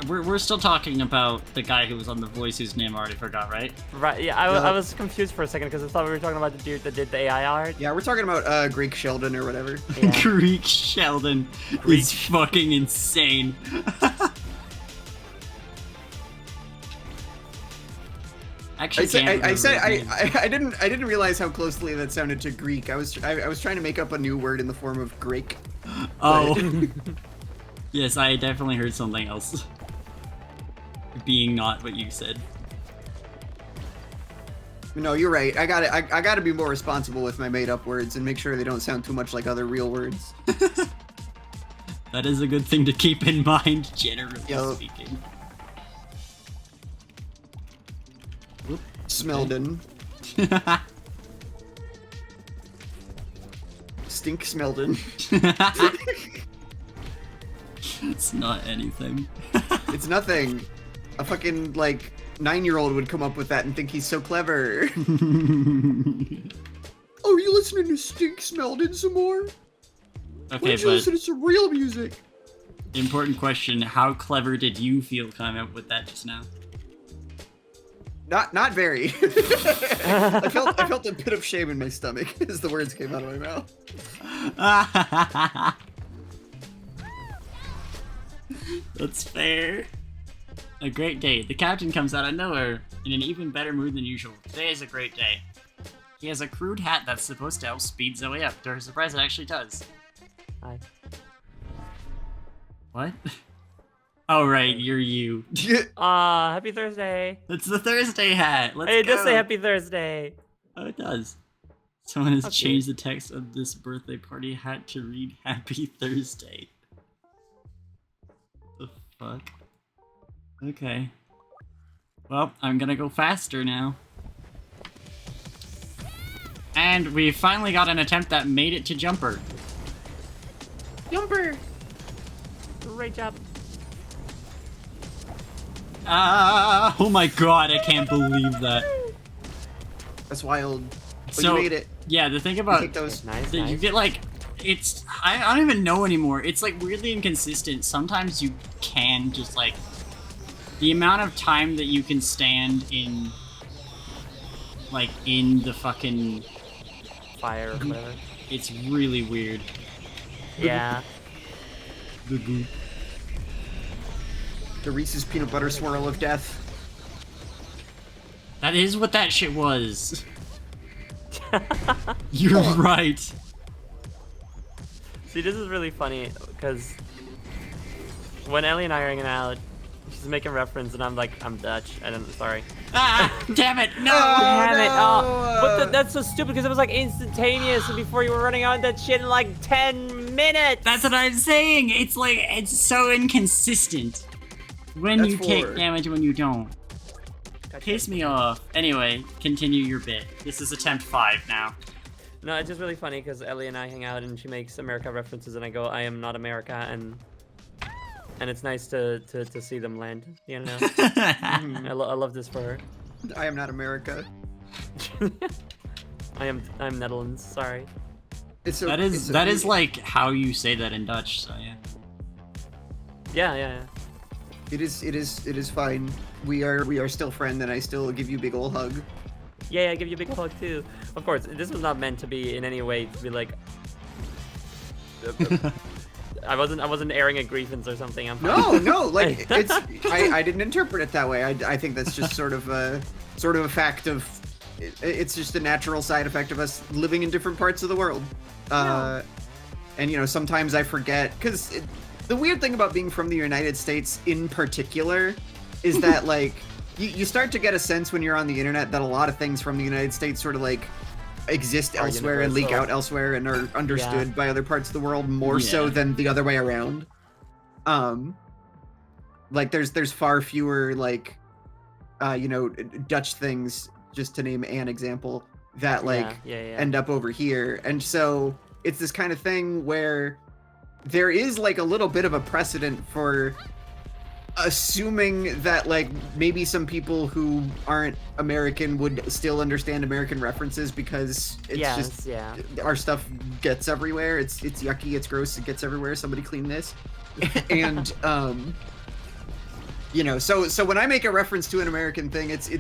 We're still talking about the guy who was on The Voice, whose name I already forgot, right? Right, yeah, I was confused for a second because I thought we were talking about the dude that did the AI art. Yeah, we're talking about Greek Sheldon or whatever. Yeah. Greek Sheldon is fucking insane. Actually, I didn't realize how closely that sounded to Greek. I was trying to make up a new word in the form of Greek. Oh. Yes, I definitely heard something else. Being not what you said. No, you're right. I gotta be more responsible with my made up words and make sure they don't sound too much like other real words. That is a good thing to keep in mind, generally speaking. Whoop. Smeldon. Stink Smeldon. It's not anything. It's nothing. A fucking, like, 9-year-old would come up with that and think he's so clever. Oh, are you listening to Stink Smeldon some more? Okay, Why don't you listen to some real music? Important question, how clever did you feel coming up with that just now? Not very. I felt a bit of shame in my stomach as the words came out of my mouth. That's fair. A great day. The captain comes out of nowhere in an even better mood than usual. Today is a great day. He has a crude hat that's supposed to help speed Zoe up. To her surprise, it actually does. Hi. What? Oh, right, you're you. Happy Thursday. It's the Thursday hat. Let's Hey, go. it does say Happy Thursday. Oh, it does. Someone has Okay. changed the text of this birthday party hat to read Happy Thursday. The fuck? Okay. Well, I'm gonna go faster now. And we finally got an attempt that made it to Jumper. Jumper. Great job. Oh my god, I can't believe that. That's wild. But So, you made it. yeah, the thing You about take those. Nice, you nice. get like, it's, I don't even know anymore. It's like weirdly inconsistent. Sometimes you can just like, the amount of time that you can stand in, like, in the fucking, Fire or whatever. it's really weird. Yeah. The goop. The Reese's peanut butter swirl of death. That is what that shit was. You're right. See, this is really funny because when Ellie and I are hanging out, she's making reference, and I'm like, I'm Dutch. Sorry. Ah, damn it! No. Damn it! Oh, but that's so stupid because it was like instantaneous, and before you were running on that shit in like 10 minutes. That's what I'm saying. It's like it's so inconsistent. When That's you take four. damage, when you don't. Gotcha. Piss me off. Anyway, continue your bit. This is attempt 5 now. No, it's just really funny because Ellie and I hang out, and she makes America references, and I go, I am not America, and it's nice to see them land. You know, I love this for her. I am not America. I'm Netherlands. Sorry. It's That is like how you say that in Dutch. So yeah. Yeah. It is fine. We are still friends, and I still give you a big ol' hug. Yeah, I give you a big hug too. Of course, this was not meant to be in any way to be like. I wasn't airing a grievance or something. I'm fine. No, like it's. I didn't interpret it that way. I think that's just sort of a fact of. It's just a natural side effect of us living in different parts of the world. And you know, sometimes I forget because the weird thing about being from the United States in particular is that like you start to get a sense when you're on the internet that a lot of things from the United States sort of like exist Are elsewhere and leak universal. out elsewhere and are understood Yeah. by other parts of the world more so Yeah. than the other way around. Like there's far fewer like you know, Dutch things, just to name an example, that like yeah. end up over here. And so it's this kind of thing where there is like a little bit of a precedent for assuming that like maybe some people who aren't American would still understand American references because it's just our stuff gets everywhere. It's yucky, it's gross, it gets everywhere. Somebody clean this. And you know, so when I make a reference to an American thing, it's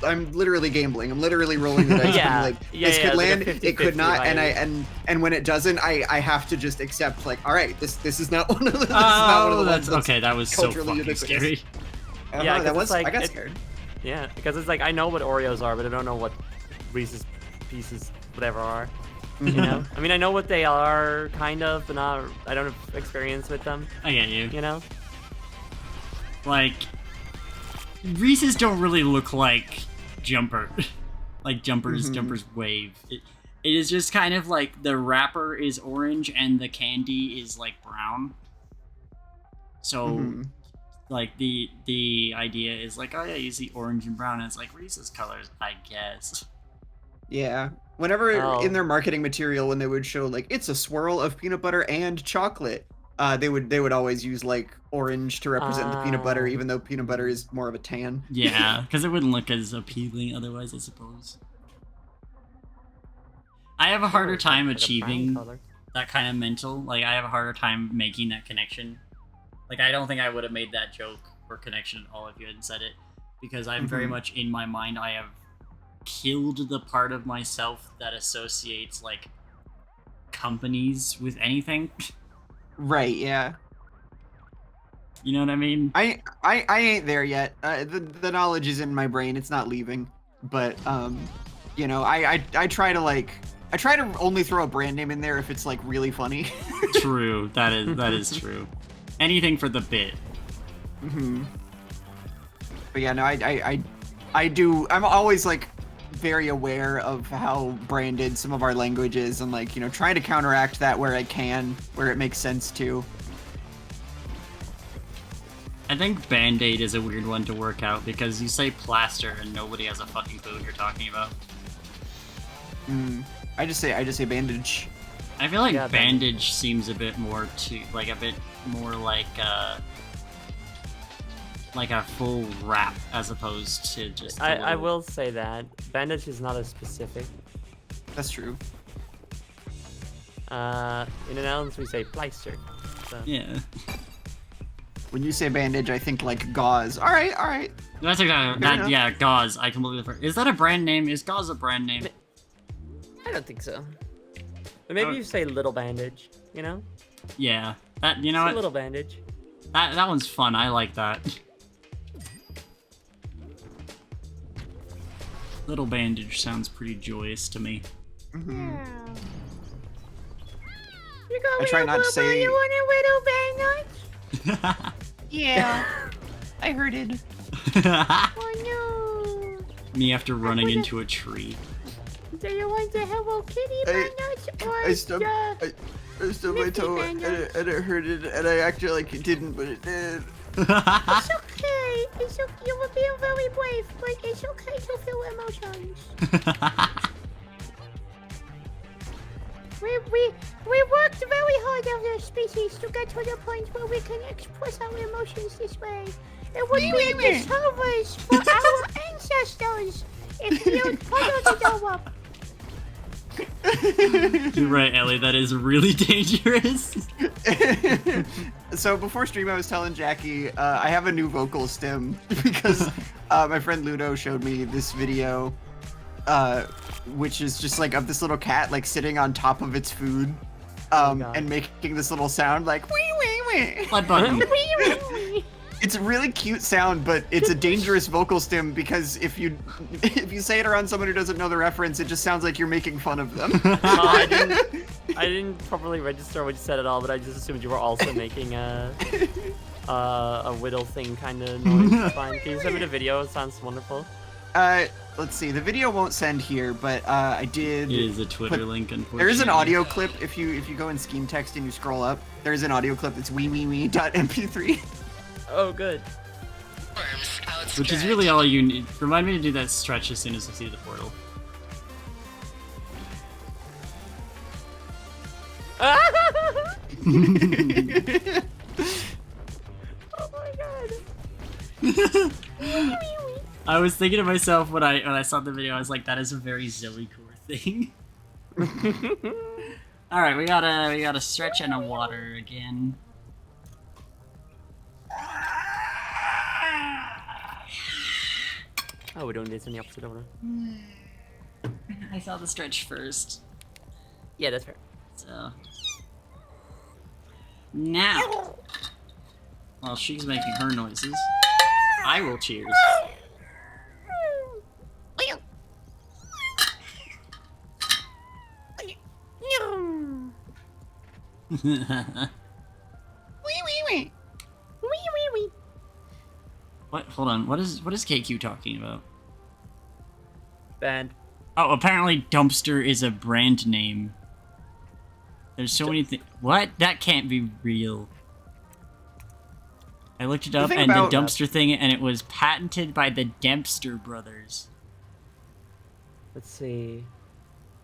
I'm literally gambling. I'm literally rolling the dice. Yeah. Like Yeah, this yeah, could it's like a land, it could 50-50 not, and vibe. and when it doesn't, I have to just accept like, all right, this is not one of the this is Oh, not one of the that's ones okay. That was so culturally fucking ubiquitous. scary. I don't Yeah, know, 'cause that it's was like- I got it- scared. Yeah, because it's like I know what Oreos are, but I don't know what Reese's Pieces whatever are. You know, I mean, I know what they are, kind of, but I don't have experience with them. I get you. You know? Like, Reese's don't really look like Jumper. Like Jumper's wave. It is just kind of like the wrapper is orange and the candy is like brown. So, like the idea is like, oh yeah, you see orange and brown, and it's like Reese's colors, I guess. Yeah. Whenever Oh. in their marketing material, when they would show like it's a swirl of peanut butter and chocolate, they would always use like orange to represent the peanut butter, Ah. even though peanut butter is more of a tan. Yeah, because it wouldn't look as appealing otherwise, I suppose. I have a harder time Like a brown achieving color. that kind of mental. Like, I have a harder time making that connection. Like, I don't think I would have made that joke or connection at all if you hadn't said it. Because I'm very much in my mind, I have killed the part of myself that associates, like, companies with anything. Right, yeah. You know what I mean? I ain't there yet. The knowledge is in my brain. It's not leaving. But you know, I try to only throw a brand name in there if it's like really funny. True. That is true. Anything for the bit. But yeah, no, I do. I'm always like very aware of how branded some of our language is, and like, you know, trying to counteract that where I can, where it makes sense to. I think Band-Aid is a weird one to work out because you say plaster and nobody has a fucking clue what you're talking about. I just say bandage. I feel like Yeah, bandage seems a bit more like a full wrap as opposed to just a I little- will say that bandage is not as specific. That's true. In the Netherlands we say pleister. So. Yeah. When you say bandage, I think like gauze. All right. That's exactly enough. yeah, gauze. I completely forgot. Is that a brand name? Is gauze a brand name? I don't think so. But maybe Oh. you say little bandage, you know? Yeah. That you know It's a what? little bandage. That one's fun. I like that. Little bandage sounds pretty joyous to me. Mhm. I try not to say. You want a little bandage? Yeah, I heard it. Oh no. Me after running into a tree. Do you want the Hello Kitty bandage or I stubbed my Mickey toe bandage. and it hurted, and I acted like it didn't, but it did. It's okay. It's okay. You were being very brave, but it's okay to feel emotions. We worked very hard as a species to get to the point where we can express our emotions this way. It would be a disservice for our ancestors if you followed it all up. You're right, Ellie. That is really dangerous. So before stream, I was telling Jackie I have a new vocal stem because my friend Ludo showed me this video, which is just like of this little cat like sitting on top of its food, and making this little sound like wee wee wee. Blood button. It's a really cute sound, but it's a dangerous vocal stem because if you say it around someone who doesn't know the reference, it just sounds like you're making fun of them. I didn't properly register what you said at all, but I just assumed you were also making a whittle thing kind of noise. It's fine. Can you send me the video? It sounds wonderful. Let's see. The video won't send here, but I did. It is a Twitter link, unfortunately. There is an audio clip if you go in Scheme Text and you scroll up. There is an audio clip that's wee.mp3. Oh, good. Arms outstretched. Which is really all you need. Remind me to do that stretch as soon as I see the portal. Oh my god. I was thinking to myself when I saw the video, I was like, that is a very Zoe core thing. Alright, we gotta stretch and a water again. Oh, we're doing this in the opposite order. I saw the stretch first. Yeah, that's fair. So now, while she's making her noises, I will cheers. What? Hold on. What is KQ talking about? Band. Oh, apparently dumpster is a brand name. There's so many things. What? That can't be real. I looked it up, thing and the about- dumpster thing, and it was patented by the Dempster brothers. Let's see.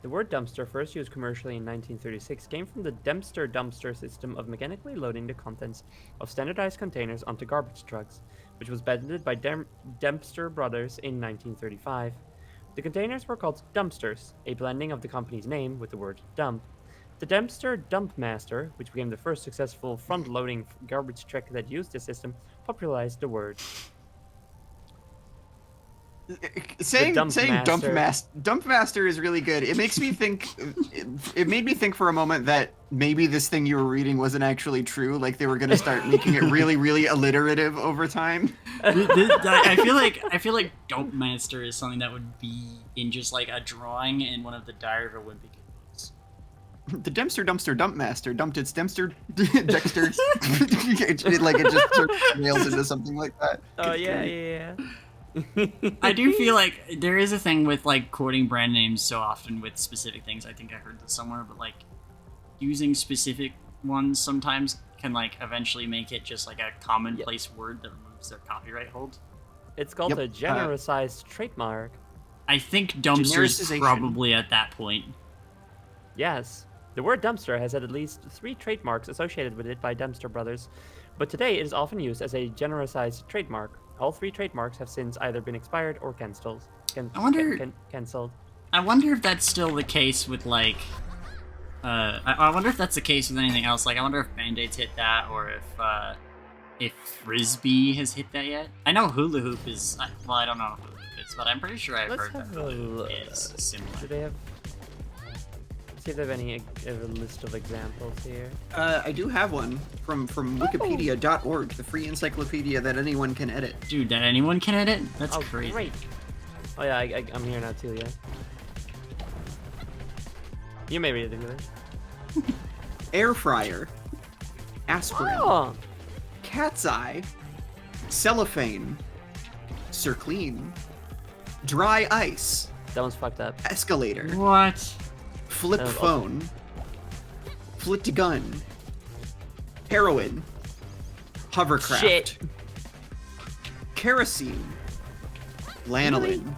The word dumpster, first used commercially in 1936, came from the Dempster dumpster system of mechanically loading the contents of standardized containers onto garbage trucks, which was patented by Dempster brothers in 1935. The containers were called dumpsters, a blending of the company's name with the word dump. The Dempster Dump Master, which became the first successful front-loading garbage truck that used the system, popularized the word. Saying Dump dump master is really good. It makes me think. It made me think for a moment that maybe this thing you were reading wasn't actually true. Like they were gonna start making it really, really alliterative over time. I feel like Dump Master is something that would be in just like a drawing in one of the Diary of a Wimpy Kid books. The Dempster dumpster dump master dumped its Dempster Dexter. it just sort of nails into something like that. Oh, yeah. I do feel like there is a thing with like quoting brand names so often with specific things. I think I heard this somewhere, but like using specific ones sometimes can like eventually make it just like a commonplace word that removes their copyright hold. It's called Yep, a genericized trademark. I think dumpster's Genericization. probably at that point. Yes. The word dumpster has had at least 3 trademarks associated with it by Dempster Brothers, but today it is often used as a genericized trademark. All 3 trademarks have since either been expired or cancelled. Cancelled. I wonder if that's still the case with like. I wonder if that's the case with anything else. Like, I wonder if Band-Aids hit that, or if Frisbee has hit that yet. I know Hula Hoop is. Well, I don't know if Hula Hoop is, but I'm pretty sure I've Let's heard that have Hula a Hoop look. is similar. Do they have... see if they have any a list of examples here. I do have one from wikipedia.org, the free encyclopedia that anyone can edit. Dude, that anyone can edit? That's Oh, crazy. great. Oh yeah, I'm here now too, yeah. You may read it English. Air fryer, aspirin, Oh! cat's eye, cellophane, circlean, dry ice, That one's fucked up. escalator, What? flip That was phone, flit gun, heroin, hovercraft, Shit. kerosene, lanolin,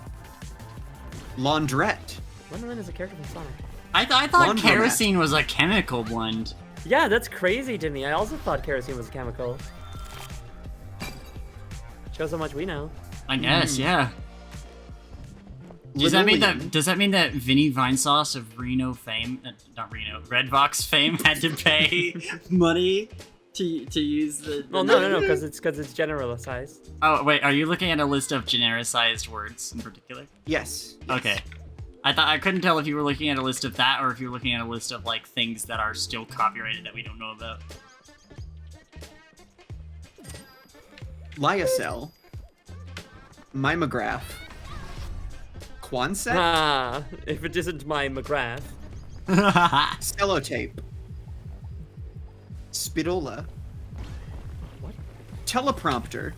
laundrette. Lanolin is a character from Sonic. I thought Laundromat. kerosene was a chemical blend. Yeah, that's crazy to me. I also thought kerosene was a chemical. Shows how much we know. I guess, yeah. Does that mean that Vinny Vinesauce of Reno fame, not Reno, Redbox fame had to pay money to use the? Well, no, because it's generalized. Oh wait, are you looking at a list of genericized words in particular? Yes. Okay. I couldn't tell if you were looking at a list of that or if you were looking at a list of like things that are still copyrighted that we don't know about. Lyocell, mimograph, Quonset, Ah, if it isn't my McGrath. sellotape, spidola, What? teleprompter,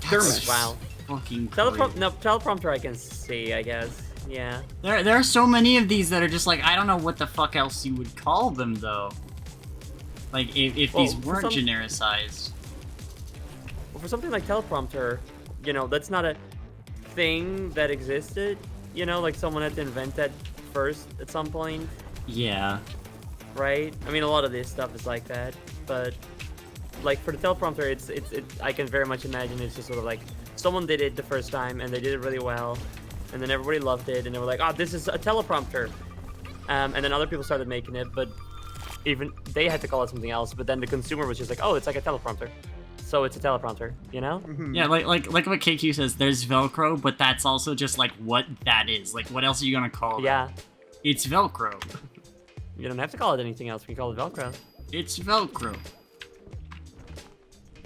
thermos. Wow. Fucking crazy. Teleprompter I can see, I guess. Yeah. There are so many of these that are just like, I don't know what the fuck else you would call them though. Like if Well, these for weren't some- genericized. Well, for something like teleprompter, that's not a thing that existed. Like someone had to invent that first at some point, Yeah. right? I mean, a lot of this stuff is like that, but like for the teleprompter, it's I can very much imagine it's just sort of like someone did it the first time and they did it really well, and then everybody loved it and they were like, oh, this is a teleprompter, and then other people started making it, but even they had to call it something else. But then the consumer was just like, oh, it's like a teleprompter, so it's a teleprompter, Yeah, like what KQ says, there's Velcro, but that's also just like what that is. Like what else are you gonna call it? Yeah, It's Velcro. you don't have to call it anything else. We call it Velcro. It's Velcro.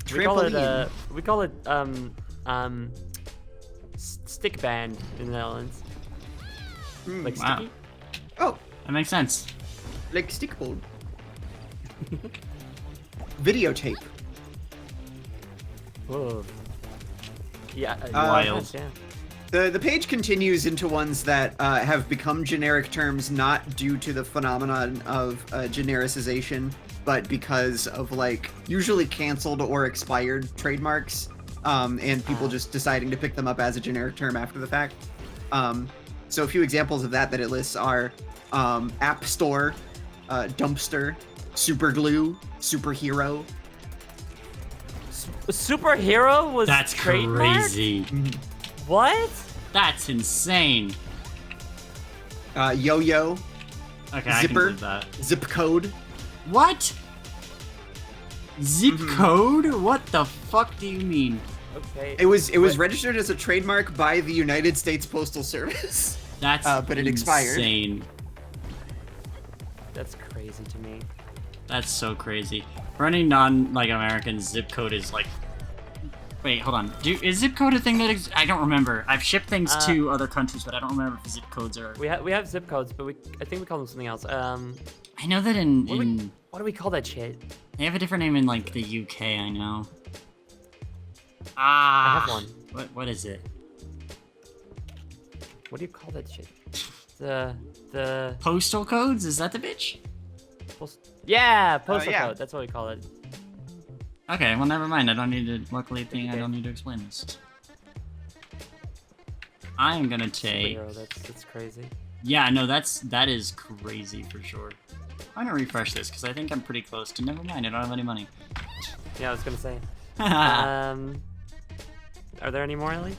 Trampoline. We call it stick band in the Netherlands. Like Wow. sticky. Oh, That makes sense. like stickboard. Videotape. Whoa. Yeah. Wild. Yeah. The page continues into ones that have become generic terms not due to the phenomenon of genericization, but because of like usually canceled or expired trademarks, and people just deciding to pick them up as a generic term after the fact. So a few examples of that it lists are App Store, Dumpster, Super Glue, Superhero. Superhero was That's trademarked? crazy. What? That's insane. Yo-Yo, Okay, I can Zipper. believe that. Zip Code. What? Zip code? What the fuck do you mean? Okay. It was registered as a trademark by the United States Postal Service. That's but it expired. insane. That's crazy to me. That's so crazy. For any non-American, zip code is like... Wait, hold on. Is zip code a thing that I don't remember. I've shipped things to other countries, but I don't remember if zip codes are... We have zip codes, but I think we call them something else. I know that in... What do we call that shit? They have a different name in, like, the UK, I know. I have one. What is it? What do you call that shit? The Postal codes? Is that the bitch? postal yeah. code. That's what we call it. Okay, well, never mind. I don't need to... Luckily, I don't need to explain this. I am gonna take... Superhero, that's crazy. Yeah, no, that is crazy for sure. I'm gonna refresh this, because I think I'm pretty close to... Never mind, I don't have any money. Yeah, I was gonna say. Are there any more, Ellie?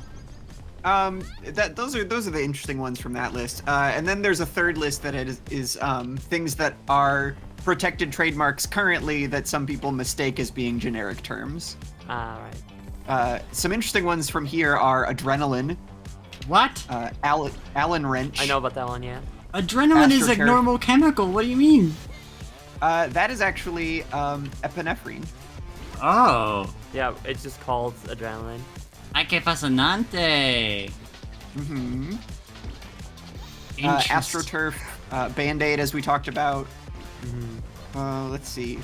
Those are the interesting ones from that list. And then there's a third list that is things that are protected trademarks currently that some people mistake as being generic terms. Right. Some interesting ones from here are adrenaline, What? Allen wrench. I know about that one, yeah. Adrenaline is a Astroturf. normal chemical. What do you mean? That is actually epinephrine. Oh. Yeah, it's just called adrenaline. Ay, que fascinante. Mm-hmm. Interesting. AstroTurf, Band-Aid, as we talked about. Mm-hmm. Let's see.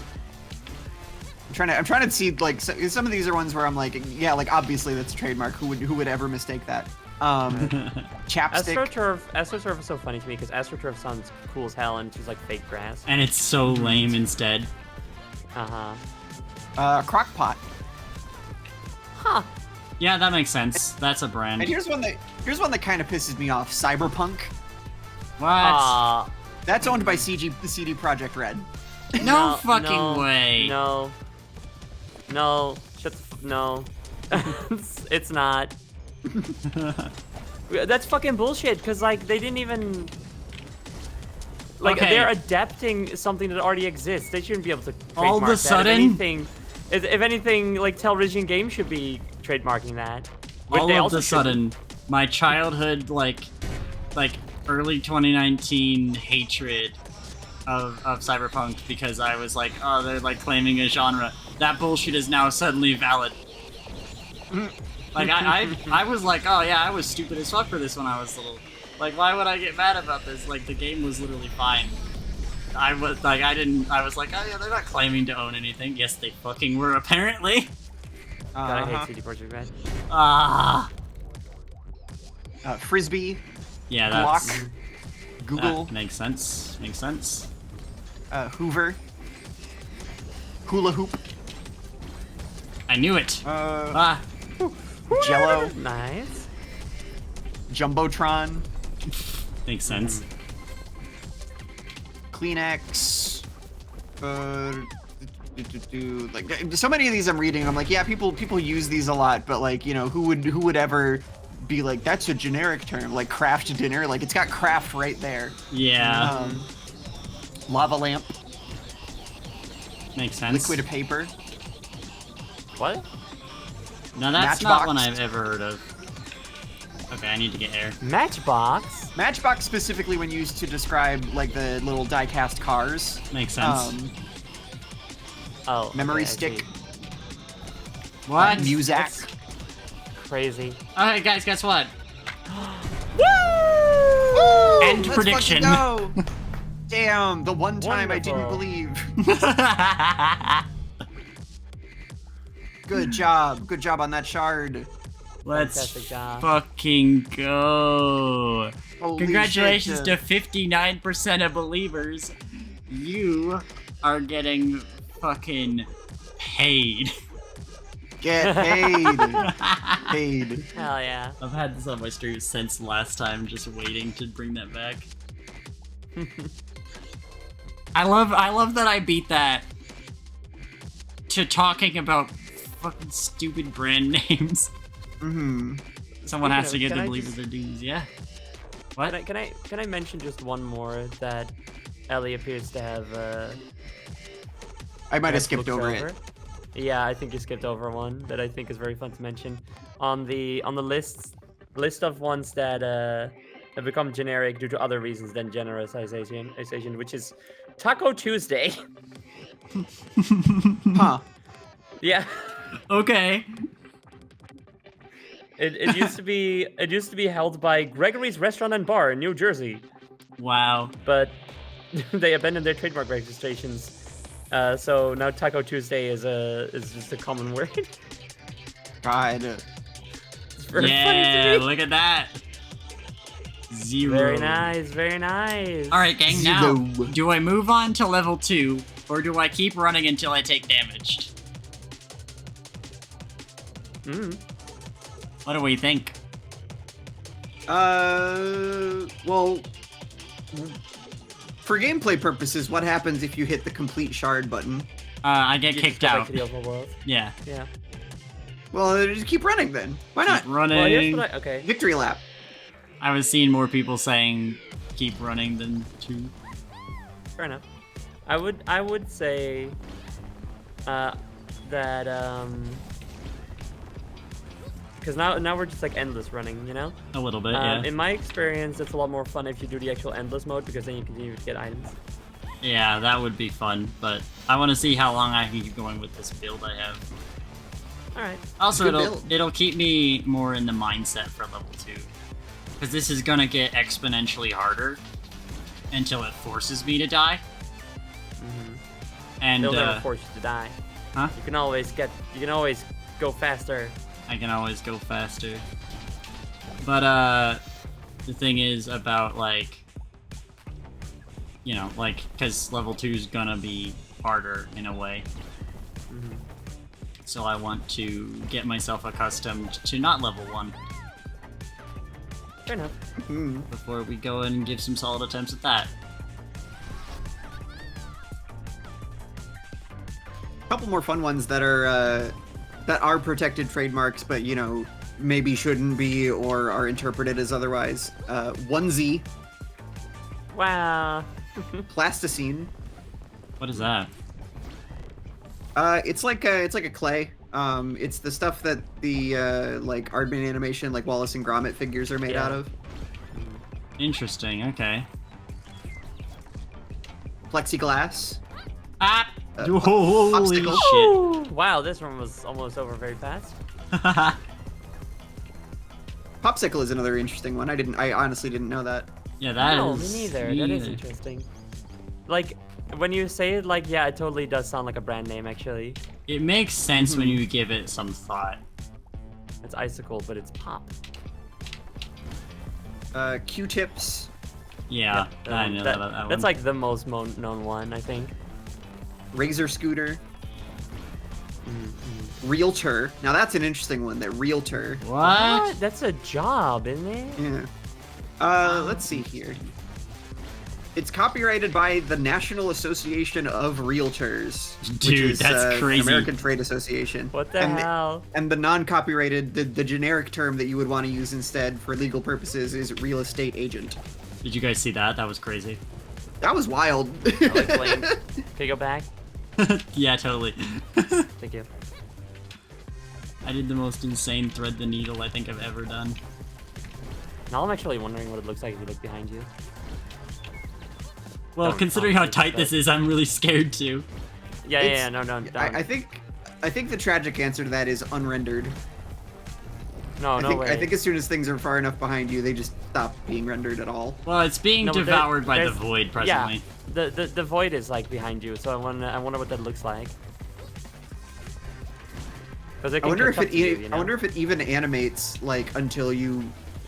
I'm trying to see, like, some of these are ones where I'm like, yeah, like, obviously that's a trademark. Who would ever mistake that? Chapstick. AstroTurf is so funny to me because AstroTurf sounds cool as hell and it's just like fake grass. And it's so lame instead. Crockpot. Huh. Yeah, that makes sense. That's a brand. And here's one that kind of pisses me off. Cyberpunk. What? That's owned by CD Projekt Red. No fucking way. No. No. No. It's not. That's fucking bullshit, because, like, they didn't even... Like, Okay. they're adapting something that already exists. They shouldn't be able to trademark All of a that. sudden? If anything, like, Television Games should be trademarking that. Which All they of also a sudden, my childhood, like early 2019 hatred of Cyberpunk because I was like, oh, they're like claiming a genre. That bullshit is now suddenly valid. Like I was like, oh yeah, I was stupid as fuck for this when I was little. Like, why would I get mad about this? Like, the game was literally fine. I was like, I was like, oh yeah, they're not claiming to own anything. Yes, they fucking were apparently. God, I hate CD Projekt Red. Ah. Frisbee. Yeah, that's Block. Google. makes sense. Makes sense. Hoover. Hula hoop. I knew it. Ah. Jello. Nice. Jumbotron. Makes sense. Kleenex. Like, so many of these I'm reading, and I'm like, yeah, people use these a lot, but, like, you know, who would ever be like, that's a generic term, like craft dinner, like, it's got craft right there. Yeah. Lava lamp. Makes sense. Liquid paper. What? No, that's Matchbox. not one I've ever heard of. Okay, I need to get air. Matchbox? Matchbox specifically when used to describe, like, the little die-cast cars. Makes sense. Oh. Memory okay, I stick. see. What? Muzak. That's crazy. Alright, guys, guess what? Woo! End Let's prediction. fucking go! Damn, the one time I didn't Wonderful. believe. Good job on that shard. Let's Fantastic job. fucking go. Holy Congratulations shit. to 59% of believers. You are getting fucking paid. Get paid. Paid. Hell yeah. I've had this on my stream since last time, just waiting to bring that back. I love that I beat that to talking about fucking stupid brand names. Mm-hmm. Someone has to get Can the I believers just- their dues, yeah. What? Can I mention just one more that Ellie appears to have I might have has skipped looked over it. Yeah, I think you skipped over one that I think is very fun to mention. On the list of ones that have become generic due to other reasons than genericization, which is Taco Tuesday. Huh. Yeah. Okay. It used to be held by Gregory's Restaurant and Bar in New Jersey, Wow. but they abandoned their trademark registrations. So now Taco Tuesday is just a common word. God. It's very funny Yeah, to me. look at that. Zero. Very nice, very nice. Alright, gang, now, Zero. do I move on to level 2, or do I keep running until I take damage? What do we think? Well, for gameplay purposes, what happens if you hit the complete shard button? I get You kicked just go back out. to the overworld. Yeah. Yeah. Well, just keep running then. Why not? Keep running. Well, here's what okay. Victory lap. I was seeing more people saying keep running than 2. Fair enough. I would say that Because now we're just like endless running, you know? A little bit, yeah. In my experience, it's a lot more fun if you do the actual endless mode because then you can get items. Yeah, that would be fun, but I want to see how long I can keep going with this build I have. Alright. Also, Good it'll keep me more in the mindset for level 2. Because this is gonna get exponentially harder until it forces me to die. And They'll never force you to die. Huh? You can always go faster. I can always go faster. But the thing is about like, you know, like, because level 2 is gonna be harder in a way. So I want to get myself accustomed to not level 1 Fair enough. before we go and give some solid attempts at that. A couple more fun ones that are protected trademarks, but you know maybe shouldn't be or are interpreted as otherwise. 1Z, Wow. plasticine. What is that? It's like a clay. It's the stuff that the like Aardman animation, like Wallace and Gromit figures are made Yeah. out of. Interesting, okay. Plexiglass. Ah! Holy popsicle. shit. Wow, this one was almost over very fast. Popsicle is another interesting one. I honestly didn't know that. Yeah, that No, is... me neither. That is interesting. Like, when you say it, like, yeah, it totally does sound like a brand name, actually. It makes sense when you give it some thought. It's icicle, but it's pop. Q-tips. Yeah, I know that one. That's like the most known one, I think. Razor scooter. Realtor. Now that's an interesting one. That realtor. What? That's a job, isn't it? Yeah. Let's see here. It's copyrighted by the National Association of Realtors, which Dude, is that's an crazy. American trade association. What the hell? And the non-copyrighted, the generic term that you would want to use instead for legal purposes is real estate agent. Did you guys see that? That was crazy. That was wild. I like flames. Can you go back? Yeah, totally. Thank you. I did the most insane thread the needle I think I've ever done. Now I'm actually wondering what it looks like if you look behind you. Well, Don't considering how talk to tight this that. is, I'm really scared too. Yeah, no, don't. I think the tragic answer to that is unrendered. No, no way. I think as soon as things are far enough behind you, they just stop being rendered at all. Well, it's being No, but devoured by the there's- void presently. Yeah, the void is like behind you, so I wonder what that looks like. Because I wonder if I wonder if it even animates like until you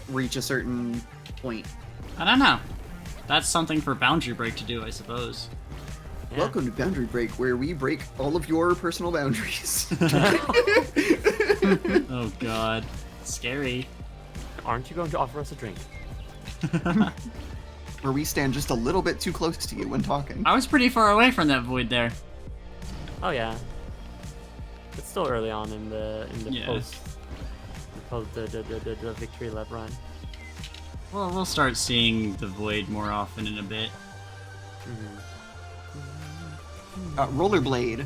reach a certain point. I don't know. That's something for Boundary Break to do, I suppose. Yeah. Welcome to Boundary Break, where we break all of your personal boundaries. Oh god. Scary. Aren't you going to offer us a drink? Where we stand just a little bit too close to you when talking. I was pretty far away from that void there. Oh yeah. It's still early on in the Yeah. post the victory lap run. Well, we'll start seeing the void more often in a bit. Rollerblade.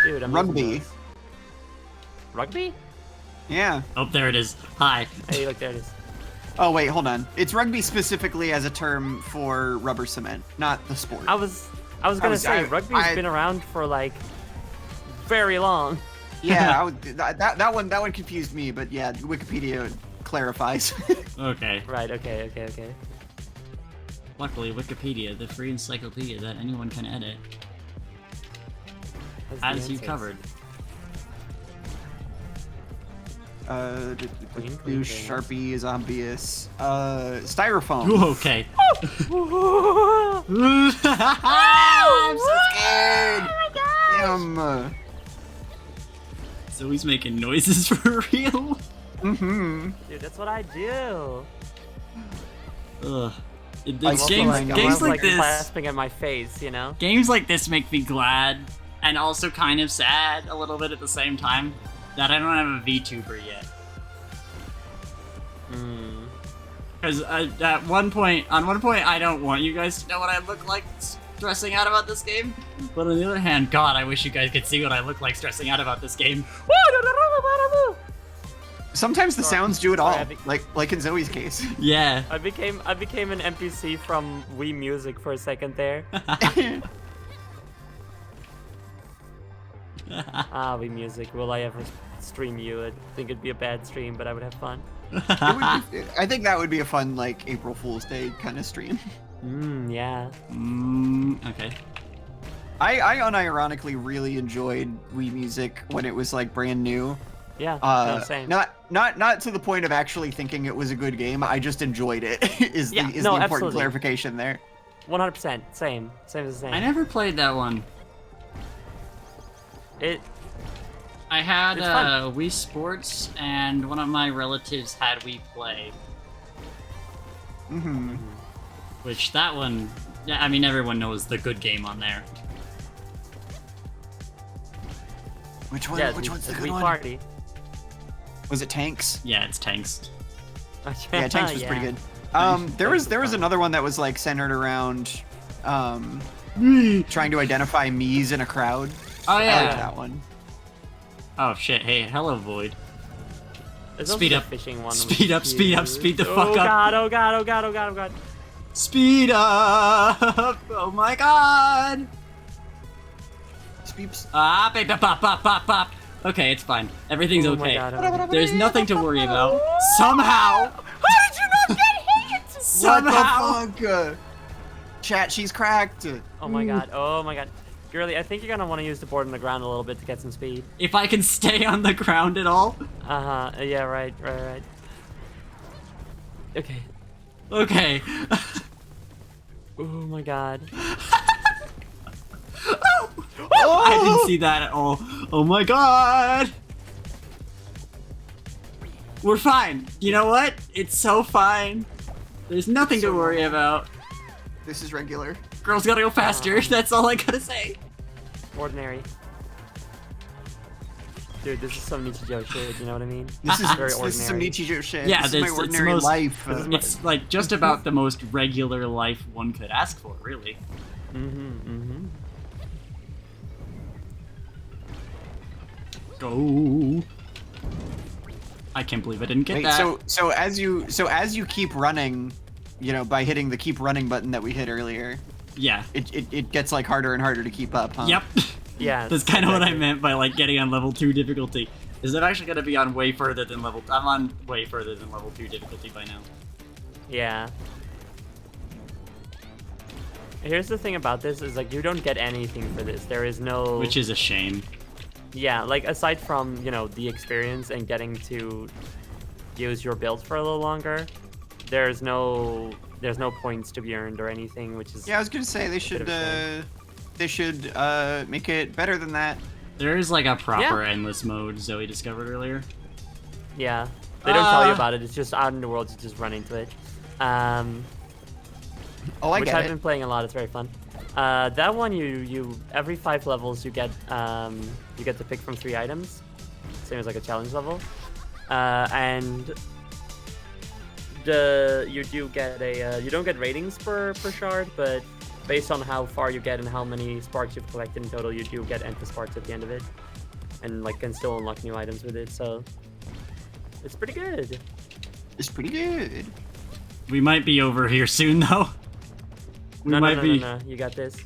Dude, I'm Rugby. using those. Rugby? Yeah. Oh, there it is. Hi. Hey, look, there it is. Oh wait, hold on. It's rugby specifically as a term for rubber cement, not the sport. I was gonna say rugby's been around for like very long. Yeah, that one confused me, but yeah, Wikipedia clarifies. Okay. Right. Okay. Luckily, Wikipedia, the free encyclopedia that anyone can edit, That's the has you answers. covered. Clean. Sharpie is obvious. Styrofoam. Ooh, okay. I'm so scared. Damn. So he's making noises for real? Mm-hmm. Dude, that's what I do. Ugh. I'm It's also games like this. clasping at my face, you know. Games like this make me glad and also kind of sad a little bit at the same time that I don't have a VTuber yet. Because on one point, I don't want you guys to know what I look like stressing out about this game. But on the other hand, God, I wish you guys could see what I look like stressing out about this game. Sometimes the sounds do it all, Sorry, like in Zoe's case. Yeah. I became an NPC from Wii Music for a second there. Wii Music. Will I ever stream you? I think it'd be a bad stream, but I would have fun. I think that would be a fun, like, April Fool's Day kind of stream. Yeah. Okay. I unironically really enjoyed Wii Music when it was, like, brand new. Yeah, no, same. Not to the point of actually thinking it was a good game. I just enjoyed it. is the important absolutely. clarification there. 100%. Same as the same. I never played that one. I had It's fun. Wii Sports, and one of my relatives had Wii Play. Which that one, yeah, I mean everyone knows the good game on there. Which one? Yeah, Which one's the it's good Wii one? Party. Was it Tanks? Yeah, it's Tanks. Yeah, Tanks was pretty good. There was another one that was like centered around trying to identify Mii's in a crowd. Oh I yeah. liked that one. Oh shit! Hey, hello Void. There's also Speed the up. Fishing one. Speed up, speed up, speed the fuck up. Oh god. Speed up! Oh my god! Speeps. Ah, baby, pop, pop, pop, pop. Okay, it's fine. Everything's Oh my okay. God. There's nothing to worry about. Somehow. How did you not get hit? Somehow. What the fuck? Chat, she's cracked. Oh my god. Girly, I think you're gonna want to use the board on the ground a little bit to get some speed. If I can stay on the ground at all. Yeah, right. Okay. Okay. Oh my god. I didn't see that at all. Oh my god. We're fine. You know what? It's so fine. There's nothing to worry about. This is regular. Girls gotta go faster. That's all I gotta say. Ordinary. Dude, this is some Nichijou shit, you know what I mean? This is very this is some ordinary. Nichijou shit. Yeah, this is my it's ordinary most- life. It's like just about the most regular life one could ask for, really. Go. I can't believe I didn't get Wait, that. so as you keep running, you know, by hitting the keep running button that we hit earlier, Yeah. it gets like harder and harder to keep up, huh? Yep. Yeah. That's kind of what I exactly. meant by like getting on level 2 difficulty. Is I'm actually gonna be on way further than level. I'm on way further than level 2 difficulty by now. Yeah. Here's the thing about this is like you don't get anything for this. There is no. Which is a shame. Yeah, like aside from the experience and getting to use your build for a little longer, there's no points to be earned or anything, which is Yeah, I was gonna say they should make it better than that. There is like a proper endless mode Zoe discovered earlier. yeah. They don't tell you about it. It's just out in the world. You just run into it. Oh, I Which get I've it. been playing a lot. It's very fun. That one, you every 5 levels you get to pick from 3 items, same as like a challenge level, and you do get you don't get ratings per shard, but based on how far you get and how many sparks you've collected in total, you do get Enta sparks at the end of it, and like can still unlock new items with it. So it's pretty good. It's pretty good. We might be over here soon though. We might be. No. You got this.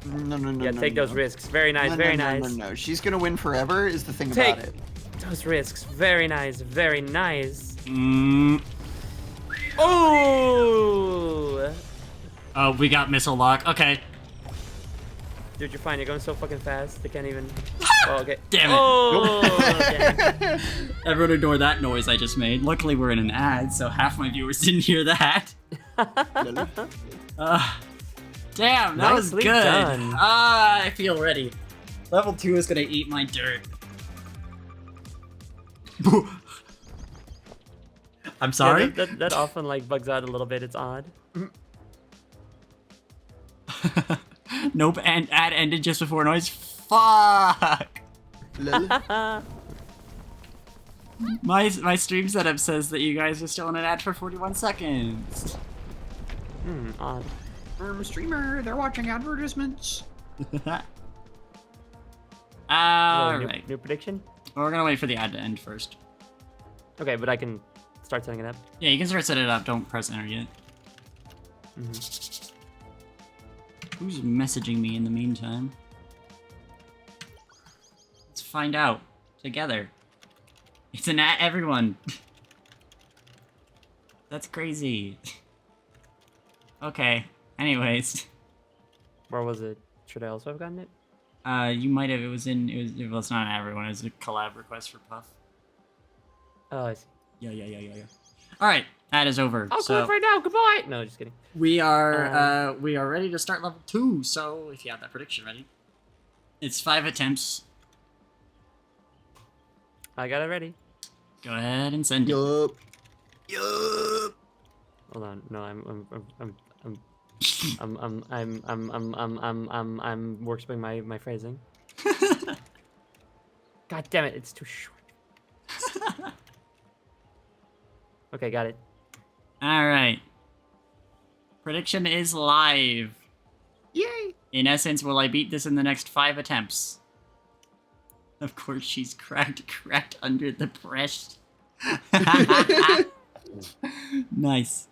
No. Yeah, take those risks. Very nice. Very nice. No. She's gonna win forever. Is the thing Take about it. those risks. Very nice. Very nice. Oh! Oh, we got missile lock. Okay. Dude, you're fine. You're going so fucking fast. They can't even. Oh, okay. Damn it. Oh! Okay. Everyone ignore that noise I just made. Luckily we're in an ad, so half my viewers didn't hear that. Damn, that was Nicely good. done. I feel ready. Level 2 is gonna eat my dirt. I'm sorry? Yeah, that often like bugs out a little bit. It's odd. Nope, and ad ended just before noise. Fuck! My stream setup says that you guys are still in an ad for 41 seconds. Odd. Streamer, they're watching advertisements. Alright. New prediction? We're gonna wait for the ad to end first. Okay, but I can start setting it up. Yeah, you can start setting it up. Don't press enter yet. Who's messaging me in the meantime? Let's find out together. It's an at everyone. That's crazy. Okay. Anyways, Where was it? Should I also have gotten it? you might have. It was. Well, it's not an everyone. It was a collab request for Puff. Oh, I see. Yeah. All right, that is over. I'll so click right now. Goodbye. No, just kidding. we are ready to start level 2. So if you have that prediction ready, it's 5 attempts. I got it ready. Go ahead and send it. Yup. Hold on. No, I'm workshopping my phrasing. God damn it! It's too short. Okay, got it. All right. Prediction is live. Yay! In essence, will I beat this in the next 5 attempts? Of course, she's cracked under the press. Nice.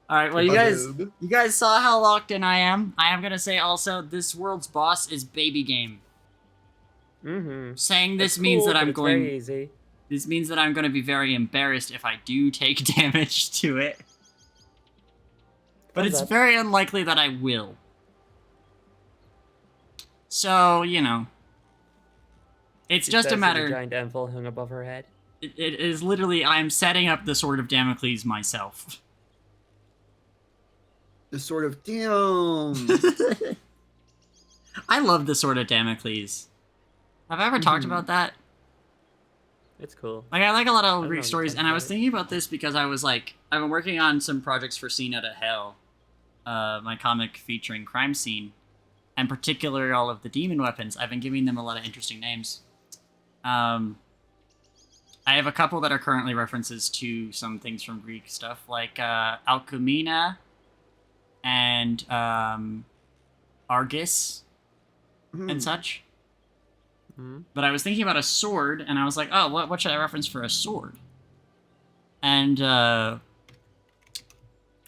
All right. Well, you guys saw how locked in I am. I am gonna say also, this world's boss is Baby Game. Saying this That's means cool, that but I'm it's going. very easy. This means that I'm going to be very embarrassed if I do take damage to it. But Thumbs it's up. very unlikely that I will. So, you know. It's She just a says with matter... giant anvil hung above her head. It is literally, I'm setting up the Sword of Damocles myself. The sort of damn. I love the Sword of Damocles. Have I ever talked about that? It's cool. Like, I like a lot of know Greek if stories, you've and I talked was about it. thinking about this because I was like, I've been working on some projects for Scene Out of Hell, my comic featuring crime scene, and particularly all of the demon weapons. I've been giving them a lot of interesting names. I have a couple that are currently references to some things from Greek stuff, like Alcumena and Argus and such. But I was thinking about a sword, and I was like, oh, what should I reference for a sword? And I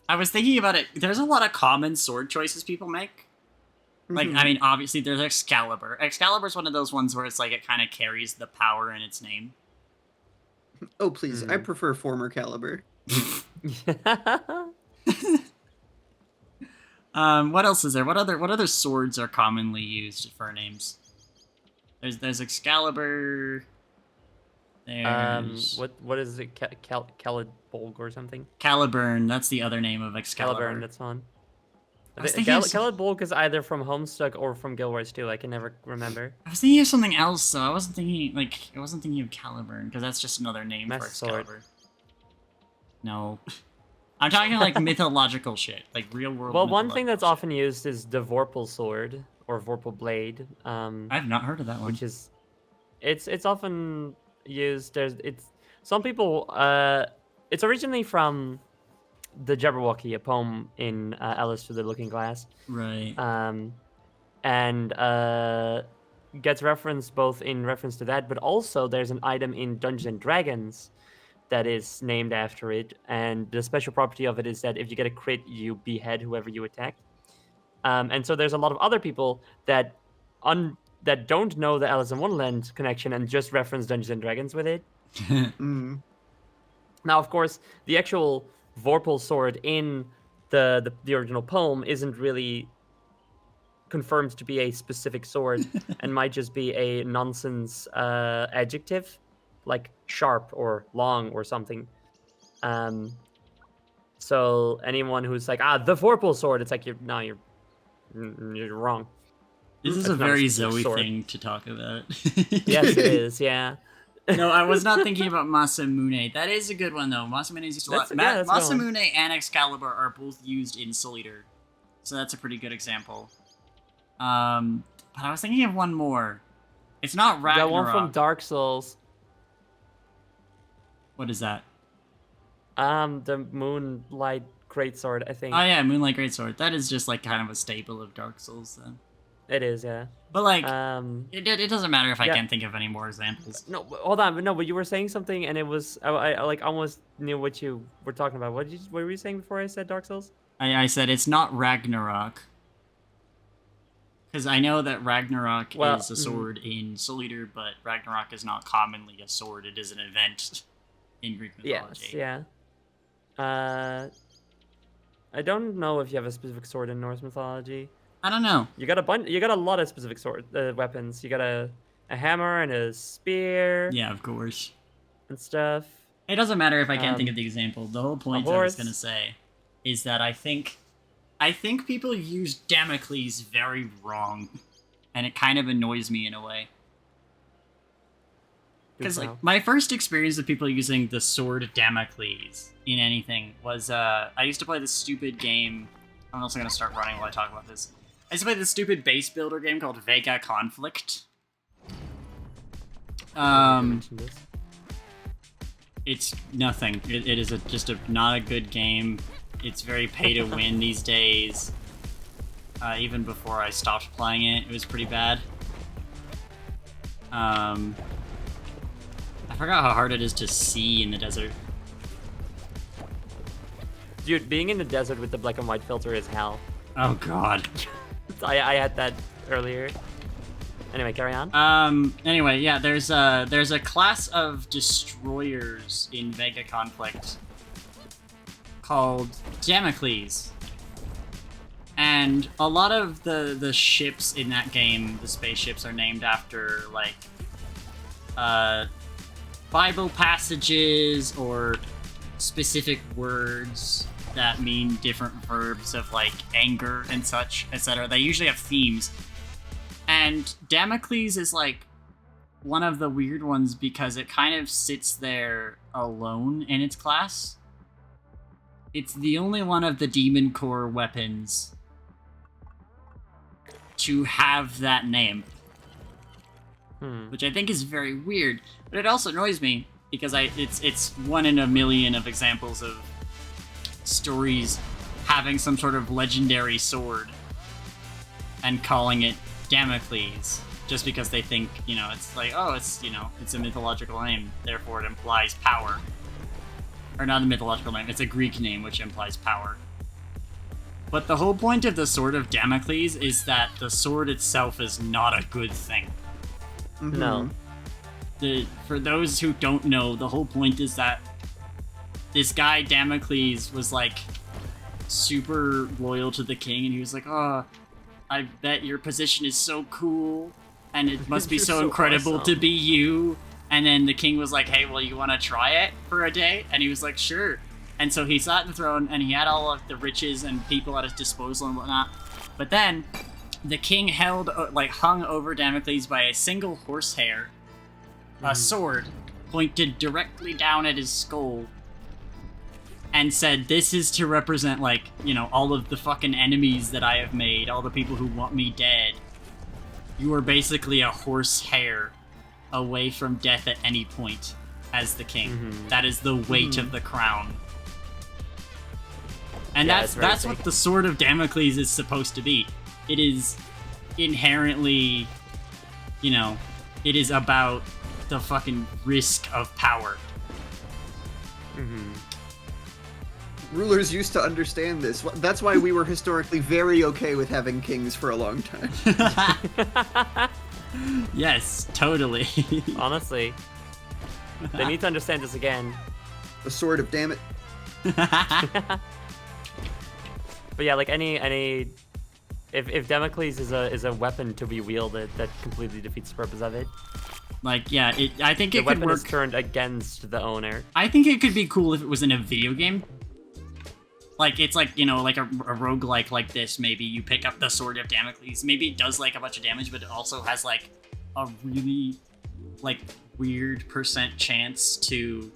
was thinking about it. There's a lot of common sword choices people make. Like, I mean, obviously, there's Excalibur. Excalibur's one of those ones where it's like it kind of carries the power in its name. Oh, please. I prefer former caliber. What else is there? What other swords are commonly used for names? There's Excalibur. There's what is it? Calidbolg or something? Caliburn. That's the other name of Excalibur. Caliburn, that's on. I was thinking of Calidbolg is either from Homestuck or from Guild Wars 2. I can never remember. I was thinking of something else, though. I wasn't thinking of Caliburn, because that's just another name for Master sword. Excalibur. No. I'm talking like mythological shit, like real world. Well, one thing mythological that's shit. often used is the Vorpal sword or Vorpal blade. I've not heard of that one. Which is, it's often used. Some people. It's originally from the Jabberwocky, a poem in Alice Through the Looking Glass. Right. And gets referenced both in reference to that, but also there's an item in Dungeons and Dragons that is named after it, and the special property of it is that if you get a crit, you behead whoever you attack. And so there's a lot of other people that that don't know the Alice in Wonderland connection and just reference Dungeons and Dragons with it. Now, of course, the actual Vorpal sword in the original poem isn't really confirmed to be a specific sword and might just be a nonsense adjective, like sharp or long or something. So anyone who's like, the Vorpal sword, it's like you're wrong. This is It's a not a very specific Zoe sword. thing to talk about. Yes, it is. Yeah. No, I was not thinking about Masamune. That is a good one, though. Masamune is used a lot. That's a good one. Masamune and Excalibur are both used in Soul Eater, so that's a pretty good example. But I was thinking of one more. It's not The Ragnarok. one from Dark Souls. What is that? The Moonlight Greatsword, I think. Oh yeah, Moonlight Greatsword. That is just like kind of a staple of Dark Souls, then. It is, yeah. But like, Um, it doesn't matter if I yeah. can't think of any more examples. no, hold on, no, but you were saying something, and it was I like almost knew what you were talking about. What were you saying before I said Dark Souls? I said it's not Ragnarok. Because I know that Ragnarok Well, is a sword in Soul Eater, but Ragnarok is not commonly a sword. It is an event in Greek mythology. Yes, yeah. I don't know if you have a specific sword in Norse mythology. I don't know. You got a lot of specific weapons. You got a hammer and a spear Yeah, of course. and stuff. It doesn't matter if I can't think of the example. The whole point I was horse. going to say is that I think people use Damocles very wrong, and it kind of annoys me in a way. Because like my first experience with people using the sword Damocles in anything was I used to play this stupid game. I'm also going to start running while I talk about this. I used to play this stupid base builder game called Vega Conflict. It's nothing. It is just not a good game. It's very pay to win these days. Even before I stopped playing it was pretty bad. I forgot how hard it is to see in the desert. Dude, being in the desert with the black and white filter is hell. Oh god. I had that earlier. Anyway, carry on. Anyway, yeah, there's a class of destroyers in Vega Conflict called Damocles. And a lot of the ships in that game, the spaceships, are named after like Bible passages or specific words that mean different verbs of like anger and such, etc. They usually have themes. And Damocles is like one of the weird ones because it kind of sits there alone in its class. It's the only one of the Demon Core weapons to have that name. Which I think is very weird. But it also annoys me because it's one in a million of examples of stories having some sort of legendary sword and calling it Damocles just because they think, it's like, oh, it's a mythological name, therefore it implies power. Or not a mythological name, it's a Greek name which implies power. But the whole point of the Sword of Damocles is that the sword itself is not a good thing. No. For those who don't know, the whole point is that this guy Damocles was like super loyal to the king, and he was like, oh, I bet your position is so cool, and it must be so incredible to be you. And then the king was like, hey, well, you want to try it for a day? And he was like, sure. And so he sat in the throne, and he had all of the riches and people at his disposal and whatnot. But then the king hung over Damocles by a single horsehair, a sword pointed directly down at his skull, and said, this is to represent, all of the fucking enemies that I have made, all the people who want me dead. You are basically a horsehair away from death at any point as the king. That is the weight of the crown. And that's what the Sword of Damocles is supposed to be. It is inherently, it is about the fucking risk of power. Rulers used to understand this. That's why we were historically very okay with having kings for a long time. Yes, totally. Honestly. They need to understand this again. The sword of damn it. But yeah, like if Damocles is a weapon to be wielded, that completely defeats the purpose of it. I think The it could weapon work. is turned against the owner. I think it could be cool if it was in a video game. It's like, like a roguelike like this, maybe you pick up the Sword of Damocles. Maybe it does, a bunch of damage, but it also has, a really, weird % chance to,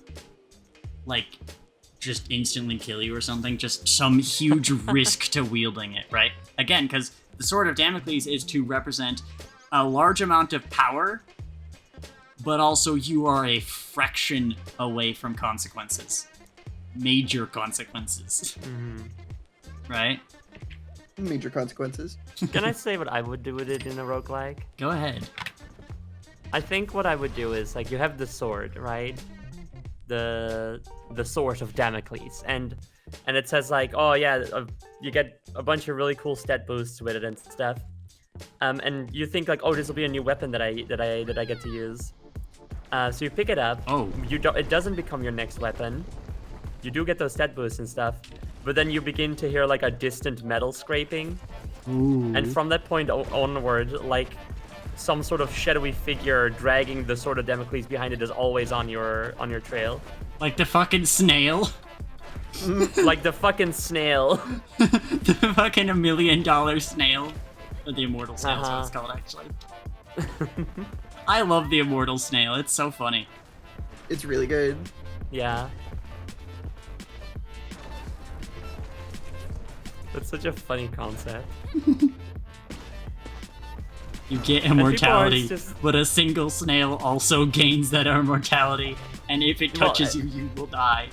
just instantly kill you or something. Just some huge risk to wielding it, right? Again, because the Sword of Damocles is to represent a large amount of power, but also you are a fraction away from consequences. Major consequences. Right? Major consequences. Can I say what I would do with it in a roguelike? Go ahead. I think what I would do is, like, you have the sword, right? The sword of Damocles, and it says like, oh yeah, you get a bunch of really cool stat boosts with it and stuff. And you think like, oh, this will be a new weapon that I get to use. So you pick it up. Oh. It doesn't become your next weapon. You do get those stat boosts and stuff, but then you begin to hear like a distant metal scraping. Ooh. And from that point onward, like some sort of shadowy figure dragging the sword of Damocles behind it is always on your trail. Like the fucking snail. Like the fucking snail. The fucking $1 million snail. Or the immortal snail is what it's called, actually. I love the immortal snail. It's so funny. It's really good. Yeah. That's such a funny concept. You get people are immortality, just- but a single snail also gains that immortality, and if it touches you, you will die.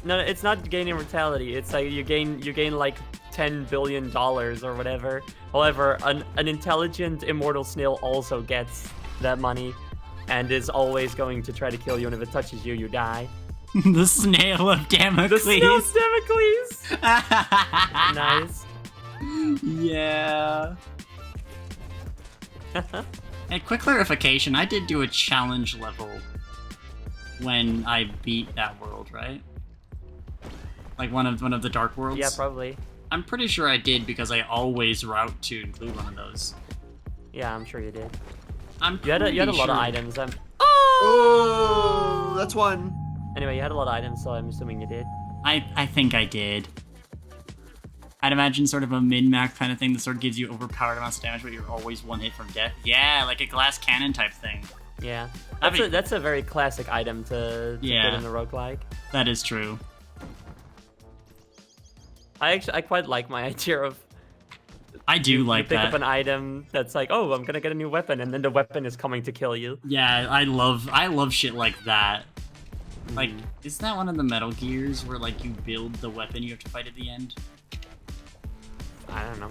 No, it's not gaining immortality. It's like you gain like $10 billion or whatever. However, an intelligent immortal snail also gets that money, and is always going to try to kill you. And if it touches you, you die. The snail of Damocles. The snail of Damocles. Nice. Yeah. And quick clarification, I did do a challenge level when I beat that world, right? Like one of the dark worlds? Yeah, probably. I'm pretty sure I did because I always route to include one of those. Yeah, I'm sure you did. You had a lot of sure. items. Oh, that's one. Anyway, you had a lot of items, so I'm assuming you did. I think I did. I'd imagine sort of a min-max kind of thing that sort of gives you overpowered amounts of damage, but you're always one hit from death. Yeah, like a glass cannon type thing. Yeah. That'd be- That's a very classic item to put in a roguelike. That is true. I quite like my idea of I do like you pick that. up an item that's like, oh, I'm gonna get a new weapon, and then the weapon is coming to kill you. Yeah, I love shit like that. Like, isn't that one of the Metal Gears where like you build the weapon you have to fight at the end? I don't know.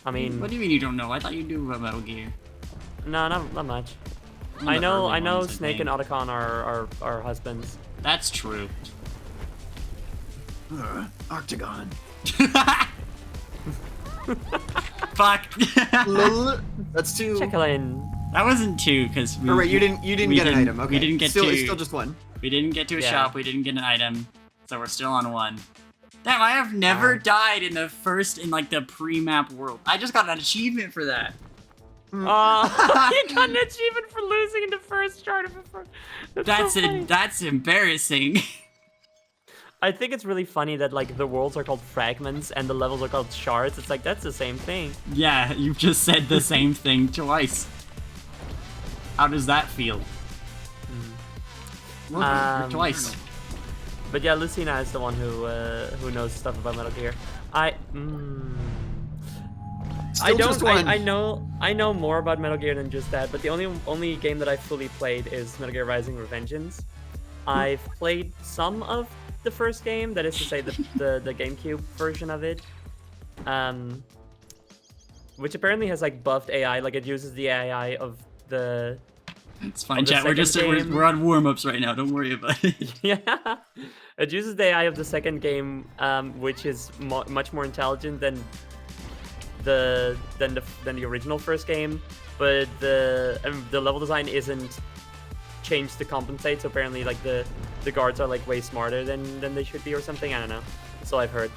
I mean, What do you mean you don't know? I thought you knew about Metal Gear. no, not much. One of I the know early ones, I Snake think. and Otacon are husbands. That's true. Octagon. Fuck. Lol. That's two. Check in. That wasn't two, because we. Or wait, you didn't we get an item. Okay. We didn't get still, two. It's still just one. We didn't get to a Yeah. shop. We didn't get an item, so we're still on one. Damn, I have never died in the pre-map world. I just got an achievement for that. You got an achievement for losing in the first chart of it. That's embarrassing. I think it's really funny that like the worlds are called fragments and the levels are called shards. It's like that's the same thing. Yeah, you've just said the same thing twice. How does that feel? Twice. But yeah, Lucina is the one who knows stuff about Metal Gear. I Still don't. just one. I know more about Metal Gear than just that. But the only game that I fully played is Metal Gear Rising: Revengeance. I've played some of the first game, that is to say, the GameCube version of it, which apparently has like buffed AI. Like it uses the AI of the. It's fine, Of the chat. We're second game. we're on warm-ups right now. Don't worry about it. Yeah, it uses the AI of the second game, which is much more intelligent than the original first game, but the level design isn't changed to compensate. So apparently, like the guards are like way smarter than they should be, or something. I don't know. So I've heard.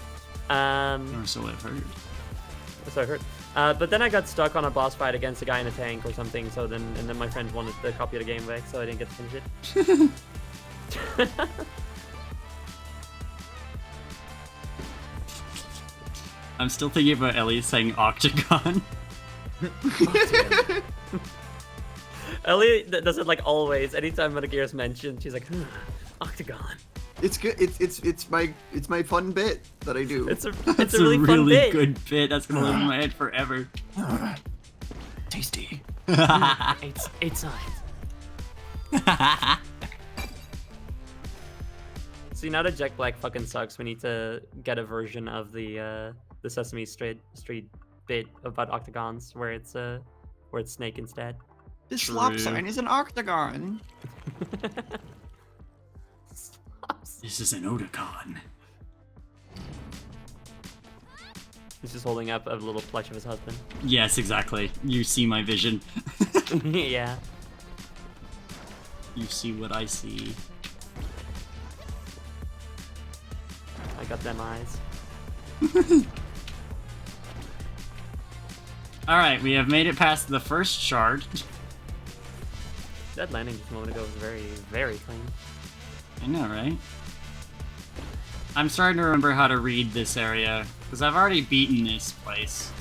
Or so I've heard. So I've heard. But then I got stuck on a boss fight against a guy in a tank or something. So then my friend wanted the copy of the game back, so I didn't get to finish it. I'm still thinking about Ellie saying Octagon. Ellie does it like always. Anytime Metal Gear is mentioned, she's like, Octagon. It's good. It's my fun bit that I do. It's a That's really fun bit. good bit. That's gonna live in my head forever. Tasty. Eight sides. See, now that Jack Black fucking sucks, we need to get a version of the the Sesame Street bit about octagons, where it's snake instead. This True. slop sign is an octagon. This is an Otakon. He's just holding up a little plush of his husband. Yes, exactly. You see my vision. Yeah. You see what I see. I got them eyes. Alright, we have made it past the first shard. That landing just a moment ago was very, very clean. I know, right? I'm starting to remember how to read this area, because I've already beaten this place.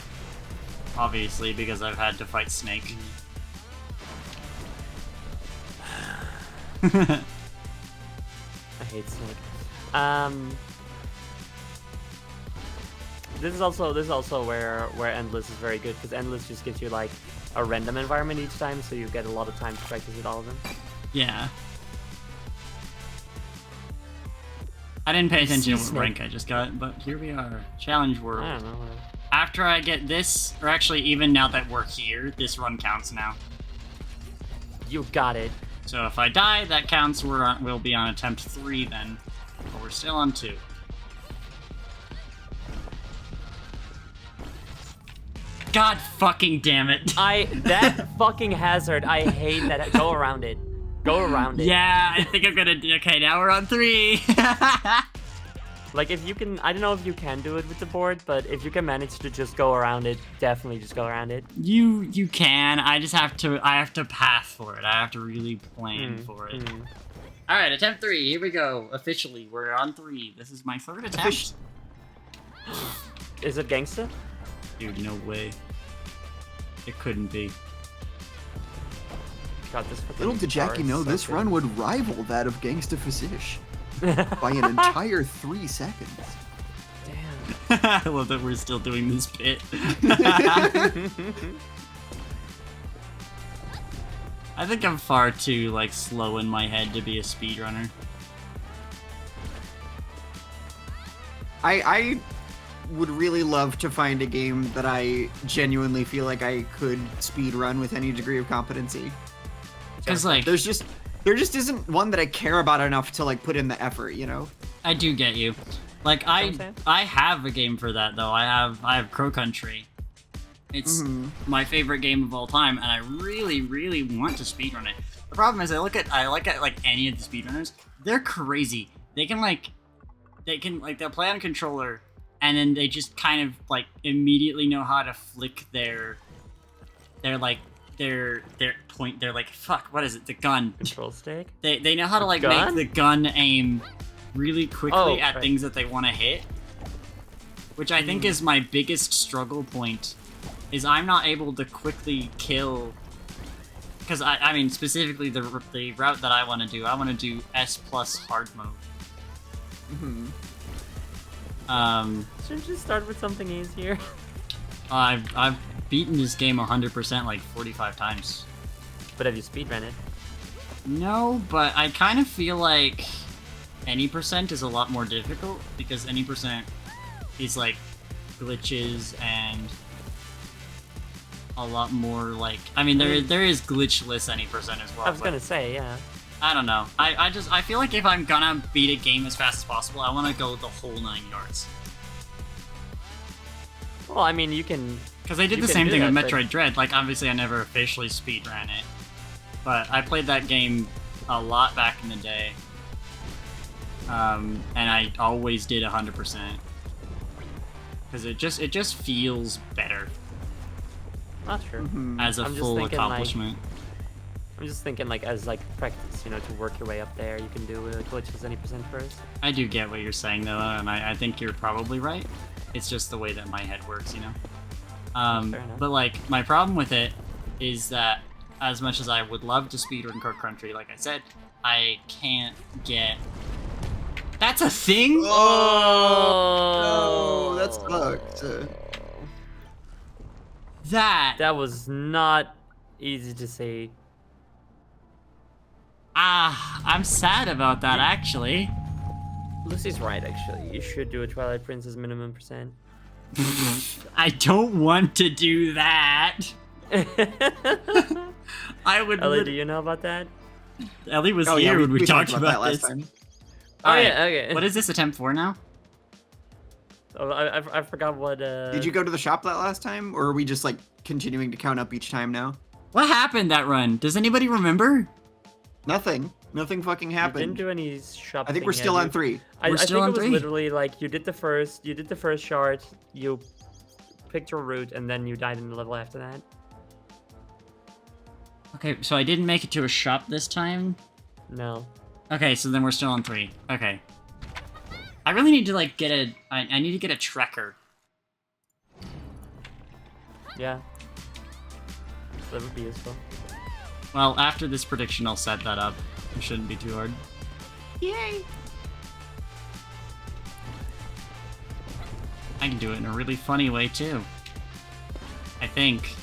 Obviously, because I've had to fight Snake. I hate Snake. This is also where Endless is very good, because Endless just gives you like a random environment each time, so you get a lot of time to practice with all of them. Yeah. I didn't pay attention to what Snake. rank I just got, but here we are. Challenge World. I don't know. After I get this, or actually even now that we're here, this run counts now. You got it. So if I die, that counts. We'll be on attempt 3 then. But we're still on 2. God fucking damn it. That fucking hazard, I hate that. Go around it. Go around it. Yeah, I think I'm gonna do. Okay, now we're on 3. Like, if you can, I don't know if you can do it with the board, but if you can manage to just go around it, definitely just go around it. You can. I just have to. I have to path for it. I have to really plan for it. All right, attempt 3. Here we go. Officially, we're on 3. This is my 3rd attempt. Is it gangsta? Dude, no way. It couldn't be. God, this fucking Little did guitar Jackie is know so this good. run would rival that of Gangsta Fish by an entire 3 seconds. Damn. I love that we're still doing this bit. I think I'm far too like slow in my head to be a speedrunner. I would really love to find a game that I genuinely feel like I could speed run with any degree of competency. Because like There just isn't one that I care about enough to like put in the effort, you know? I do get you. Like what I'm saying? I have a game for that though. I have Crow Country. It's my favorite game of all time, and I really, really want to speedrun it. The problem is I look at like any of the speedrunners, they're crazy. They'll play on controller, and then they just kind of like immediately know how to flick their point. They're like, fuck, what is it? The gun. Control stick? They know how to like Gun? make the gun aim really quickly at right. things that they want to hit, which I think is my biggest struggle point. Is I'm not able to quickly kill, because I mean specifically the route that I want to do. I want to do S+ hard mode. Shouldn't you start with something easier? I've beaten this game 100% like 45 times. But have you speedrun it? No, but I kind of feel like any % is a lot more difficult, because any % is like glitches and a lot more like, I mean there is glitchless any % as well. I was but gonna say, yeah. I don't know. I feel like if I'm gonna beat a game as fast as possible, I want to go the whole 9 yards. Well, I mean, you can... Because I did You the can same do thing with that, but- Metroid Dread. Like, obviously I never officially speedran it, but I played that game a lot back in the day. And I always did 100%. Because it just feels better Not sure. as a I'm just full thinking, like, accomplishment. I'm just thinking, like, as, like, practice, you know, to work your way up there, you can do glitches any % first. I do get what you're saying though, and I think you're probably right. It's just the way that my head works, you know? Fair enough. But like, my problem with it is that as much as I would love to speedrun Crow Country, like I said, I can't get... That's a thing? Oh, no, that's fucked. That was not easy to say. I'm sad about that, actually. Lucy's right, actually. You should do a Twilight Princess minimum %. I don't want to do that. I would. Ellie, do you know about that? Ellie was Oh here yeah, when we talked that about last this. time. Oh Alright, yeah, okay. What is this, attempt 4 now? Oh, I forgot what. Did you go to the shop that last time, or are we just like continuing to count up each time now? What happened that run? Does anybody remember? Nothing. Nothing fucking You happened. didn't do any shopping. I think we're still on 3. We're I still think on it was 3. literally like you did the first shard, you picked your route, and then you died in the level after that. Okay, so I didn't make it to a shop this time. No. Okay, so then we're still on 3. Okay. I really need to like get a. I need to get a trekker. Yeah. That would be useful. Well, after this prediction, I'll set that up. It shouldn't be too hard. Yay. I can do it in a really funny way too. I think.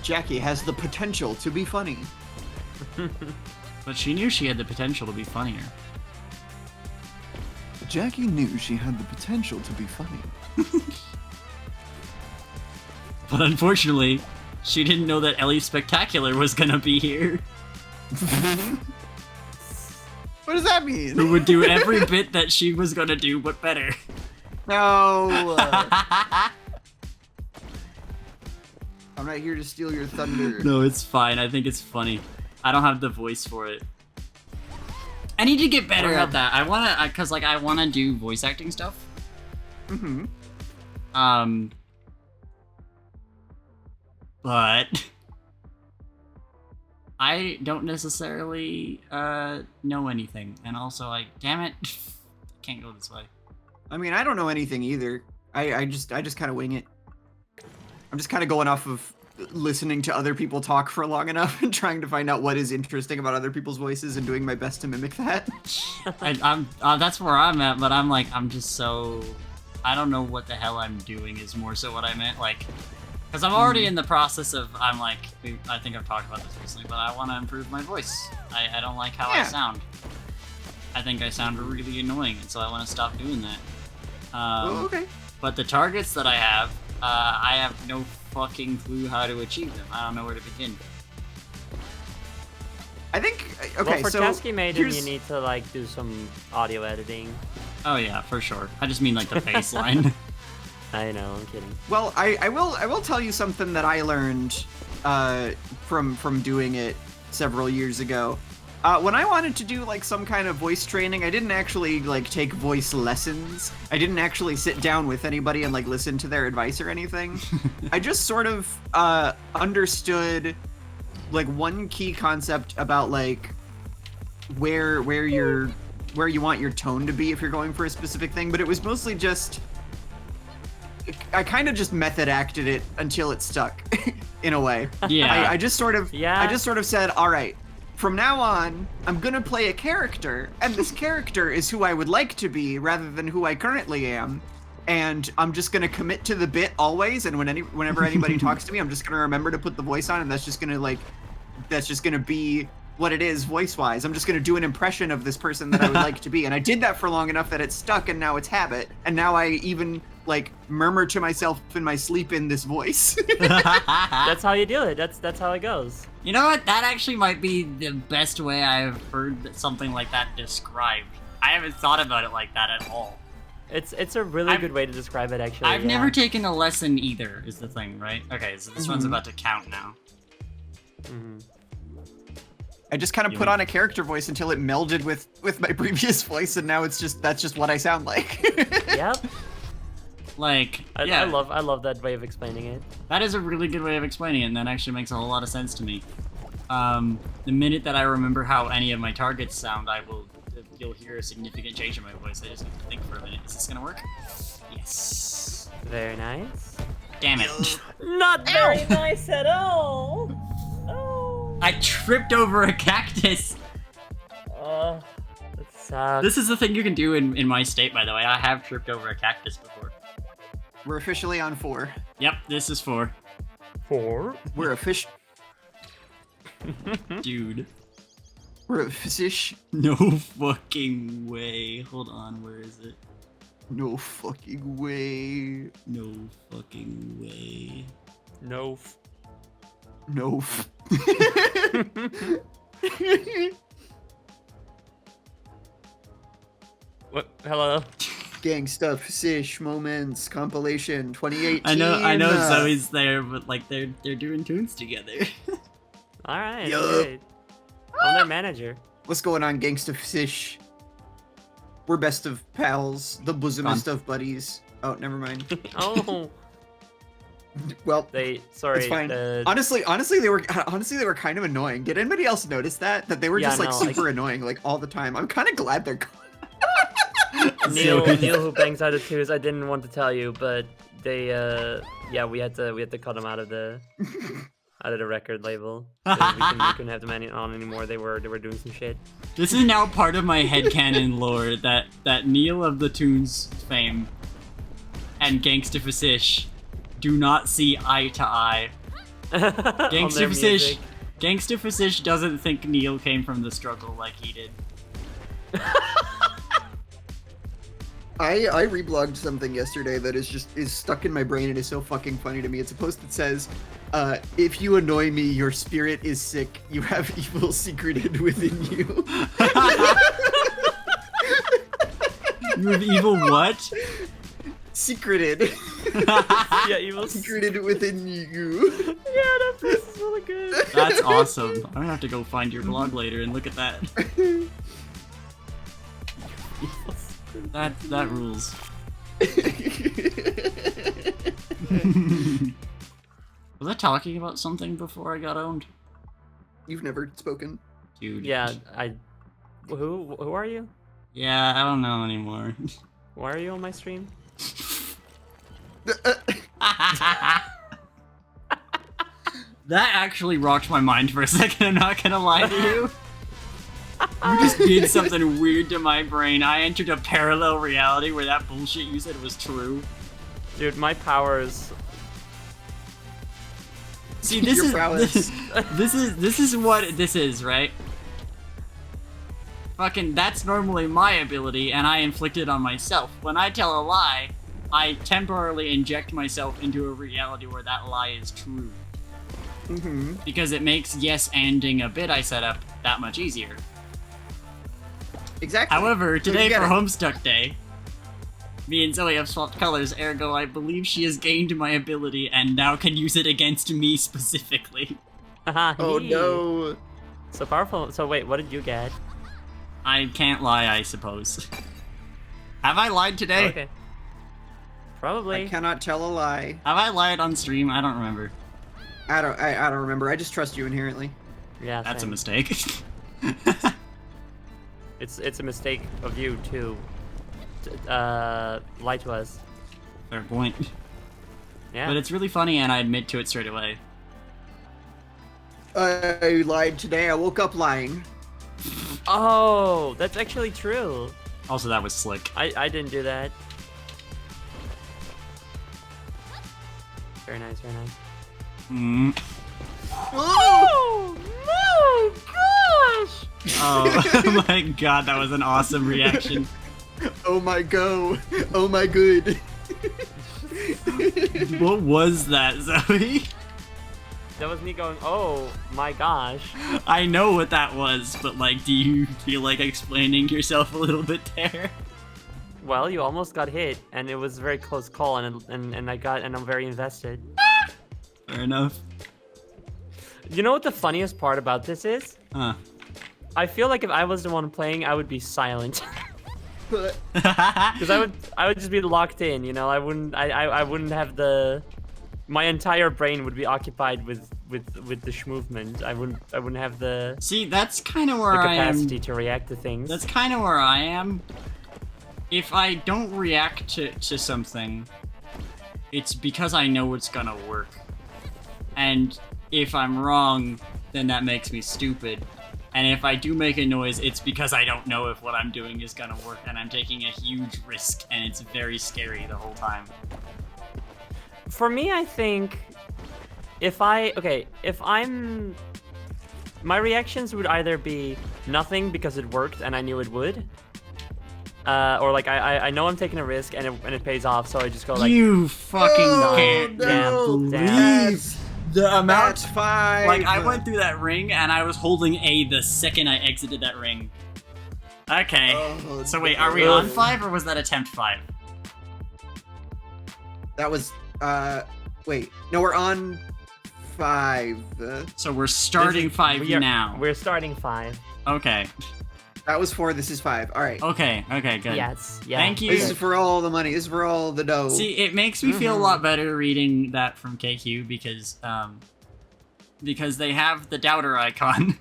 Jackie has the potential to be funny. But she knew she had the potential to be funnier. Jackie knew she had the potential to be funny. But unfortunately, she didn't know that Elliespectacular was gonna be here. What does that mean? Who would do every bit that she was gonna do, but better. No. I'm not here to steal your thunder. No, it's fine. I think it's funny. I don't have the voice for it. I need to get better at that. I wanna, cause like I wanna do voice acting stuff. Mm-hmm. But I don't necessarily know anything, and also like, damn it, can't go this way. I mean, I don't know anything either. I just kind of wing it. I'm just kind of going off of listening to other people talk for long enough and trying to find out what is interesting about other people's voices and doing my best to mimic that. I'm that's where I'm at, but I'm like, I'm just so, I don't know what the hell I'm doing is more so what I meant, like, because I'm already in the process of, I'm like, I think I've talked about this recently, but I want to improve my voice. I don't like how I Yeah. sound. I think I sound really annoying, and so I want to stop doing that. Oh, okay. But the targets that I have no fucking clue how to achieve them. I don't know where to begin. I think, okay, well, for so Chesky Maiden, here's- you need to like do some audio editing. Oh yeah, for sure. I just mean like the baseline. I know, I'm kidding. Well, I will tell you something that I learned from doing it several years ago. When I wanted to do like some kind of voice training, I didn't actually like take voice lessons. I didn't actually sit down with anybody and like listen to their advice or anything. I just sort of understood like one key concept about like where you want your tone to be if you're going for a specific thing, but it was mostly just I kind of just method acted it until it stuck in a way. Yeah. I just sort of said, all right, from now on, I'm gonna play a character, and this character is who I would like to be rather than who I currently am. And I'm just gonna commit to the bit always, and whenever anybody talks to me, I'm just gonna remember to put the voice on, and that's just gonna be what it is voice-wise. I'm just gonna do an impression of this person that I would like to be. And I did that for long enough that it stuck, and now it's habit. And now I even like murmur to myself in my sleep in this voice. That's how you do it. That's how it goes. You know what? That actually might be the best way I've heard something like that described. I haven't thought about it like that at all. It's a really good way to describe it, actually. I've yeah. never taken a lesson either, is the thing, right? Okay, so this one's about to count now. I just kind of put on a character voice until it melded with my previous voice, and now that's just what I sound like. Yep. Like, I yeah, love that way of explaining it. that is a really good way of explaining it, and that actually makes a whole lot of sense to me. The minute that I remember how any of my targets sound, you'll hear a significant change in my voice. I just have to think for a minute. Is this gonna work? Yes. Very nice. Damn it. Not very nice at all. Oh. I tripped over a cactus. That sucks. This is the thing you can do in my state, by the way. I have tripped over a cactus before. We're officially on 4. Yep, this is 4. 4. We're a fish. Dude. We're a fish. No fucking way. Hold on, where is it? No fucking way. No fucking way. No. No. What? Hello. Gang stuff, Sish moments compilation 2018. I know Zoe's there, but like they're doing tunes together. All right. Yup. Great. I'm their manager. What's going on, gangsta Sish? We're best of pals, the bosomest of buddies. Oh, never mind. Oh, Well, sorry. it's fine. the- Honestly, they were kind of annoying. Did anybody else notice that they were Yeah, just like no, super annoying like all the time? I'm kind of glad they're gone. Neil, who bangs out of twos, I didn't want to tell you, but they, yeah, we had to cut them out of the record label. So we couldn't have them on anymore. They were doing some shit. This is now part of my headcanon lore that Neil of the Tunes fame and Gangsta Fish do not see eye to eye. Gangsta Fish doesn't think Neil came from the struggle like he did. I reblogged something yesterday that is stuck in my brain and is so fucking funny to me. It's a post that says, if you annoy me, your spirit is sick. You have evil secreted within you. You have evil what? Secreted. Yeah, evil. Secreted within you. Yeah, that face is really good. That's awesome. I'm gonna have to go find your blog later and look at that. That rules. Was I talking about something before I got owned? You've never spoken. Dude. Yeah, Who are you? Yeah, I don't know anymore. Why are you on my stream? That actually rocked my mind for a second, I'm not gonna lie to you. You just did something weird to my brain. I entered a parallel reality where that bullshit you said was true. Dude, my powers. See, this Your is prowess. this is what this is, right? Fucking, that's normally my ability, and I inflict it on myself. When I tell a lie, I temporarily inject myself into a reality where that lie is true. Mm-hmm. Because it makes yes-anding a bit I set up that much easier. Exactly. However, So you today get for it. Homestuck Day, me and Zoe have swapped colors, ergo I believe she has gained my ability and now can use it against me specifically. Haha, Oh hee. no. So powerful. So wait, what did you get? I can't lie, I suppose. Have I lied today? Okay. Probably. I cannot tell a lie. Have I lied on stream? I don't remember. I don't remember. I just trust you inherently. Yeah, That's a same. mistake. It's a mistake of you to lie to us. Fair point. Yeah. But it's really funny and I admit to it straight away. I lied today. I woke up lying. Oh, that's actually true. Also, that was slick. I didn't do that. Very nice, very nice. Mm. Oh my gosh! Oh my god, that was an awesome reaction. Oh my go. Oh my good. What was that, Zoe? That was me going, oh my gosh. I know what that was, but like, do you feel like explaining yourself a little bit there? Well, you almost got hit, and it was a very close call, and I'm very invested. Fair enough. You know what the funniest part about this is? Huh. I feel like if I was the one playing, I would be silent. But Because I would just be locked in, you know. I wouldn't have the. My entire brain would be occupied with the movement. I wouldn't have the See, that's kind of where I am. capacity to react to things. That's kind of where I am. If I don't react to something, it's because I know it's gonna work. And if I'm wrong, then that makes me stupid. And if I do make a noise, it's because I don't know if what I'm doing is gonna work, and I'm taking a huge risk, and it's very scary the whole time. For me, I think if I'm my reactions would either be nothing because it worked and I knew it would, or like I know I'm taking a risk and it pays off, so I just go like, You fucking Oh, can't no. believe That's- the amount. That's 5. Like, I went through that ring, and I was holding A the second I exited that ring. Okay. Oh, So wait, are we no. on 5, or was that attempt 5? That was, wait. No, we're on 5. So we're starting 5 now. We're starting 5. Okay. That was 4, this is 5. Alright. Okay, good. Yes. Yeah. Thank you. This is for all the money. This is for all the dough. See, it makes me feel a lot better reading that from KQ because they have the doubter icon.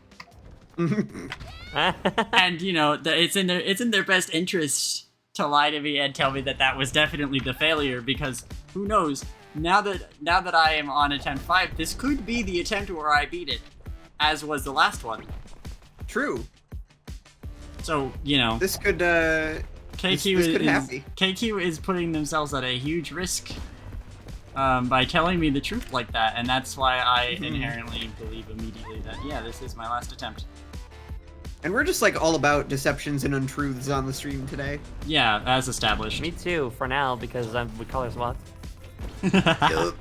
And you know, it's in their best interest to lie to me and tell me that that was definitely the failure, because who knows, now that I am on attempt 5, this could be the attempt where I beat it, as was the last one. True. So, you know, This could, KQ this could happen. KQ is putting themselves at a huge risk by telling me the truth like that, and that's why I inherently believe immediately that, yeah, this is my last attempt. And we're just like all about deceptions and untruths on the stream today. Yeah, as established. Me too, for now, because we color swap. Yup.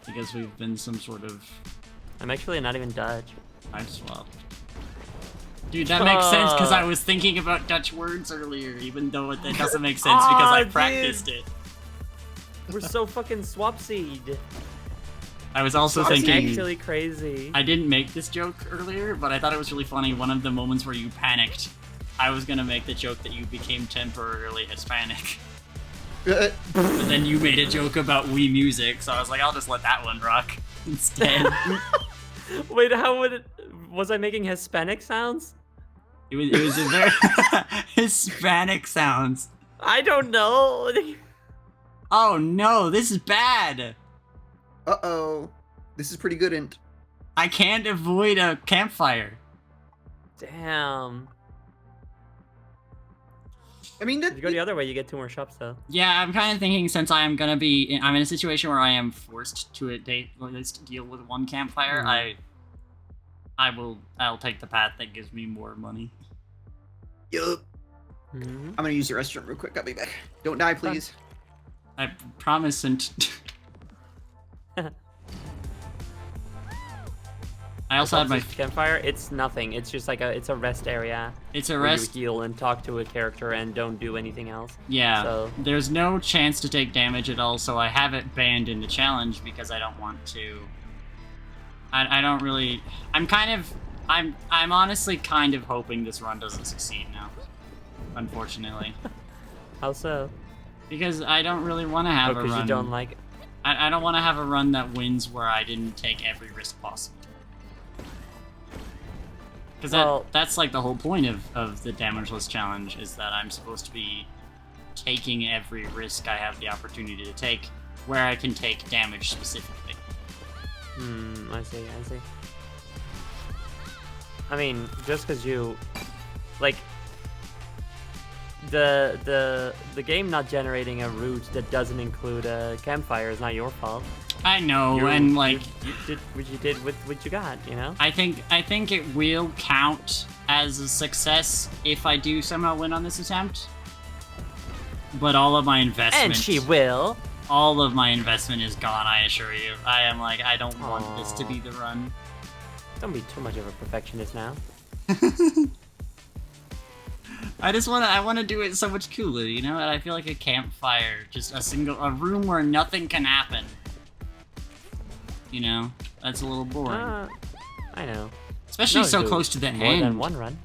Because we've been some sort of I'm actually not even Dutch. time swap. Dude, that makes sense because I was thinking about Dutch words earlier, even though it doesn't make sense because I Dude. practiced it. We're so fucking swapseed. I was also That's thinking, actually crazy. I didn't make this joke earlier, but I thought it was really funny. One of the moments where you panicked, I was gonna make the joke that you became temporarily Hispanic. But then you made a joke about Wii Music, so I was like, I'll just let that one rock instead. Wait, how would it? Was I making Hispanic sounds? It was a very Hispanic sounds. I don't know. Oh no, this is bad. Uh-oh. This is pretty good, Int. I can't avoid a campfire. Damn. I mean, If you go the other way, you get 2 more shops though. Yeah, I'm kind of thinking since I'm in a situation where I am forced to at least deal with one campfire, I'll take the path that gives me more money. Yup. I'm gonna use your restroom real quick. I'll be back. Don't die, please. I promise. And I also had my. campfire. It's nothing. It's just like it's a rest area. It's a where rest. You heal and talk to a character and don't do anything else. Yeah. So There's no chance to take damage at all, so I have it banned in the challenge because I don't want to. I don't really. I'm honestly kind of hoping this run doesn't succeed now. Unfortunately. how so? Because I don't really want to have a Because run. you don't like it. I don't want to have a run that wins where I didn't take every risk possible. Because that's like the whole point of the damageless challenge, is that I'm supposed to be taking every risk I have the opportunity to take, where I can take damage specifically. I see. I mean, just because you, like, the game not generating a route that doesn't include a campfire is not your fault. I know, and like you did what you did with what you got, you know. I think it will count as a success if I do somehow win on this attempt. But all of my investment, And she will. all of my investment is gone. I assure you. I am like, I don't want this to be the run. Don't be too much of a perfectionist now. I want to do it so much cooler, you know? And I feel like a campfire, just a room where nothing can happen. You know? That's a little boring. I know. Especially No, so do close to the more end. than one run.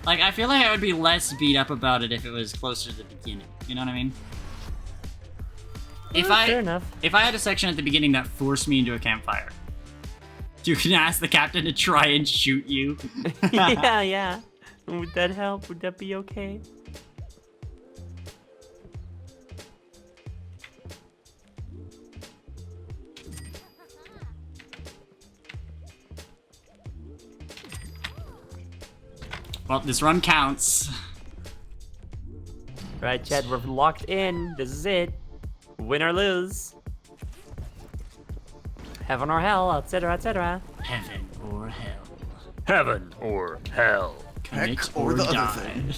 Like, I feel like I would be less beat up about it if it was closer to the beginning. You know what I mean? Fair enough. If I had a section at the beginning that forced me into a campfire, you can ask the captain to try and shoot you. yeah. Would that help? Would that be okay? Well, this run counts. Right, Chad, we're locked in. This is it. Win or lose. Heaven or hell, etc., etc. Heaven or hell. Heaven or hell. Heck, or the other thing.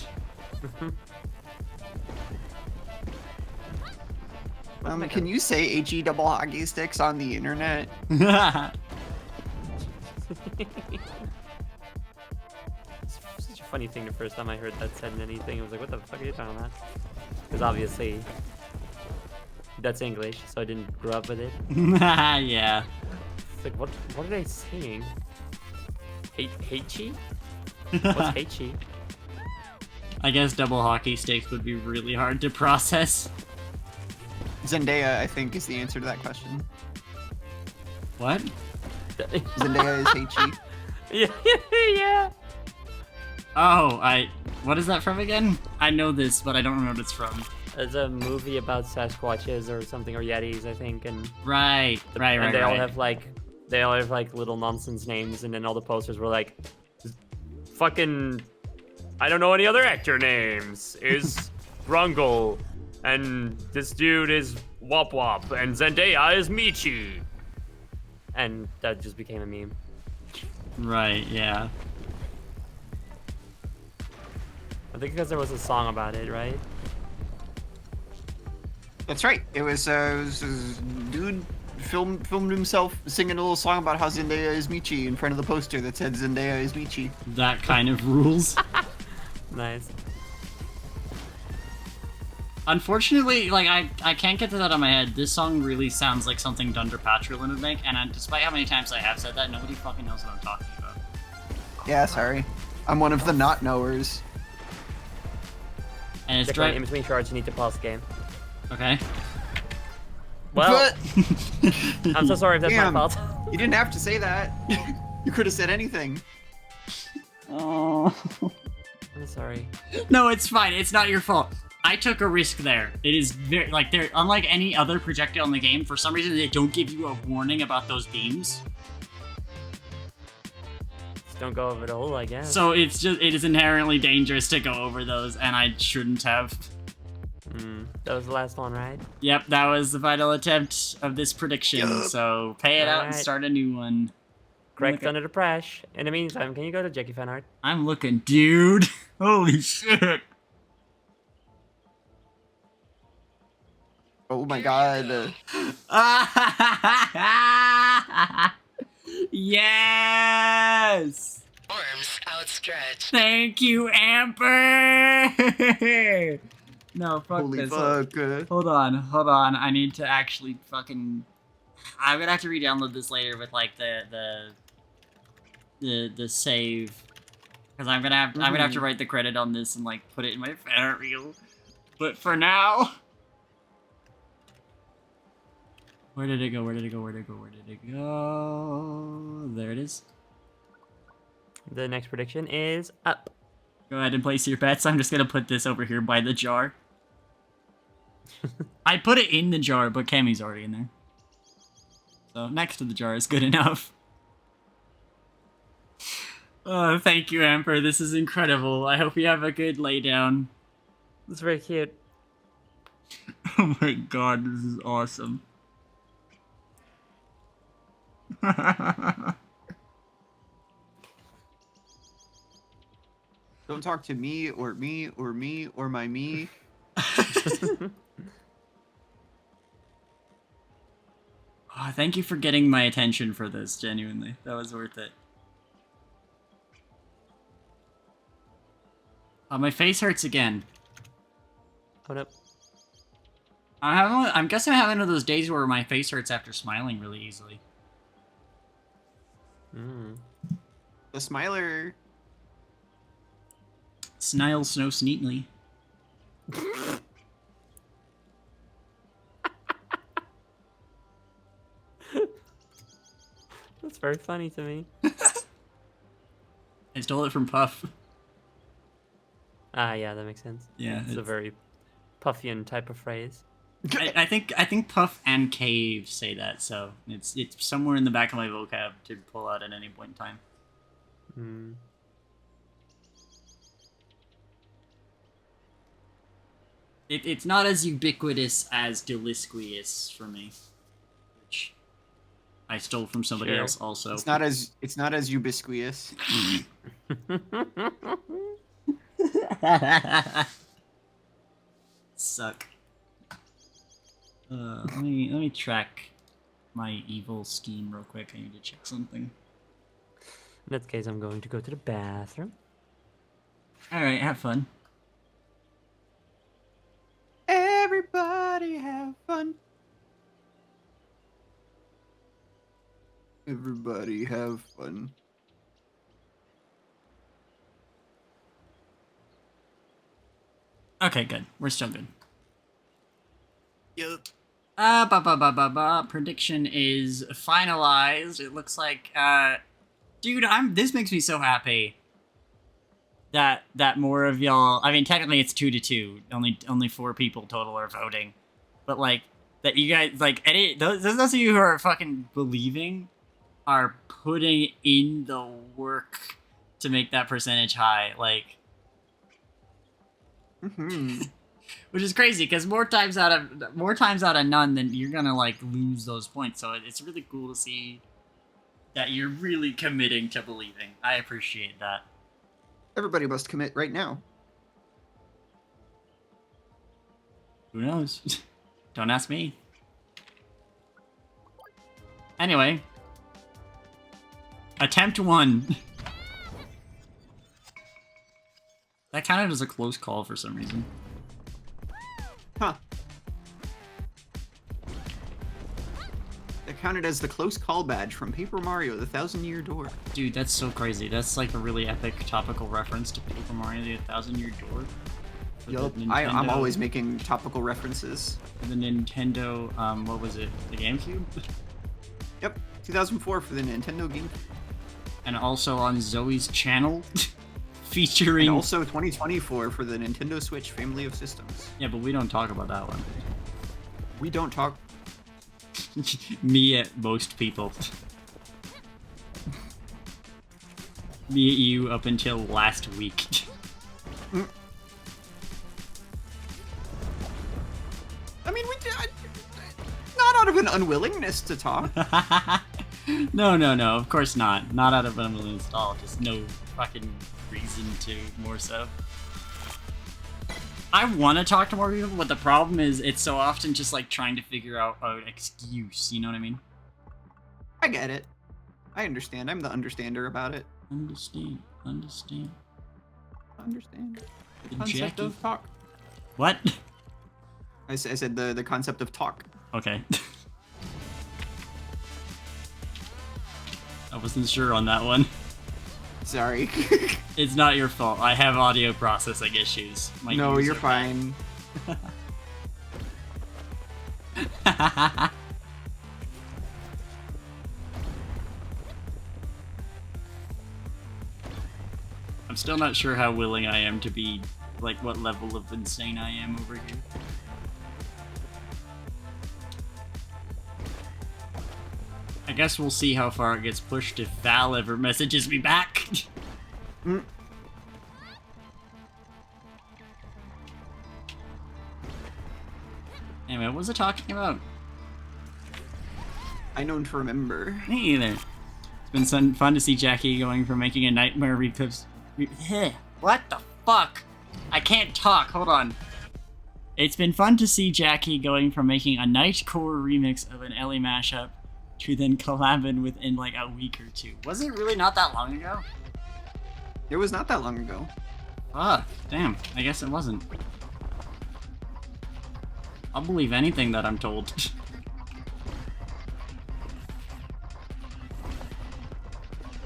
Can you say HE double hockey sticks on the internet? It's such a funny thing the first time I heard that said in anything. I was like, what the fuck are you talking about? Because obviously, that's English, so I didn't grow up with it. Yeah. It's like, what are they saying? Heichi? What's Heichi? I guess double hockey sticks would be really hard to process. Zendaya, I think, is the answer to that question. What? Zendaya is HE. Yeah. Oh, what is that from again? I know this, but I don't remember what it's from. It's a movie about Sasquatches or something, or Yetis, I think, and Right. and they all have like little nonsense names, and then all the posters were like, fucking, I don't know any other actor names. Is Grungle, and this dude is Wop Wop, and Zendaya is Michi, and that just became a meme. Right, yeah. I think because there was a song about it, right? That's right. It was this dude filmed himself singing a little song about how Zendaya is Michi in front of the poster that said Zendaya is Michi. That kind of rules. Nice. Unfortunately, like, I can't get that out of my head. This song really sounds like something Dunder Patrolin would make, and despite how many times I have said that, nobody fucking knows what I'm talking about. Yeah, sorry. I'm one of the not knowers. And it's In between charge, you need to pause the game. Okay. Well, I'm so sorry if that's Damn. my fault. You didn't have to say that. You could have said anything. Oh. I'm sorry. No, it's fine. It's not your fault. I took a risk there. It is very, like, they're unlike any other projectile in the game. For some reason, they don't give you a warning about those beams. Just don't go over the hole, I guess. So it is inherently dangerous to go over those, and I shouldn't have. That was the last one, right? Yep, that was the final attempt of this prediction. So pay it out and Alright. start a new one. Correct Look at- under the prash. In the meantime, can you go to Jackie Fan Art? I'm looking, dude. Holy shit. Oh my god. Yes. Arms outstretched. Thank you, Amber. No, fuck Holy this. fuck. Hold on. I need to actually fucking. I'm gonna have to re-download this later with like the save, because I'm gonna have to write the credit on this and like put it in my fan art reel. But for now, where did it go? There it is. The next prediction is up. Go ahead and place your bets. I'm just gonna put this over here by the jar. I put it in the jar, but Kami's already in there. So next to the jar is good enough. Oh, thank you, Emperor. This is incredible. I hope you have a good laydown. It's very cute. Oh my god, this is awesome. Don't talk to me or my me. Oh, thank you for getting my attention for this, genuinely. That was worth it. My face hurts again. Oh no. I'm guessing I'm having one of those days where my face hurts after smiling really easily. The Smiler. Snile snow sneetly. That's very funny to me. I stole it from Puff. Ah, yeah, that makes sense. Yeah, It's a it's- very Puffian type of phrase. I think Puff and Cave say that, so it's somewhere in the back of my vocab to pull out at any point in time. It's not as ubiquitous as Delisquius for me. Which I stole from somebody Sure. else also. It's not as ubiquitous. Suck. Let me track my evil scheme real quick. I need to check something. In that case, I'm going to go to the bathroom. All right, have fun. Everybody have fun. Everybody have fun. Okay, good. We're still good. Yup. Prediction is finalized. It looks like, dude, this makes me so happy that more of y'all, I mean, technically it's 2-2. Only 4 people total are voting. But, like, that you guys, like, those of you who are fucking believing are putting in the work to make that percentage high, like, which is crazy because more times out of none, then you're gonna like lose those points. So it's really cool to see that you're really committing to believing. I appreciate that. Everybody must commit right now. Who knows? Don't ask me. Anyway, attempt 1. That counted as a close call for some reason. Huh. That counted as the close call badge from Paper Mario: The 1,000-Year Door. Dude, that's so crazy. That's like a really epic topical reference to Paper Mario: The 1,000-Year Door. For the Yup. I'm Nintendo- always making topical references. for the Nintendo, what was it? The GameCube? Yep. 2004 for the Nintendo GameCube. And also on Zoe's channel, featuring... And also 2024 for the Nintendo Switch family of systems. Yeah, but we don't talk about that one. We don't talk. Me at most people. Me at you up until last week. I mean, not out of an unwillingness to talk. No, of course not. Not out of unwillingness at all. Just no fucking reason to, more so. I want to talk to more people, but the problem is it's so often just like trying to figure out an excuse, you know what I mean? I get it. I understand. I'm the understander about it. Understand. Understand. The The concept Jackie. of talk. What? I said the concept of talk. Okay. I wasn't sure on that one. Sorry. It's not your fault. I have audio processing issues. My No, ears you're are fine. bad. I'm still not sure how willing I am to be, like, what level of insane I am over here. I guess we'll see how far it gets pushed if Val ever messages me back. Anyway, what was it talking about? I don't remember. Me either. It's been fun to see Jackie going from making a nightmare What the fuck? I can't talk. Hold on. It's been fun to see Jackie going from making a Nightcore remix of an Ellie mashup to then collabing within like a week or two. Was it really not that long ago? It was not that long ago. Fuck. Damn. I guess it wasn't. I'll believe anything that I'm told.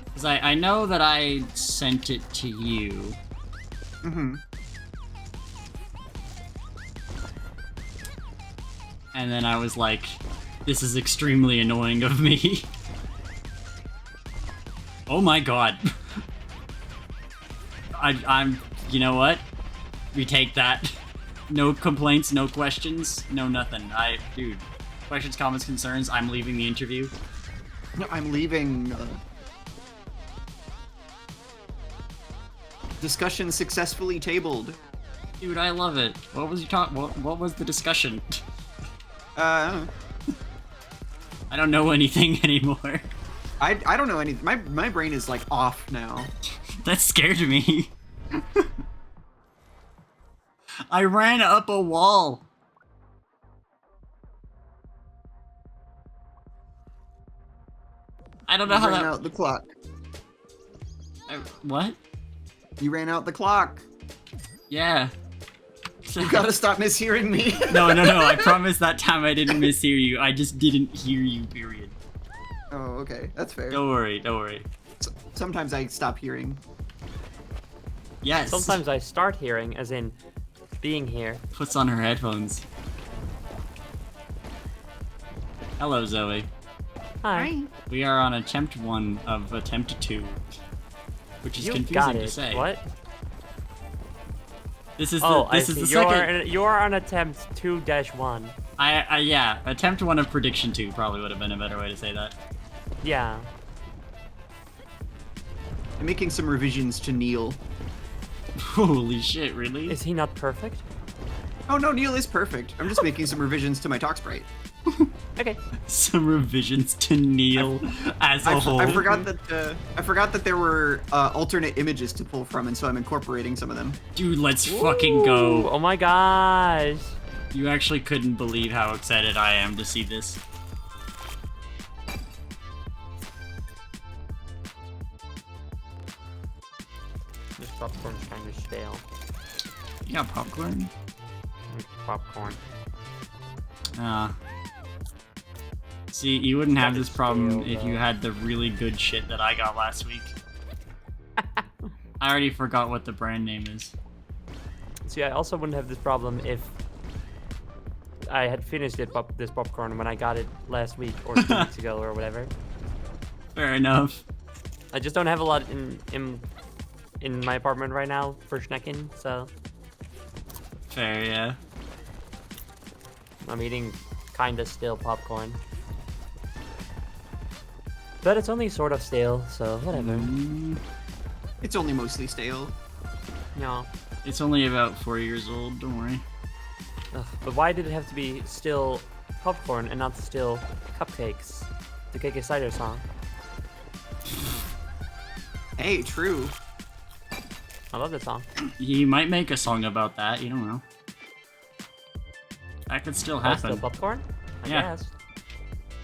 Because I know that I sent it to you. Mm-hmm. And then I was like, this is extremely annoying of me. Oh my god. I'm, you know what? We take that. No complaints, no questions, no nothing. Dude, questions, comments, concerns, I'm leaving the interview. No, I'm leaving. Discussion successfully tabled. Dude, I love it. What was you talking? What was the discussion? I don't know anything anymore. I don't know anything. My brain is like off now. That scared me. I ran up a wall. I don't know You how ran that. out the clock. What? You ran out the clock. Yeah. You gotta stop mishearing me. No. I promise that time I didn't mishear you. I just didn't hear you, period. Oh, okay. That's fair. Don't worry. Sometimes I stop hearing. Yes. Sometimes I start hearing, as in being here. Puts on her headphones. Hello, Zoe. Hi. We are on attempt 1 of attempt 2. Which is You confusing got to it. say. What? This is Oh, this is I the see. second. You're on attempt 2-1. Yeah, attempt 1 of prediction 2 probably would have been a better way to say that. Yeah. I'm making some revisions to Neil. Holy shit, really? Is he not perfect? Oh no, Neil is perfect. I'm just making some revisions to my talk sprite. Okay. Some revisions to Neil as a whole. I forgot that there were alternate images to pull from, and so I'm incorporating some of them. Dude, let's fucking go. Oh my gosh. You actually couldn't believe how excited I am to see this. This popcorn's kind of stale. You got popcorn? Popcorn. See, you wouldn't have That this is problem stale, if you though. had the really good shit that I got last week. I already forgot what the brand name is. See, I also wouldn't have this problem if I had finished this popcorn when I got it last week or 2 weeks ago or whatever. Fair enough. I just don't have a lot in my apartment right now for snacking, so Fair, yeah. I'm eating kinda stale popcorn. But it's only sort of stale, so whatever. It's only mostly stale. No. It's only about 4 years old, don't worry. Ugh, but why did it have to be still popcorn and not still cupcakes? The KK Cider song. Hey, true. I love that song. He might make a song about that, you don't know. That could still Oh, still happen. popcorn? I Yeah. guess.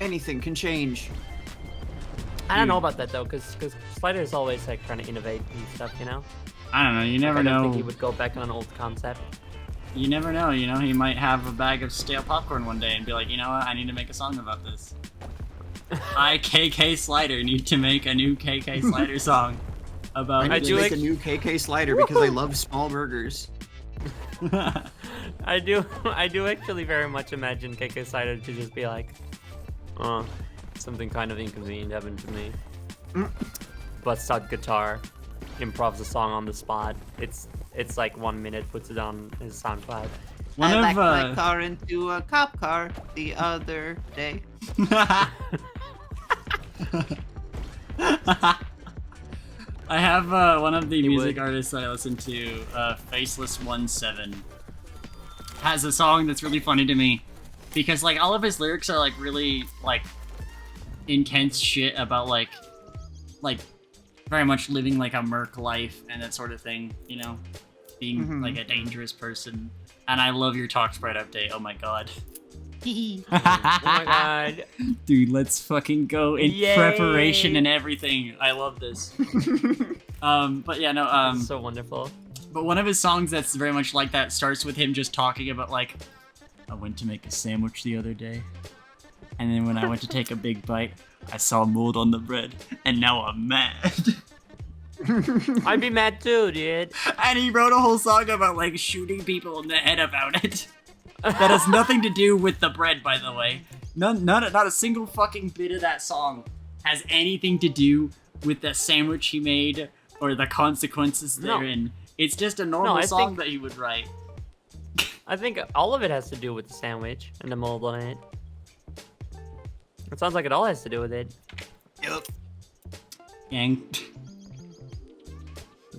Anything can change. I don't know about that though, because Slider is always like trying to innovate and stuff, you know? I don't know, you never I don't know. think he would go back on an old concept. You never know, you know, he might have a bag of stale popcorn one day and be like, you know what, I need to make a song about this. I, KK Slider, need to make a new KK Slider song about I need do to make it- a new KK slider because I love small burgers. I do actually very much imagine KK Cider to just be like, something kind of inconvenient happened to me. Busts out guitar, improvs a song on the spot. It's like 1 minute, puts it on his SoundCloud. One I of, backed my car into a cop car the other day. I have one of the He music would. artists that I listen to, Faceless17, has a song that's really funny to me because like all of his lyrics are like really like intense shit about like very much living like a merc life and that sort of thing, you know, being like a dangerous person. And I love your talk sprite update. Oh my god. Oh my god. Dude, let's fucking go in Yay. preparation and everything. I love this. But yeah, no, So wonderful. but one of his songs that's very much like that starts with him just talking about like, I went to make a sandwich the other day, and then when I went to take a big bite, I saw mold on the bread, and now I'm mad. I'd be mad too, dude. And he wrote a whole song about like shooting people in the head about it. That has nothing to do with the bread, by the way. Not a single fucking bit of that song has anything to do with the sandwich he made or the consequences No. therein. It's just a normal I song think- that he would write. I think all of it has to do with the sandwich and the mold on it. It sounds like it all has to do with it. Yep. Gang.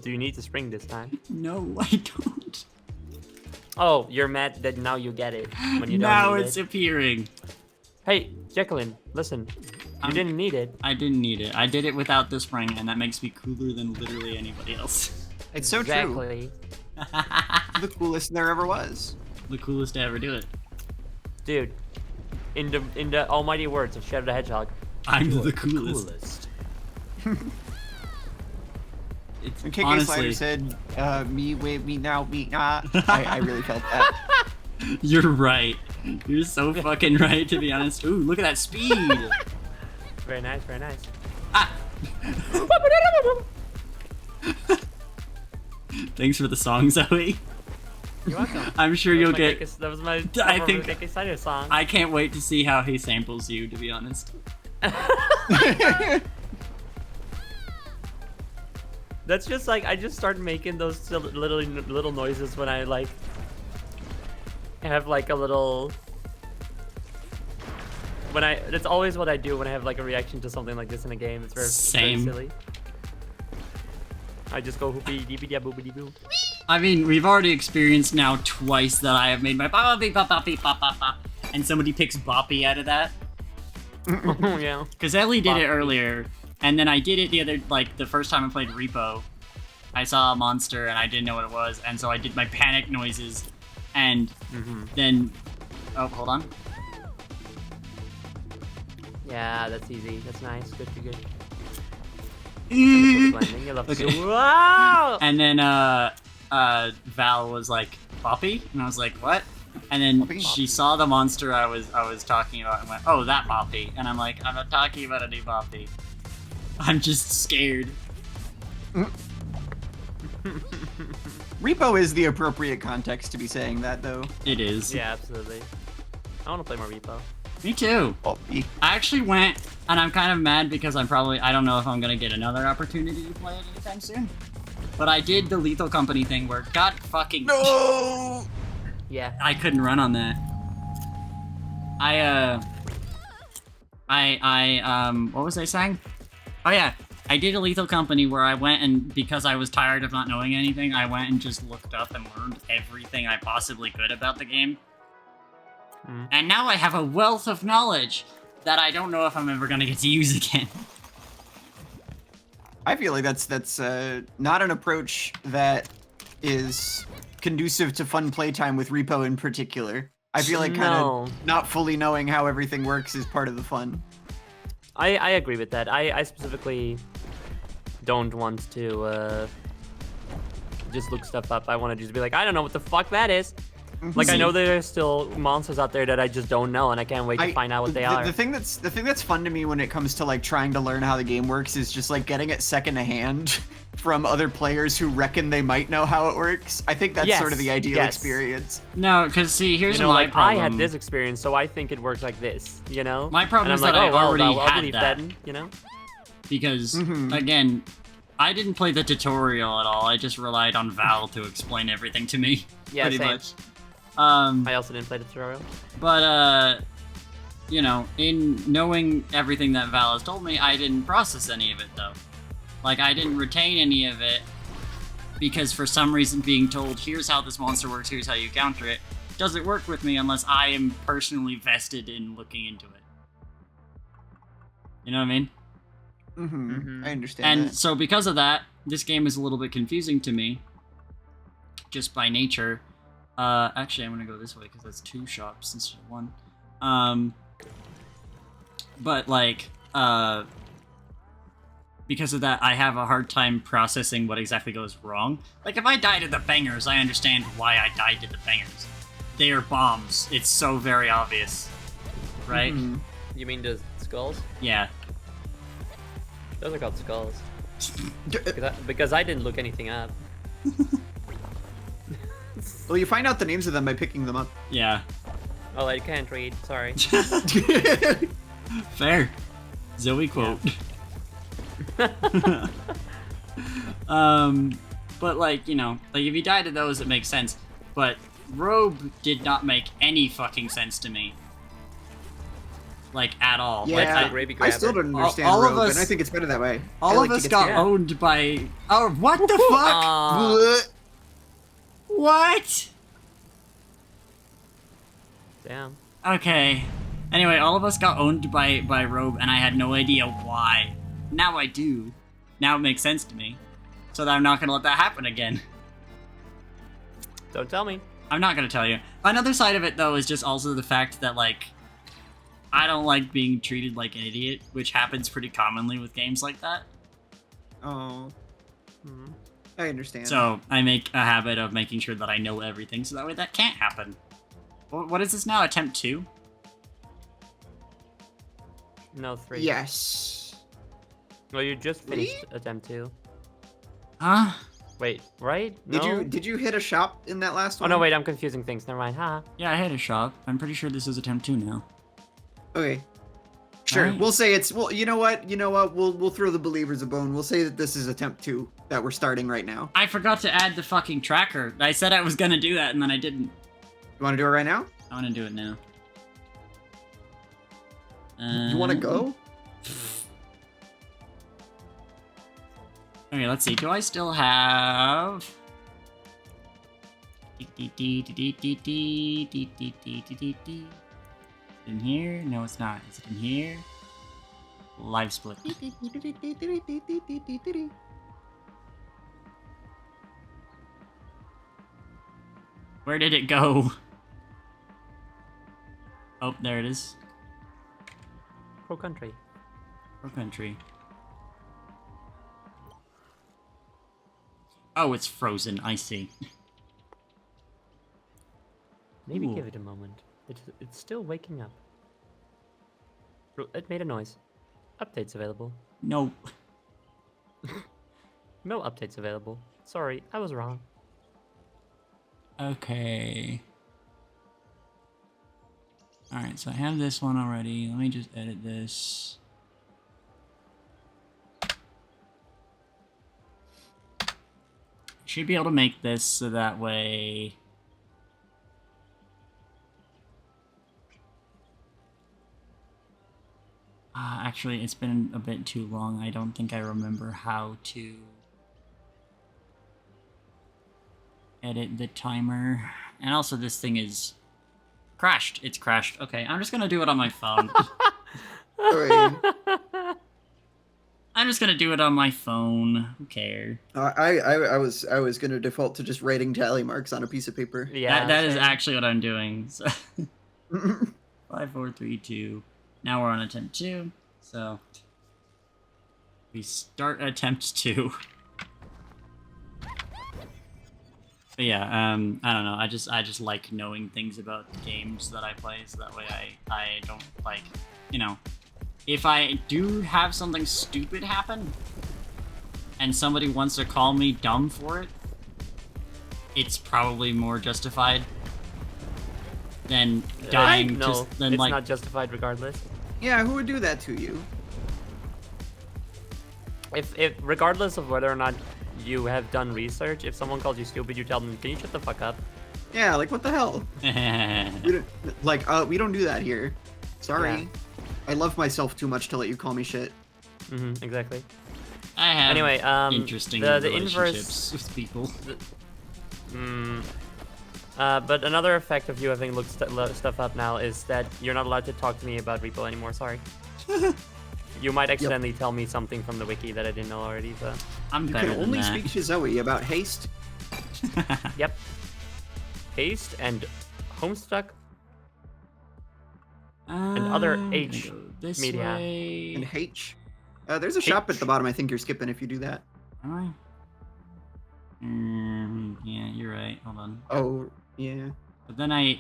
Do you need to spring this time? No, I don't. Oh, you're mad that now you get it when you don't Now need it's it. appearing. Hey, Jacqueline, listen. You didn't need it. I didn't need it. I did it without the spring, and that makes me cooler than literally anybody else. It's so true. Exactly. The coolest there ever was. The coolest to ever do it. Dude, in the almighty words of Shadow the Hedgehog, I'm you're the coolest. It's When KK honestly, Slider said, me, wait, me now, me, I really felt that. you're right. You're so fucking right, to be honest. Ooh, look at that speed. very nice, very nice. Ah. Thanks for the song, Zoe. You're welcome. I'm sure That was you'll my get. KK that was my I cover think- of the KK Slider song. I can't wait to see how he samples you, to be honest. That's just like, I just start making those little noises when I like have like a little, it's always what I do when I have like a reaction to something like this in a game. It's very Same. silly. I just go hoopy deepy da boopity boo. I mean, we've already experienced now twice that I have made my boppy bop boppy bop bop bop, and somebody picks boppy out of that. Yeah. Because Ellie did it Boppy. earlier, and then I did it the first time I played Repo. I saw a monster and I didn't know what it was, and so I did my panic noises, and then, oh, hold on. Yeah, that's easy. That's nice. Good, good, good. And Blending, you love to Okay. go, wow! then, Val was like, Boppy? And I was like, what? And then Boppy? she saw the monster I was talking about and went, oh, that Boppy. And I'm like, I'm not talking about any Boppy. I'm just scared. Repo is the appropriate context to be saying that, though. It is. Yeah, absolutely. I want to play more Repo. Me too. Boppy. I actually went, and I'm kind of mad because I don't know if I'm gonna get another opportunity to play it anytime soon. But I did the Lethal Company thing where, god fucking, No! Yeah. I couldn't run on that. What was I saying? Oh yeah, I did a Lethal Company where I went and, because I was tired of not knowing anything, I went and just looked up and learned everything I possibly could about the game. And now I have a wealth of knowledge that I don't know if I'm ever gonna get to use again. I feel like that's not an approach that is conducive to fun playtime with Repo in particular. I feel like kind No. of not fully knowing how everything works is part of the fun. I agree with that. I specifically don't want to just look stuff up. I want to just be like, I don't know what the fuck that is. Like, I know there's still monsters out there that I just don't know, and I can't wait to find out what they are. The thing that's fun to me when it comes to like trying to learn how the game works is just like getting it secondhand from other players who reckon they might know how it works. I think that's sort of the Yes, ideal yes. experience. No, because see, here's You know, my like, problem. I had this experience, so I think it works like this, you know? My problem and is I'm that like, I oh, well, already I'll had believe that. you know? Because, again, I didn't play the tutorial at all. I just relied on Val to explain everything to me, Yeah, pretty same. much. I also didn't play the tutorial. But, you know, in knowing everything that Val has told me, I didn't process any of it, though. Like, I didn't retain any of it, because for some reason being told, here's how this monster works, here's how you counter it, doesn't work with me unless I am personally vested in looking into it. You know what I mean? I understand And that. so because of that, this game is a little bit confusing to me, just by nature. Actually, I'm gonna go this way because that's 2 shops instead of 1. But like, because of that, I have a hard time processing what exactly goes wrong. Like, if I die to the bangers, I understand why I died to the bangers. They are bombs. It's so very obvious, right? You mean the skulls? Yeah. Those are called skulls. Because I didn't look anything up. Well, you find out the names of them by picking them up. Yeah. Oh, I can't read. Sorry. Fair. Zoe quote. But like, you know, like if you die to those, it makes sense. But Robe did not make any fucking sense to me. Like, at all. Like, Yeah, gravy I still grabber. don't understand all of Rogue, us- and I think it's better that way. I all like of to us get got scared. owned by... Oh, what the fuck? What? Damn. Okay. Anyway, all of us got owned by Robe, and I had no idea why. Now I do. Now it makes sense to me. So that I'm not gonna let that happen again. Don't tell me. I'm not gonna tell you. Another side of it, though, is just also the fact that, like, I don't like being treated like an idiot, which happens pretty commonly with games like that. Oh. I understand. So I make a habit of making sure that I know everything, so that way that can't happen. What is this now? Attempt 2? No, 3. Yes. Well, you just finished attempt 2. Huh? Wait, right? No? Did you hit a shop in that last Oh one? no, wait, I'm confusing things. Never mind. Haha. Yeah, I hit a shop. I'm pretty sure this is attempt 2 now. Okay. Sure. Alright. We'll say it's you know what? We'll throw the believers a bone. We'll say that this is attempt 2 that we're starting right now. I forgot to add the fucking tracker. I said I was gonna do that, and then I didn't. You want to do it right now? I want to do it now. You want to go? Okay, let's see. Do I still have... In here? No, it's not. Is it in here? Live split. Where did it go? Oh, there it is. Pro country. Pro country. Oh, it's frozen. I see. Maybe Ooh. give it a moment. It's still waking up. It made a noise. Updates available. No. No updates available. Sorry, I was wrong. Okay. Alright, so I have this one already. Let me just edit this. Should be able to make this so that way... actually, it's been a bit too long. I don't think I remember how to edit the timer. And also, this thing is crashed. It's crashed. Okay, I'm just gonna do it on my phone. Alright. I'm just gonna do it on my phone. Who cares? I was gonna default to just writing tally marks on a piece of paper. Yeah. That is same. actually what I'm doing. So 5, 4, 3, 2. Now we're on attempt 2. So we start attempt 2. But yeah, I don't know. I just like knowing things about the games that I play, so that way I don't like, you know, if I do have something stupid happen and somebody wants to call me dumb for it, it's probably more justified than dying No, just than it's like not justified regardless. Yeah, who would do that to you? If regardless of whether or not you have done research, if someone calls you stupid, you tell them, "Can you shut the fuck up?" Yeah, like what the hell? We don't do that here. Sorry. Yeah. I love myself too much to let you call me shit. Exactly. I have Anyway, interesting the relationships inverse- with people. But another effect of you having looked stuff up now is that you're not allowed to talk to me about repo anymore. Sorry. You might accidentally tell me something from the wiki that I didn't know already. So. I'm You better can than only that. speak to Zoe about haste. Yep. Haste and Homestuck. other I'm H gonna go this media. way. And H. There's a shop at the bottom. I think you're skipping if you do that. Am I? Yeah, you're right. Hold on. Oh, yeah. But then I...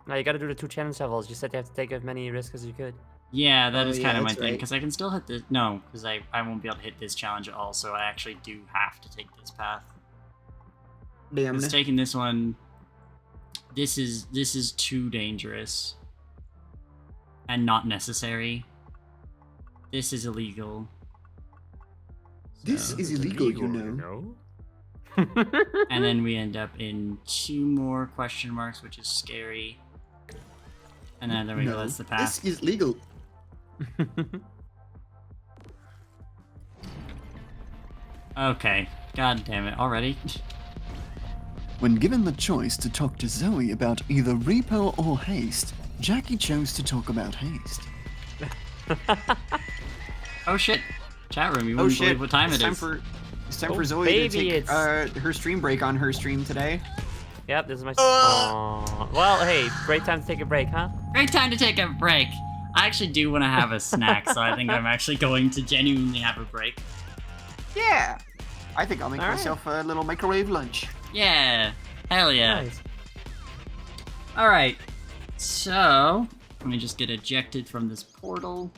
Now you gotta do the 2 challenge levels. You said you have to take as many risks as you could. Yeah, that Oh, is yeah, kind of my that's thing, right. because I can still hit this... No, because I won't be able to hit this challenge at all, so I actually do have to take this path. Damn. Because taking this one... This is too dangerous. And not necessary. This is illegal. This So- is illegal, you know. And then we end up in 2 more question marks, which is scary. And then there we go, No, that's the path. this is legal. Okay. God damn it, already? When given the choice to talk to Zoe about either repo or haste, Jackie chose to talk about haste. Oh shit. Chat room, you Oh wouldn't shit! believe what time it's it time is. for Oh, Zoe to baby, take it's- her stream break on her stream today. Yep, this is my. Aw. Well, hey, great time to take a break, huh? Great time to take a break. I actually do want to have a snack, so I think I'm actually going to genuinely have a break. Yeah. I think I'll make All right. myself a little microwave lunch. Yeah. Hell yeah. Nice. Alright. So, let me just get ejected from this portal.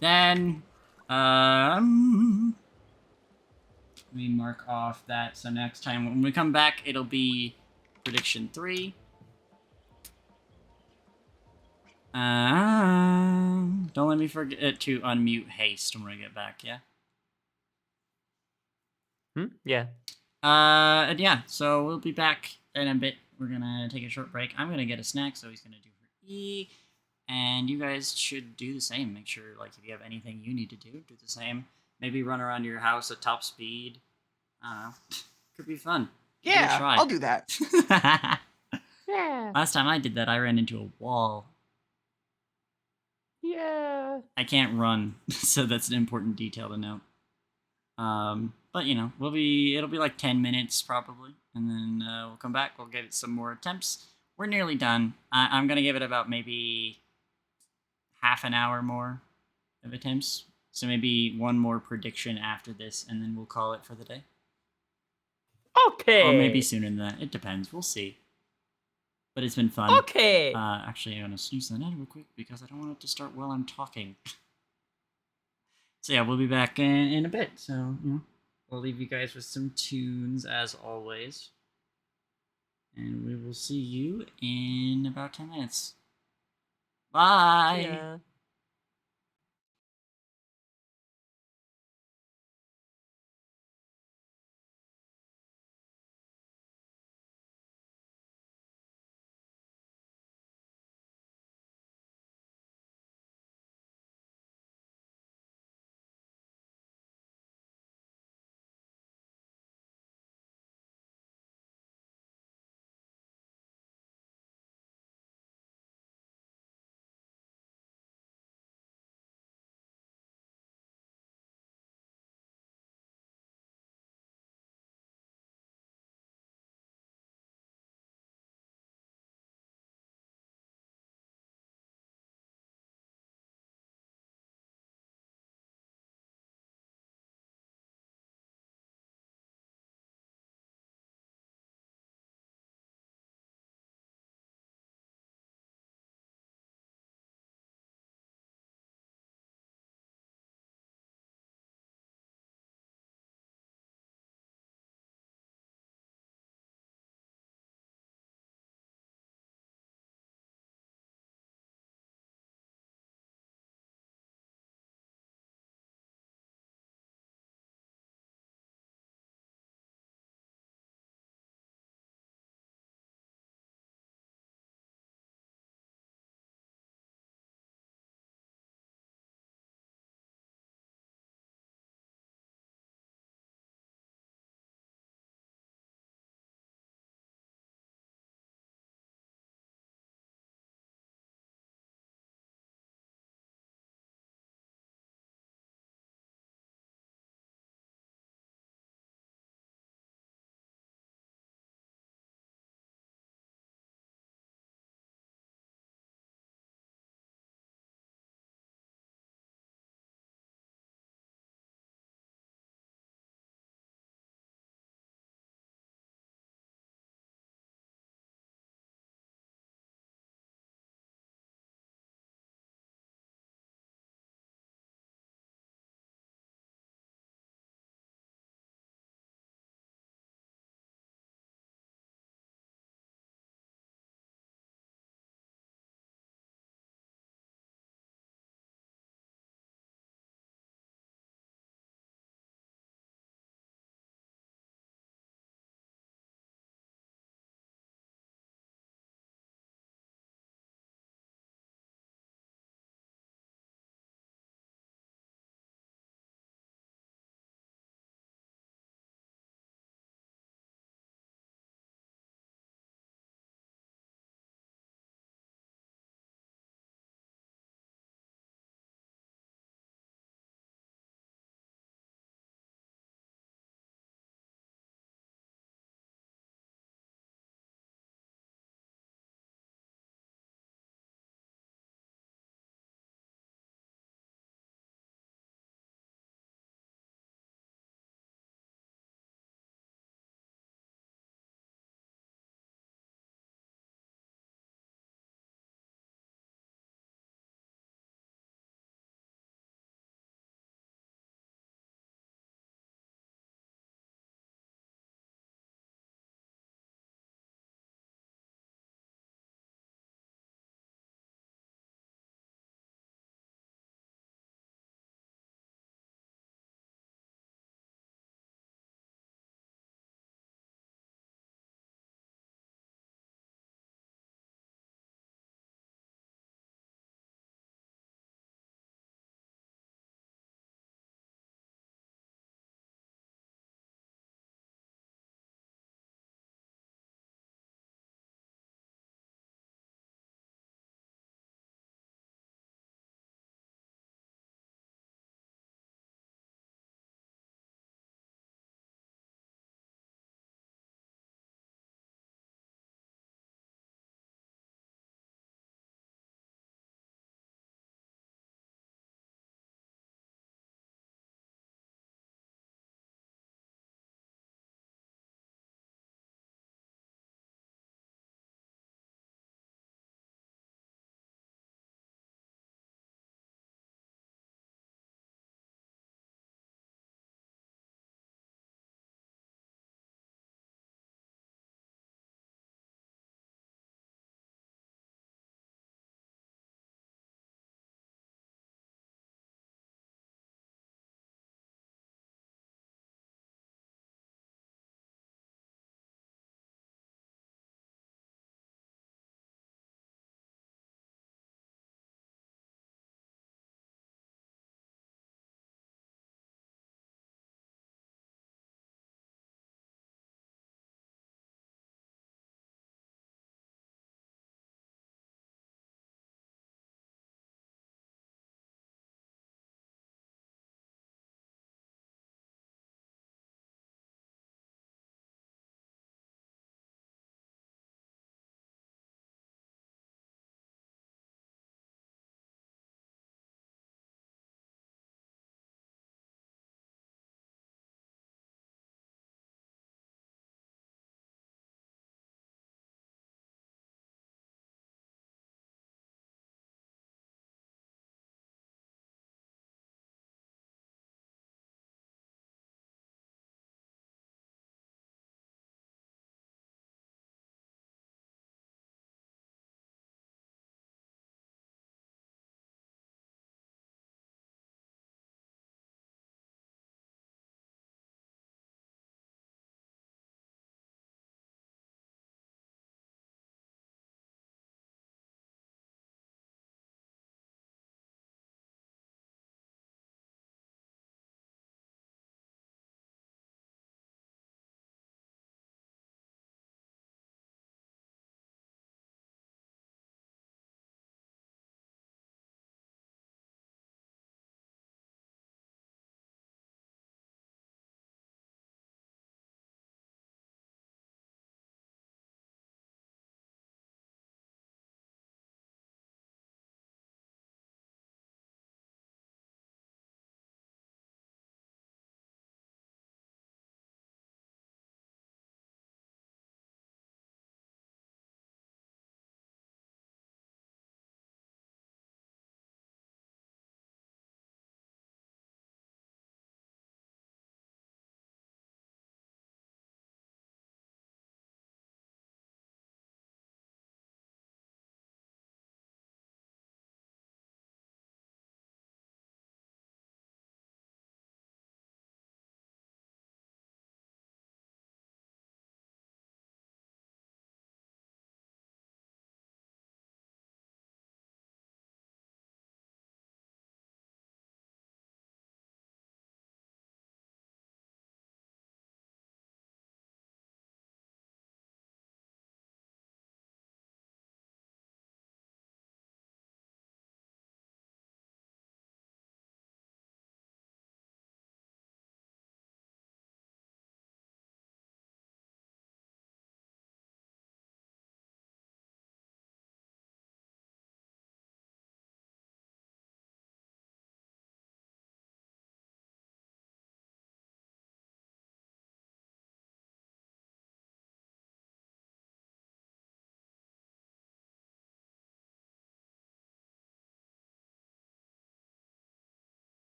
Then, let me mark off that. So next time when we come back, it'll be prediction 3. Don't let me forget to unmute haste when we get back, yeah? Yeah. And yeah, so we'll be back in a bit. We're gonna take a short break. I'm gonna get a snack, so he's gonna do for E. And you guys should do the same. Make sure, like, if you have anything you need to do the same. Maybe run around your house at top speed. I don't know. Could be fun. Give it a Yeah, try. I'll do that. Yeah. Last time I did that, I ran into a wall. Yeah. I can't run, so that's an important detail to note. But you know, it'll be like 10 minutes probably, and then we'll come back. We'll get some more attempts. We're nearly done. I'm gonna give it about maybe half an hour more of attempts. So maybe one more prediction after this, and then we'll call it for the day. Okay. Or maybe sooner than that. It depends. We'll see. But it's been fun. Okay. Actually, I'm gonna snooze the net real quick because I don't want it to start while I'm talking. So yeah, we'll be back in a bit. So, you know, we'll leave you guys with some tunes as always. And we will see you in about 10 minutes. Bye! Yeah.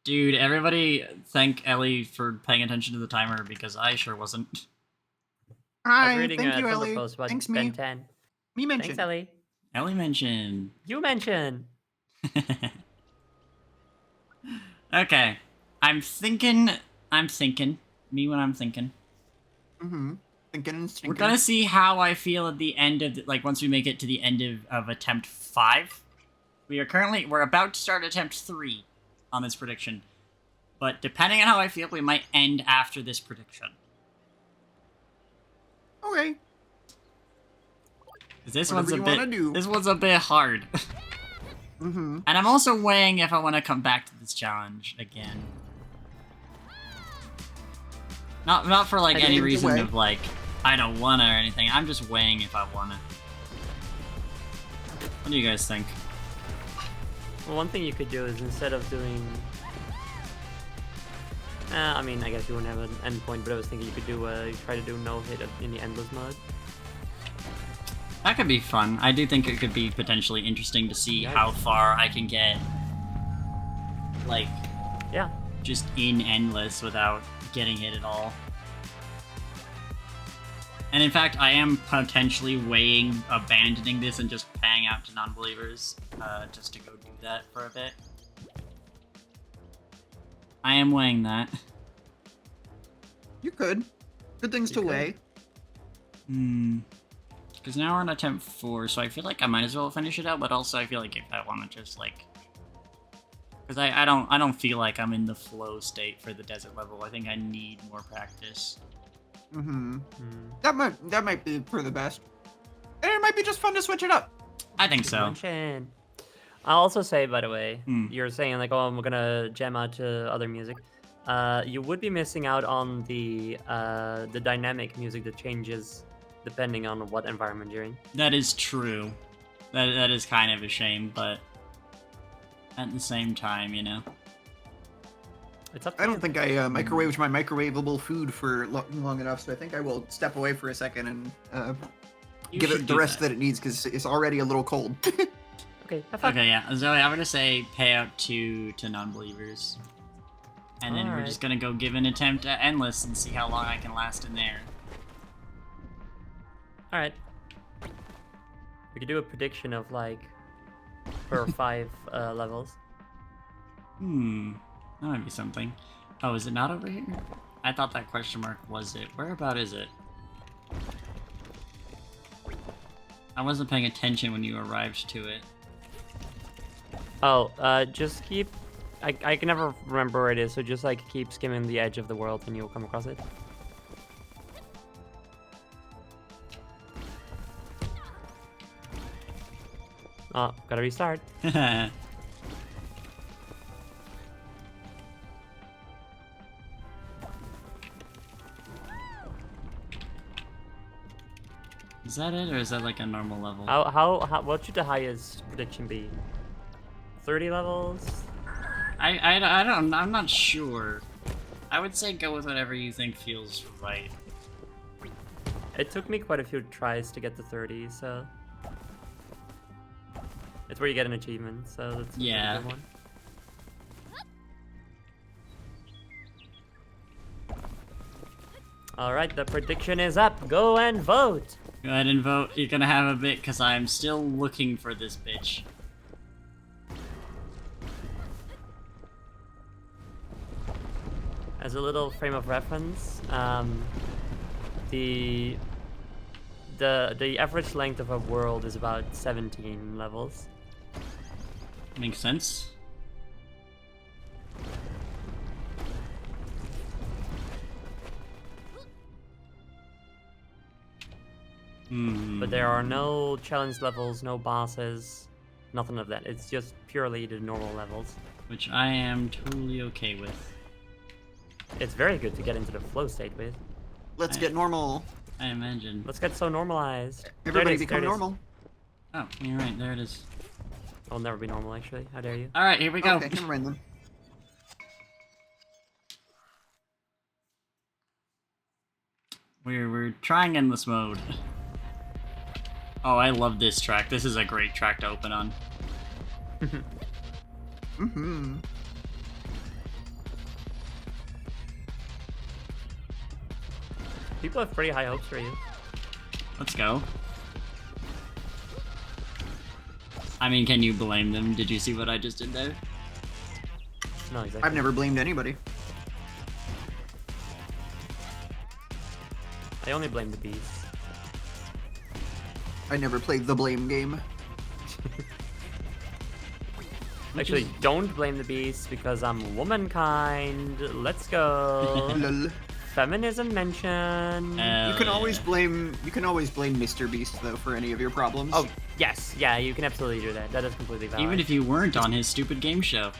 Dude, everybody thank Ellie for paying attention to the timer because I sure wasn't. I was Hi, reading thank a you, Tumblr Ellie. post about Thanks, Ben me. 10. Me mentioned. Thanks, Ellie. Ellie mentioned. You mentioned. Okay. I'm thinking. Me when I'm thinking. Mm-hmm. Thinking and We're stinking. gonna see how I feel at the end of, like, once we make it to the end of attempt 5. We're about to start attempt 3 on this prediction. But depending on how I feel, we might end after this prediction. Okay. 'Cause this Whatever one's a you bit. wanna do. This one's a bit hard. Mm-hmm. And I'm also weighing if I want to come back to this challenge again. Not for like I any think reason weigh. of like I don't wanna or anything. I'm just weighing if I wanna. What do you guys think? Well, one thing you could do is instead of doing... I mean, I guess you wouldn't have an endpoint, but I was thinking you could do try to do no hit in the endless mode. That could be fun. I do think it could be potentially interesting to see Yeah. how far I can get, like, Yeah. just in endless without getting hit at all. And in fact, I am potentially weighing abandoning this and just paying out to non-believers, just to go do that for a bit. I am weighing that. You could. Good things You to could. weigh. Because now we're on attempt 4, so I feel like I might as well finish it out, but also I feel like if I want to just, like... Because I don't feel like I'm in the flow state for the desert level. I think I need more practice. Mm-hmm. Hmm. That might be for the best. And it might be just fun to switch it up. I think so. Mention. I'll also say, by the way, Hmm. you're saying like, oh, I'm gonna jam out to other music. You would be missing out on the dynamic music that changes depending on what environment you're in. That is true. That is kind of a shame, but at the same time, you know. It's up to I you. don't think I microwaved my microwavable food for long enough, so I think I will step away for a second and You give should it the do rest that. that it needs because it's already a little cold. Okay, have fun. Okay, yeah. Zoe, I'm gonna say pay out to non-believers. And then we're Alright. just gonna go give an attempt at endless and see how long I can last in there. Alright. We could do a prediction of like per 5 levels. That might be something. Oh, is it not over here? I thought that question mark was it. Where about is it? I wasn't paying attention when you arrived to it. Oh, just keep... I can never remember where it is, so just like keep skimming the edge of the world and you'll come across it. Oh, gotta restart. Is that it, or is that like a normal level? What should the highest prediction be? 30 levels? I don't, I'm not sure. I would say go with whatever you think feels right. It took me quite a few tries to get to 30, so... It's where you get an achievement, so that's a pretty Yeah. good one. Alright, the prediction is up. Go and vote! Go ahead and vote. You're gonna have a bit, because I'm still looking for this bitch. As a little frame of reference, the average length of a world is about 17 levels. Makes sense. But there are no challenge levels, no bosses, nothing of that. It's just purely the normal levels. Which I am totally okay with. It's very good to get into the flow state with. Let's get normal. I imagine. Let's get so normalized. Everybody There it is, become there it is. normal. Oh, you're right. There it is. I'll never be normal, actually. How dare you? All right, here we go. Okay, never mind then. We're trying endless mode. Oh, I love this track. This is a great track to open on. Mm-hmm. People have pretty high hopes for you. Let's go. I mean, can you blame them? Did you see what I just did there? No, exactly. I've never blamed anybody. I only blame the bees. I never played the blame game. Actually, don't blame the beast because I'm womankind. Let's go. Lol. Feminism mention. You can always blame Mr. Beast though for any of your problems. Oh, yes. Yeah, you can absolutely do that. That is completely valid. Even if you weren't on his stupid game show.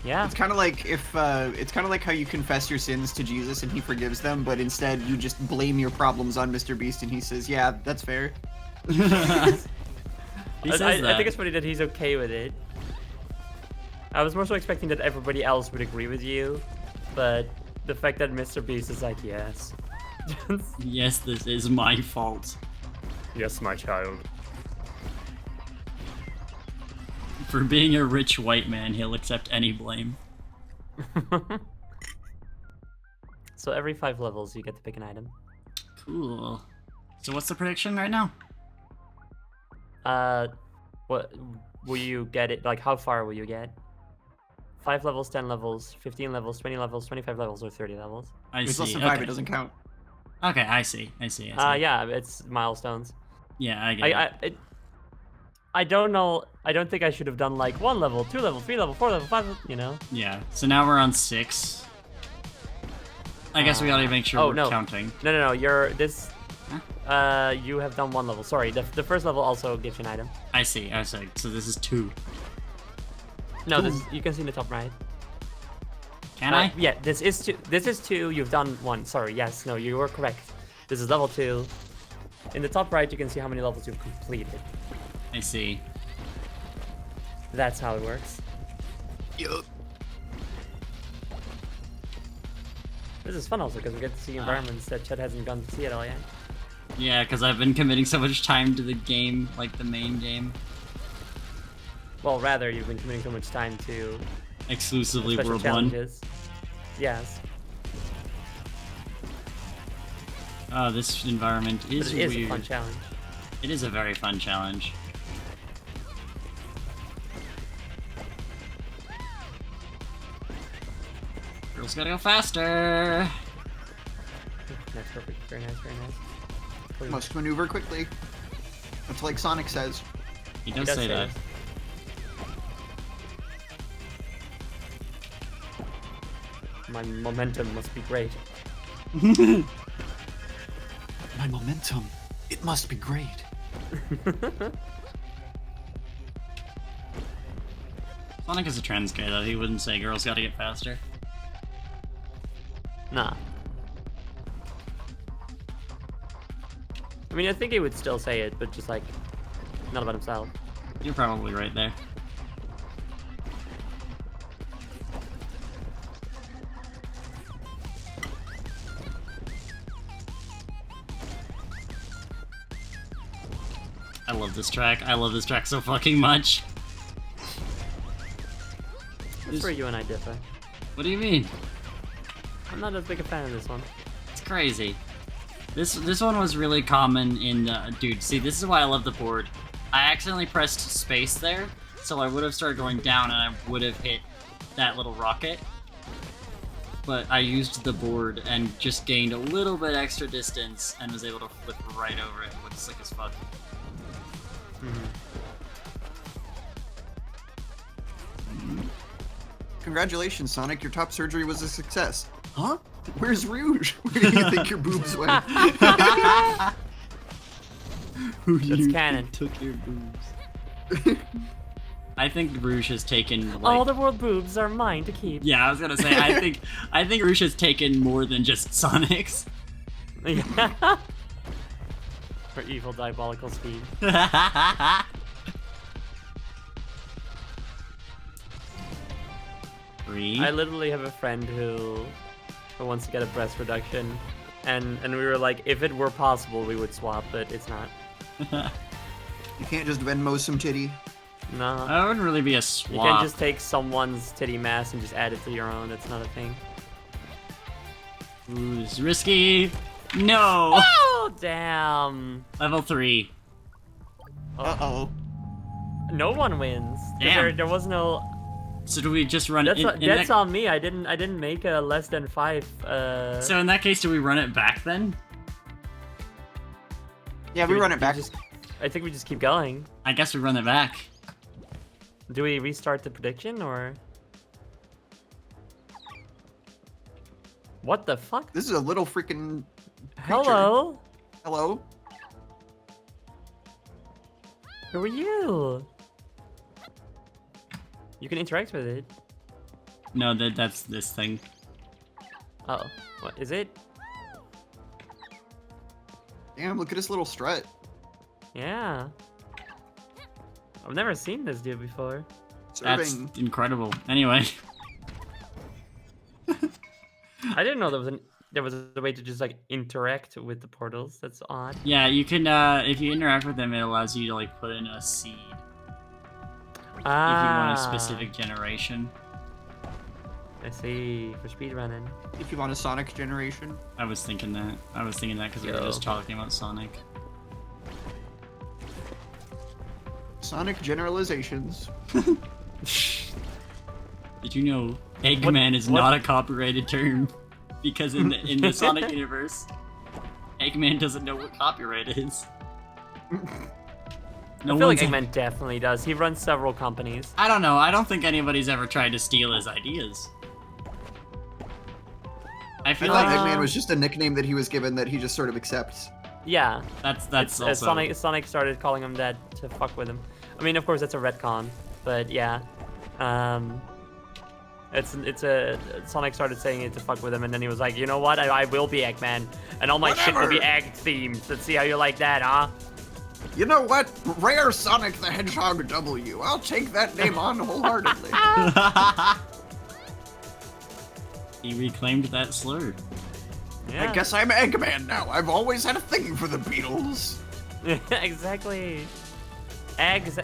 Yeah. It's kind of like it's kind of like how you confess your sins to Jesus and he forgives them, but instead you just blame your problems on Mr. Beast and he says, "Yeah, that's fair." He says I that. think it's funny that he's okay with it. I was more so expecting that everybody else would agree with you, but the fact that Mr. Beast is like, yes. Yes, this is my fault. Yes, my child. For being a rich white man, he'll accept any blame. So every 5 levels, you get to pick an item. Cool. So what's the prediction right now? What will you get it? Like, how far will you get? 5 levels, 10 levels, 15 levels, 20 levels, 25 levels, or 30 levels? I If it's see. less than 5, Okay. it doesn't count. Okay, I see. I see. Yeah, it's milestones. Yeah, I get it. I don't know. I don't think I should have done like 1 level, 2 level, 3 level, 4 level, 5. You know. Yeah. So now we're on 6. I guess we gotta make sure we're counting. No. You're this. You have done 1 level. Sorry, the first level also gives you an item. I see. I see. So this is 2. No, you can see in the top right. Can I? Yeah, this is 2. This is 2. You've done 1. Sorry. Yes. No, you were correct. This is level 2. In the top right, you can see how many levels you've completed. I see. That's how it works. Yup. This is fun also because we get to see environments that Chet hasn't gone to see at all yet. Yeah, because I've been committing so much time to the game, like the main game. Well, rather, you've been committing so much time to Exclusively special World 1. challenges. Yes. Oh, this environment But is it is weird. a fun challenge. It is a very fun challenge. Girls gotta go faster. That's perfect. Very nice, very nice. Please. Must maneuver quickly. That's like Sonic says. He does say that. this. My momentum must be great. My momentum. It must be great. Sonic is a trends guy, though. He wouldn't say girls gotta get faster. Nah. I mean, I think he would still say it, but just like, not about himself. You're probably right there. I love this track. I love this track so fucking much. That's where you and I differ. What do you mean? I'm not as big a fan of this one. It's crazy. This one was really common in dude, see, this is why I love the board. I accidentally pressed space there, so I would have started going down and I would have hit that little rocket. But I used the board and just gained a little bit extra distance and was able to flip right over it. It looks sick as fuck. Congratulations, Sonic. Your top surgery was a success. Huh? Where's Rouge? Where do you think your boobs went? Who do That's you canon. think took your boobs? I think Rouge has taken like... All the world boobs are mine to keep. Yeah, I was gonna say, I think Rouge has taken more than just Sonic's. For evil diabolical speed. Three. I literally have a friend who wants to get a breast reduction, and we were like, if it were possible, we would swap, but it's not. You can't just Venmo some titty. No. That wouldn't really be a You swap. can't just take someone's titty mass and just add it to your own. That's not a thing. Ooh, this is risky. No. Oh, damn. Level 3. Uh-oh. No one wins. 'Cause Damn. There was no. So do we just run That's it? that's on me. I didn't make a less than 5. So in that case, do we run it back then? Yeah, we run it back. I think we just keep going. I guess we run it back. Do we restart the prediction or? What the fuck? This is a little freaking Hello? hello. Who are you? You can interact with it. No, that's this thing. Oh, what is it? Damn, look at his little strut. Yeah. I've never seen this dude before. That's Serving. incredible. Anyway. I didn't know there was a way to just like interact with the portals. That's odd. Yeah, you can, if you interact with them, it allows you to, like, put in a seed. If you want a specific generation. I see. For speedrunning. If you want a Sonic generation. I was thinking that. Because we were Yo. just talking about Sonic. Sonic generalizations. Did you know Eggman is what- not a copyrighted term? Because in the Sonic universe, Eggman doesn't know what copyright is. No I feel like one's- Eggman definitely does. He runs several companies. I don't know. I don't think anybody's ever tried to steal his ideas. I I feel thought like Eggman was just a nickname that he was given that he just sort of accepts. Yeah. that's also Sonic started calling him that to fuck with him. I mean, of course, that's a retcon, but yeah. Sonic started saying it to fuck with him, and then he was like, you know what? I will be Eggman, and all my shit will be egg themed. Let's see how you like that, huh? You know what? Rare Sonic the Hedgehog W. I'll take that name on wholeheartedly. He reclaimed that slur. Yeah. I guess I'm Eggman now. I've always had a thing for the Beatles. Exactly. Eggs.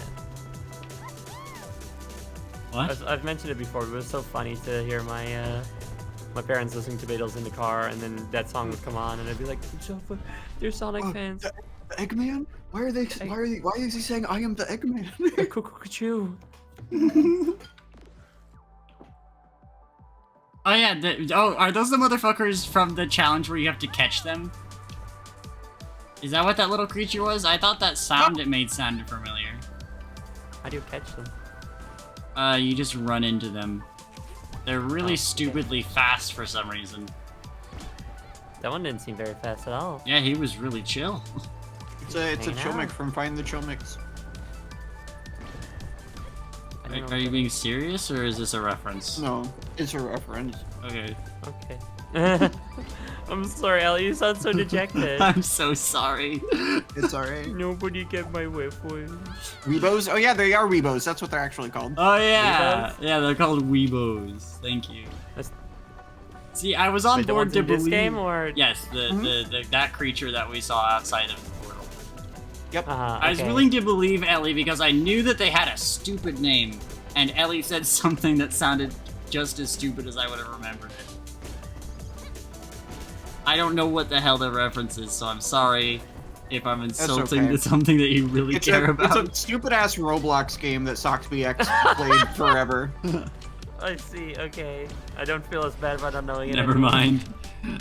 What? I've mentioned it before, but it was so funny to hear my parents listening to Beatles in the car, and then that song would come on, and I'd be like, "They're Sonic fans." Eggman? Why is he saying I am the Eggman? Cuckoo. Oh yeah. Are those the motherfuckers from the challenge where you have to catch them? Is that what that little creature was? I thought that sound it made sounded familiar. How do you catch them? You just run into them. They're really okay. stupidly fast for some reason. That one didn't seem very fast at all. Yeah, he was really chill. It's a Hanging chill out. mix from Find the Chill Mix. I don't know Are you what being serious, or is this a reference? No, it's a reference. Okay. Okay. I'm sorry, Ellie. You sound so dejected. I'm so sorry. It's alright. Nobody get my weapons. Weebos? Oh yeah, they are Weebos. That's what they're actually called. Oh yeah, Weebos? yeah, they're called Weebos. Thank you. That's- See, I was on Wait, the board ones to in this believe. game, or Yes, the that creature that we saw outside of the portal. Yep. I was okay. willing to believe Ellie because I knew that they had a stupid name, and Ellie said something that sounded just as stupid as I would have remembered it. I don't know what the hell the reference is, so I'm sorry if I'm insulting okay. to something that you really care about. It's a stupid ass Roblox game that SoxBX played forever. I see. Okay. I don't feel as bad about not knowing it. Never anymore. mind.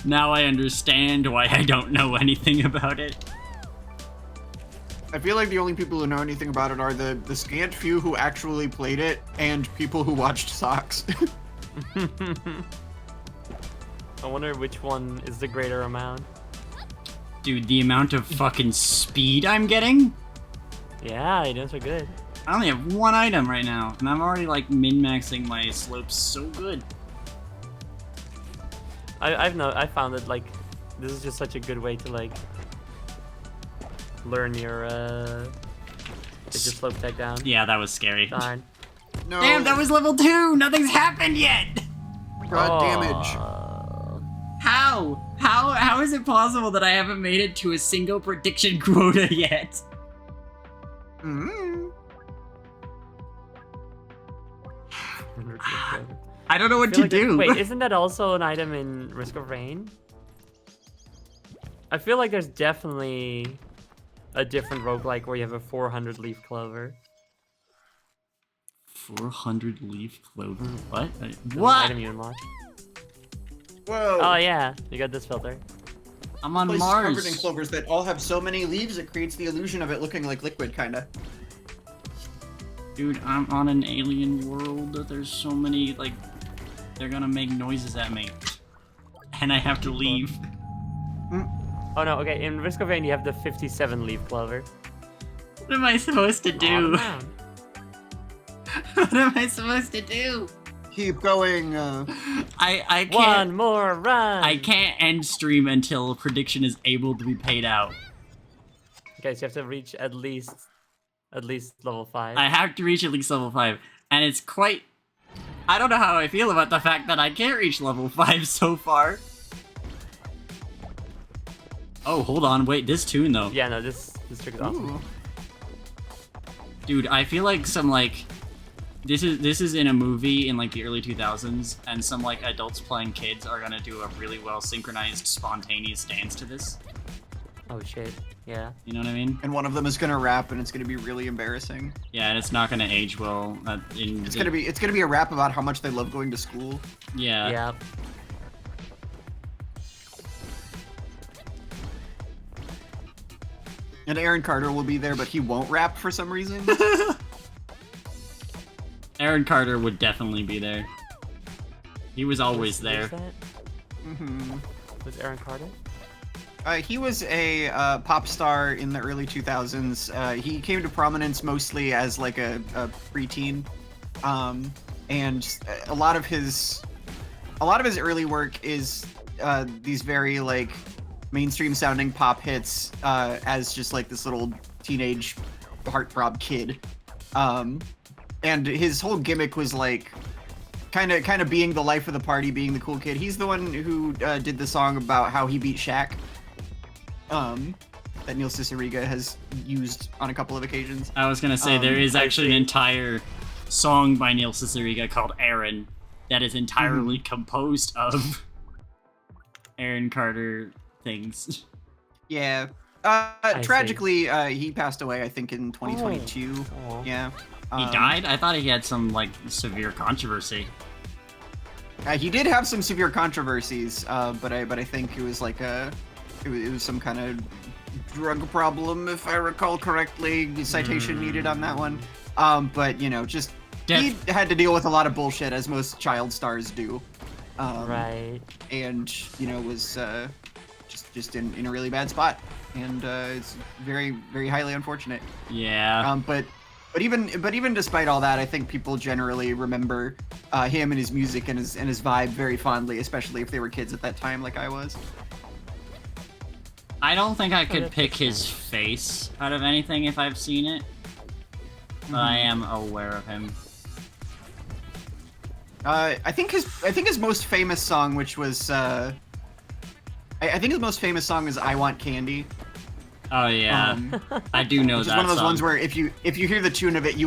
Now I understand why I don't know anything about it. I feel like the only people who know anything about it are the scant few who actually played it and people who watched Sox. I wonder which one is the greater amount. Dude, the amount of fucking speed I'm getting? Yeah, you doing so good. I only have one item right now, and I'm already like min-maxing my slopes so good. I found that like this is just such a good way to like learn your get your slope tech down. Yeah, that was scary. Darn. No. Damn, that was level 2! Nothing's happened yet! God damage. How is it possible that I haven't made it to a single prediction quota yet? Mm. I don't know what to do. Wait, isn't that also an item in Risk of Rain? I feel like there's definitely a different roguelike where you have a 400 leaf clover. 400 leaf clover? What? There's an What? item you unlock. Whoa. Oh yeah, you got this filter. I'm on Place is Mars. covered in clovers that all have so many leaves it creates the illusion of it looking like liquid, kinda. Dude, I'm on an alien world. There's so many, like, they're gonna make noises at me. And I have to leave. Oh no, okay, in Risk of Rain you have the 57 leaf clover. What am I supposed to do? Aw, What am I supposed to do? Keep going, I can't. One more run! I can't end stream until a prediction is able to be paid out. Okay, so you have to reach at least level 5. I have to reach at least level 5. And it's quite... I don't know how I feel about the fact that I can't reach level 5 so far. Oh, hold on. Wait, this tune, though. Yeah, no, this trick is awesome. ooh. Dude, I feel like some, like... This is in a movie in, like, the early 2000s, and some, like, adults playing kids are gonna do a really well synchronized, spontaneous dance to this. Oh shit, yeah. You know what I mean? And one of them is gonna rap, and it's gonna be really embarrassing. Yeah, and it's not gonna age well. It's gonna be a rap about how much they love going to school. Yeah. Yeah. And Aaron Carter will be there, but he won't rap for some reason. Aaron Carter would definitely be there. He was always Who's there. that? hmm Was Aaron Carter? He was a pop star in the early 2000s. He came to prominence mostly as like a preteen, and a lot of his early work is these very like mainstream sounding pop hits as just like this little teenage heartthrob kid. And his whole gimmick was like kind of being the life of the party, being the cool kid. He's the one who did the song about how he beat Shaq. That Neil Cicierega has used on a couple of occasions. I was gonna say there is I actually an see. entire song by Neil Cicierega called Aaron that is entirely composed of Aaron Carter things. Yeah. see. Tragically, he passed away, I think, in 2022. Oh. Yeah. He died? I thought he had some like severe controversy. He did have some severe controversies, but I think it was like it was some kind of drug problem, if I recall correctly. Citation needed on that one. But you know, just he had to deal with a lot of bullshit, as most child stars do. Right. And you know, was just in a really bad spot, and it's very, very highly unfortunate. Yeah. But even despite all that, I think people generally remember him and his music and his vibe very fondly, especially if they were kids at that time, like I was. I don't think I could pick his face out of anything if I've seen it. But I am aware of him. I think his most famous song, which was I think his most famous song is "I Want Candy." Oh yeah, I do know Which that is one of those song. ones where if you hear the tune of it, you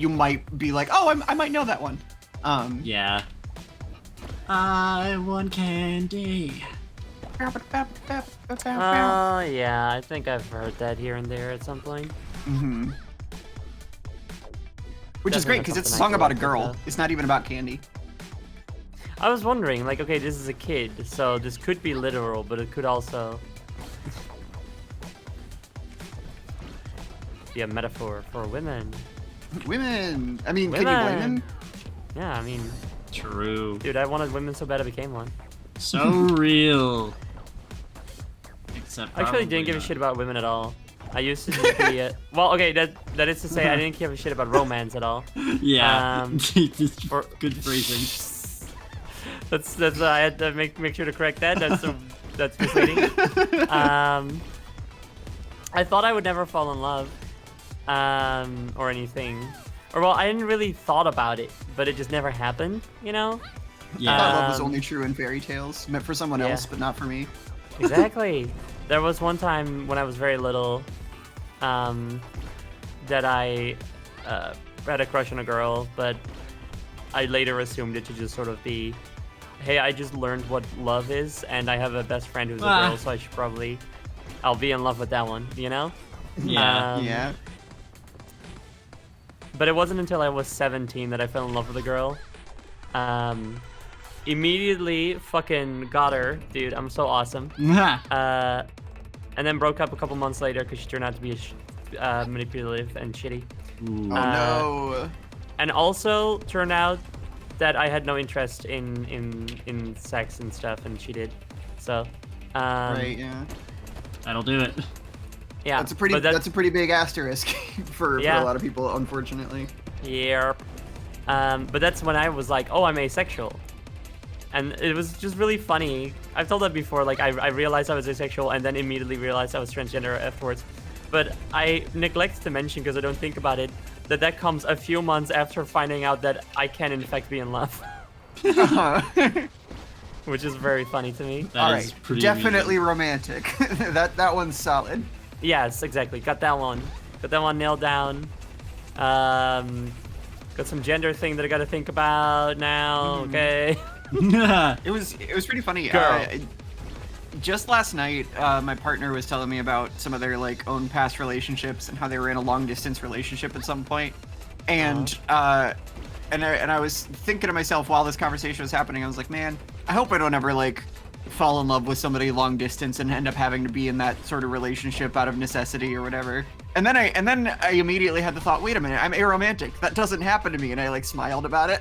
might be like, oh, I might know that one. Yeah. I want candy. Oh yeah, I think I've heard that here and there at some point. Mm-hmm. Which is Definitely great because it's a something I song can about a look girl. up. It's not even about candy. I was wondering, like, okay, this is a kid, so this could be literal, but it could also be a metaphor for women. Women. I mean, can you blame him? Yeah, I mean, True. dude, I wanted women so bad I became one. So real. Except I actually didn't probably give a not. shit about women at all. I used to just be well, okay, that is to say I didn't give a shit about romance at all. Yeah. or- Good phrasing. That's I had to make sure to correct that. That's misleading. I thought I would never fall in love, or anything, or well, I didn't really thought about it, but it just never happened, you know? I Yeah. thought love was only true in fairy tales, meant for someone Yeah. else, but not for me. Exactly. There was one time when I was very little, that I had a crush on a girl, but I later assumed it to just sort of be hey, I just learned what love is, and I have a best friend who's a Ah. girl, so I'll be in love with that one, you know? Yeah. Yeah. But it wasn't until I was 17 that I fell in love with a girl. Immediately fucking got her, dude. I'm so awesome. And then broke up a couple months later because she turned out to be manipulative and shitty. Ooh. Oh no. And also turned out that I had no interest in sex and stuff, and she did. So, Right. Yeah. That'll do it. yeah. That's a pretty. but That's a pretty big asterisk for Yeah. a lot of people, unfortunately. Yep. But that's when I was like, oh, I'm asexual. And it was just really funny. I've told that before, like I realized I was asexual and then immediately realized I was transgender afterwards. But I neglect to mention, because I don't think about it, that comes a few months after finding out that I can in fact be in love. Which is very funny to me. That All is right. pretty Definitely amazing. romantic. that one's solid. Yes, exactly. Got that one nailed down. Got some gender thing that I gotta think about now, okay? It was pretty funny. Girl. Just last night, my partner was telling me about some of their like own past relationships and how they were in a long distance relationship at some point. And and I was thinking to myself while this conversation was happening, I was like, man, I hope I don't ever like fall in love with somebody long distance and end up having to be in that sort of relationship out of necessity or whatever. And then I immediately had the thought, wait a minute, I'm aromantic. That doesn't happen to me, and I like smiled about it.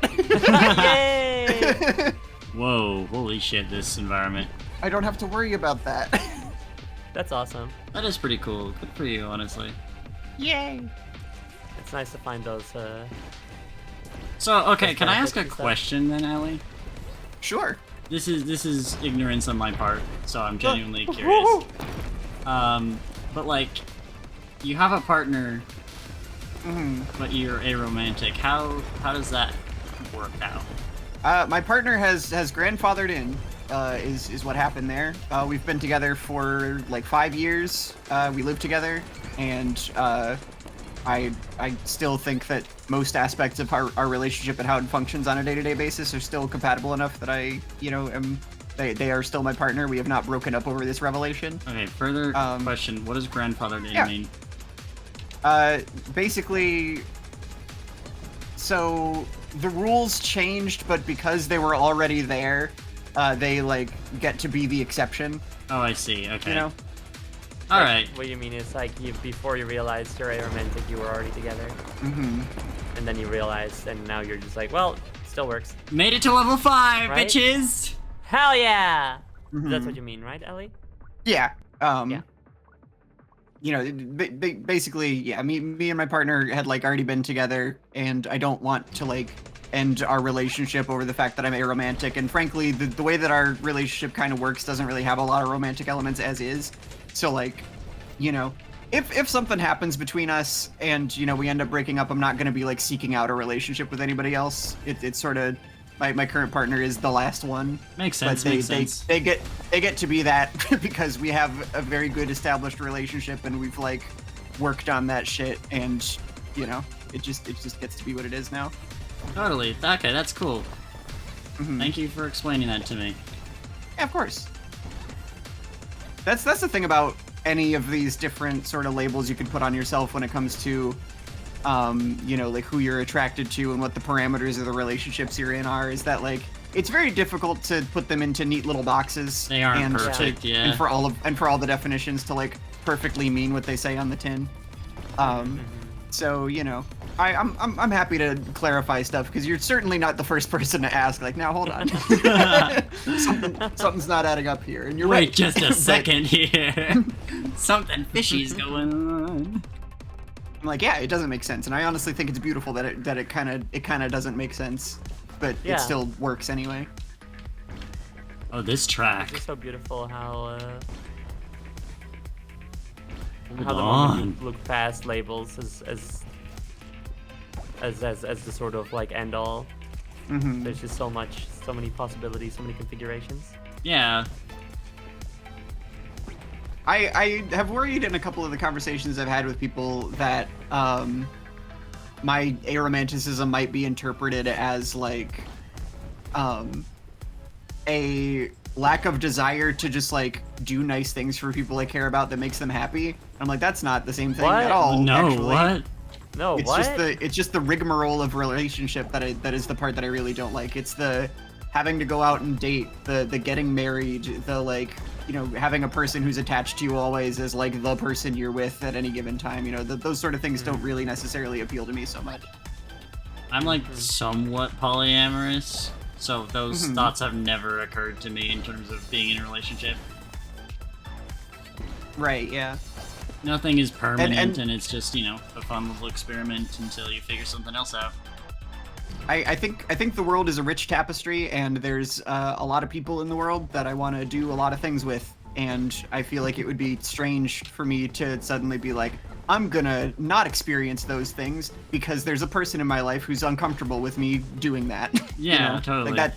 Yay! Whoa, holy shit, this environment. I don't have to worry about that. That's awesome. That is pretty cool. Good for you, honestly. Yay. It's nice to find those. So, okay, can I ask a and stuff. question then, Allie? Sure. This is ignorance on my part, so I'm genuinely curious. But like, you have a partner, but you're aromantic. How does that work out? My partner has grandfathered in, is what happened there. We've been together for like 5 years. We live together, and I still think that most aspects of our relationship and how it functions on a day-to-day basis are still compatible enough that I, they are still my partner. We have not broken up over this revelation. Okay, further question. What does grandfathered in yeah. mean? Basically, so the rules changed, but because they were already there, they like get to be the exception. Oh, I see. Okay. You know? All right. What you mean is like before you realized you're aromantic, you were already together, and then you realized, and now you're just like, well, still works. Made it to level 5, Right? bitches. Hell yeah! That's what you mean, right, Ellie? Yeah. Yeah. Basically, yeah. Me and my partner had like already been together, and I don't want to like end our relationship over the fact that I'm aromantic. And frankly, the way that our relationship kind of works doesn't really have a lot of romantic elements as is. So like, if something happens between us and we end up breaking up, I'm not gonna be like seeking out a relationship with anybody else. It's sort of my current partner is the last one. Makes sense. But Makes sense. they get to be that because we have a very good established relationship and we've like worked on that shit, and it just gets to be what it is now. Totally. Okay, that's cool. Thank you for explaining that to me. Yeah, of course. That's the thing about any of these different sort of labels you could put on yourself when it comes to like who you're attracted to and what the parameters of the relationships you're in are, is that like it's very difficult to put them into neat little boxes. They aren't and perfect, yeah. And for all the definitions to like perfectly mean what they say on the tin. So I'm happy to clarify stuff because you're certainly not the first person to ask. Like, now hold on, something's not adding up here, and you're Wait right. just a second here. Something fishy's going on. I'm like, yeah, it doesn't make sense, and I honestly think it's beautiful that it kind of doesn't make sense, but Yeah. it still works anyway. Oh, this track. It's just so beautiful how Hold the on. moment you look past labels as the sort of like end all. There's just so many possibilities, so many configurations. Yeah. I have worried in a couple of the conversations I've had with people that my aromanticism might be interpreted as like a lack of desire to just like do nice things for people I care about that makes them happy. I'm like, that's not the same thing What? at all. No, actually. what? No, It's what? just the rigmarole of relationship that is the part that I really don't like. It's the having to go out and date, the getting married, the like, you know, having a person who's attached to you always as like the person you're with at any given time. You know, those sort of things don't really necessarily appeal to me so much. I'm like somewhat polyamorous, so those Mhm. thoughts have never occurred to me in terms of being in a relationship. Right, yeah. Nothing is permanent, and- and it's just, you know, a fun little experiment until you figure something else out. I think the world is a rich tapestry, and there's a lot of people in the world that I want to do a lot of things with, and I feel like it would be strange for me to suddenly be like, I'm gonna not experience those things because there's a person in my life who's uncomfortable with me doing that. You Yeah, know? totally. Like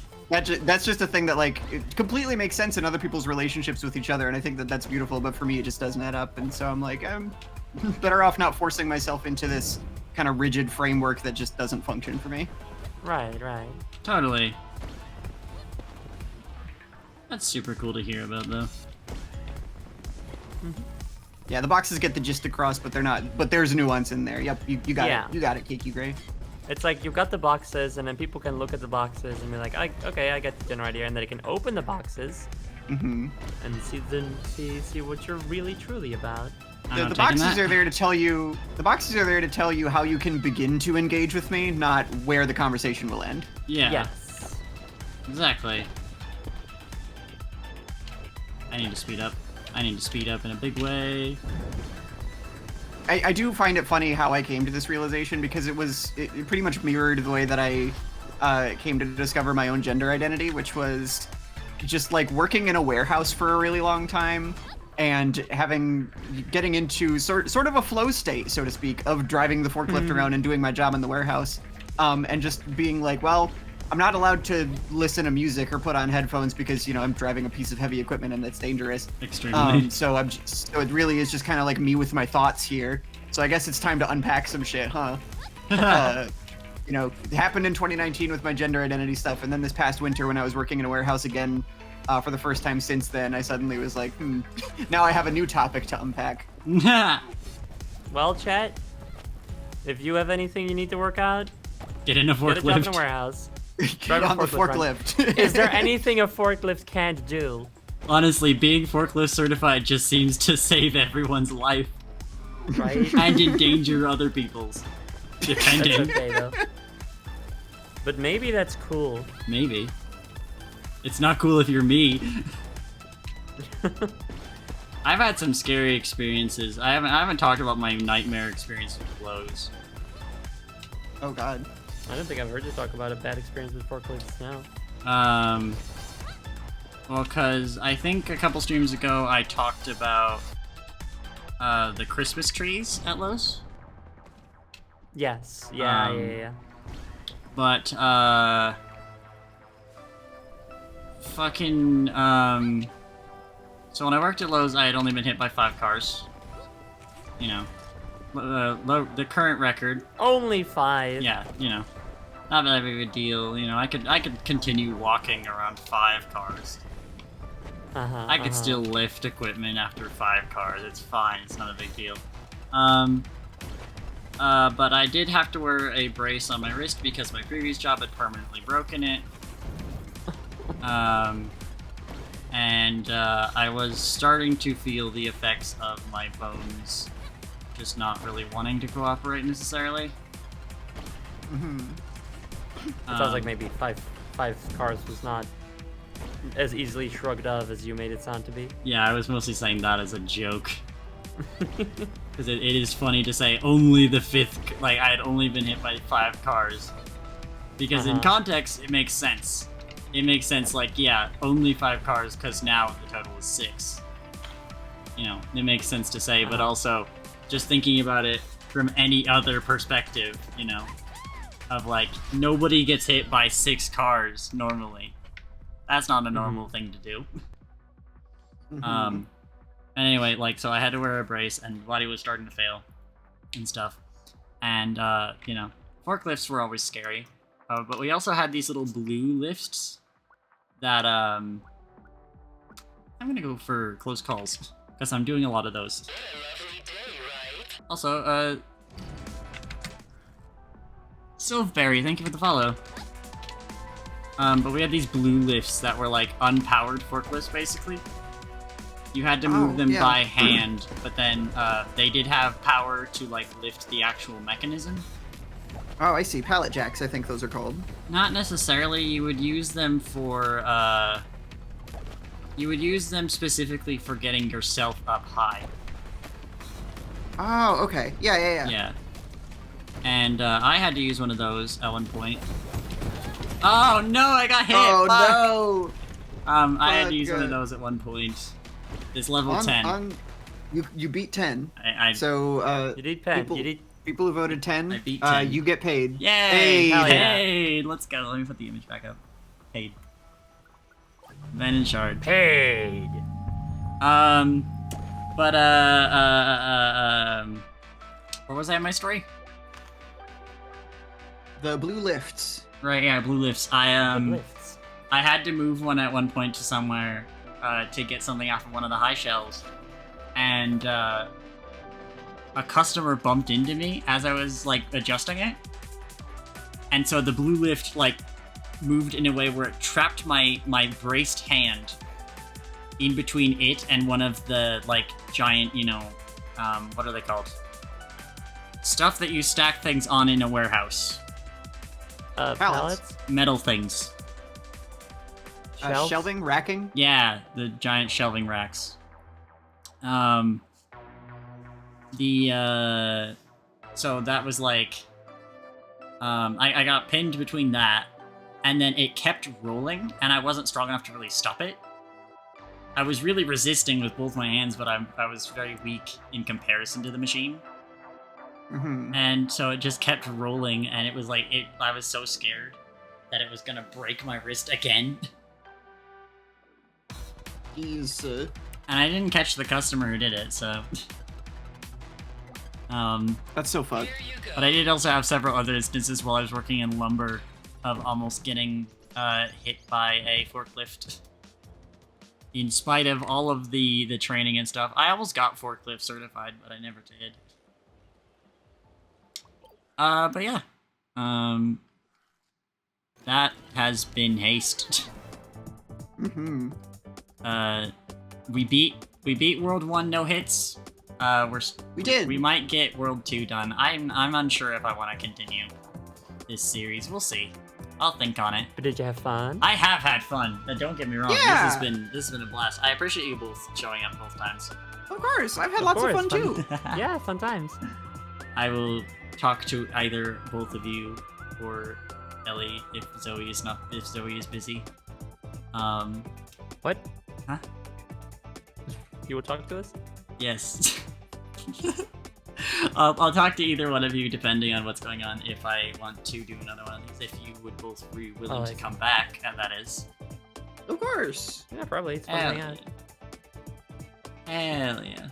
that's just a thing that like it completely makes sense in other people's relationships with each other, and I think that that's beautiful. But for me, it just doesn't add up, and so I'm like, I'm better off not forcing myself into this kind of rigid framework that just doesn't function for me. Right. Totally. That's super cool to hear about, though. Yeah, the boxes get the gist across, but they're not. But there's nuance in there. Yep, you got Yeah. it. You got it, Kiki Gray. It's like you've got the boxes, and then people can look at the boxes and be like, okay, I get the general idea, and then they can open the boxes Mm-hmm. and see what you're really truly about. I'm The not taking boxes that. are there to tell you. The boxes are there to tell you how you can begin to engage with me, not where the conversation will end. Yeah, Yes. exactly. I need to speed up. I need to speed up in a big way. I do find it funny how I came to this realization because it pretty much mirrored the way that I came to discover my own gender identity, which was just like working in a warehouse for a really long time and getting into sort of a flow state, so to speak, of driving the forklift around and doing my job in the warehouse, and just being like, well, I'm not allowed to listen to music or put on headphones because, you know, I'm driving a piece of heavy equipment and it's dangerous. Extremely. So it really is just kind of like me with my thoughts here. So I guess it's time to unpack some shit, huh? You know, it happened in 2019 with my gender identity stuff, and then this past winter when I was working in a warehouse again for the first time since then, I suddenly was like, now I have a new topic to unpack. Well, chat, if you have anything you need to work out, Get in a get a job in a forklift. warehouse. Get Drive a on the forklift, forklift. Is there anything a forklift can't do? Honestly, being forklift certified just seems to save everyone's life Right? and endanger other people's. That's Depending. okay though. But maybe that's cool. Maybe. It's not cool if you're me. I've had some scary experiences. I haven't talked about my nightmare experience with clothes. Oh god. I don't think I've heard you talk about a bad experience with forklifts now. Well, cause I think a couple streams ago I talked about the Christmas trees at Lowe's. Yes. Yeah. Um, Yeah. But fucking so when I worked at Lowe's, I had only been hit by 5 cars. You know, the current record. Only 5. Yeah, you know, not that big of a deal. You know, I could continue walking around 5 cars. Uh-huh, I could still lift equipment after 5 cars. It's fine. It's not a big deal. But I did have to wear a brace on my wrist because my previous job had permanently broken it. And I was starting to feel the effects of my bones just not really wanting to cooperate necessarily. It sounds like maybe five cars was not as easily shrugged off as you made it sound to be. Yeah, I was mostly saying that as a joke. Because it is funny to say only the 5th, like I had only been hit by 5 cars. Because in context, it makes sense. It makes sense, like, yeah, only 5 cars, because now the total is 6. You know, it makes sense to say, but also, just thinking about it from any other perspective, you know, of like, nobody gets hit by 6 cars normally. That's not a normal thing to do. Anyway, like, so I had to wear a brace, and body was starting to fail and stuff. And, you know, forklifts were always scary. But we also had these little blue lifts that I'm gonna go for close calls because I'm doing a lot of those. What a lovely day, right? Also, Silverberry, thank you for the follow. But we had these blue lifts that were like unpowered forklifts, basically. You had to move them yeah. by hand, but then they did have power to like lift the actual mechanism. Oh, I see. Pallet jacks, I think those are called. Not necessarily. You would use them for you would use them specifically for getting yourself up high. Oh, okay. Yeah. Yeah. And I had to use one of those at one point. Oh no, I got hit! Oh Fuck. no! I had to Fuck, use one of those at one point. It's level 10. You beat 10. I So You did pen. people, You did. people who voted 10, I beat 10. you get paid. Yay! Hey, hell yeah. Hey, let's go. Let me put the image back up. Paid. Van and Shard. Paid. But where was I in my story? The blue lifts. Right, yeah, blue lifts. I Lifts. I had to move one at one point to somewhere to get something off of one of the high shelves, and a customer bumped into me as I was like adjusting it, and so the blue lift like moved in a way where it trapped my braced hand in between it and one of the like giant, you know, what are they called? Stuff that you stack things on in a warehouse. Pallets. Metal things. Shelves? Shelving, racking. Yeah, the giant shelving racks. So that was like, I got pinned between that, and then it kept rolling, and I wasn't strong enough to really stop it. I was really resisting with both my hands, but I was very weak in comparison to the machine. Mm-hmm. And so it just kept rolling, and it was like, I was so scared that it was gonna break my wrist again. Jeez. And I didn't catch the customer who did it, so... That's so fucked. Here you go. But I did also have several other instances while I was working in lumber of almost getting hit by a forklift. In spite of all of the training and stuff. I almost got forklift certified, but I never did. But yeah. That has been haste. Mm-hmm. We beat World 1 no hits. We did. We might get World 2 done. I'm unsure if I want to continue this series. We'll see. I'll think on it. But did you have fun? I have had fun. Don't get me wrong. Yeah. This has been a blast. I appreciate you both showing up both times. Of course, I've had Of lots of course, fun too. Yeah, fun times. I will talk to either both of you or Ellie if Zoe is busy. What? Huh? You will talk to us? Yes. I'll talk to either one of you depending on what's going on. If I want to do another one of these, if you would both be willing to come back, and that is. Of course. Yeah, probably. It's fun to Hell hang yeah. out. Hell yeah.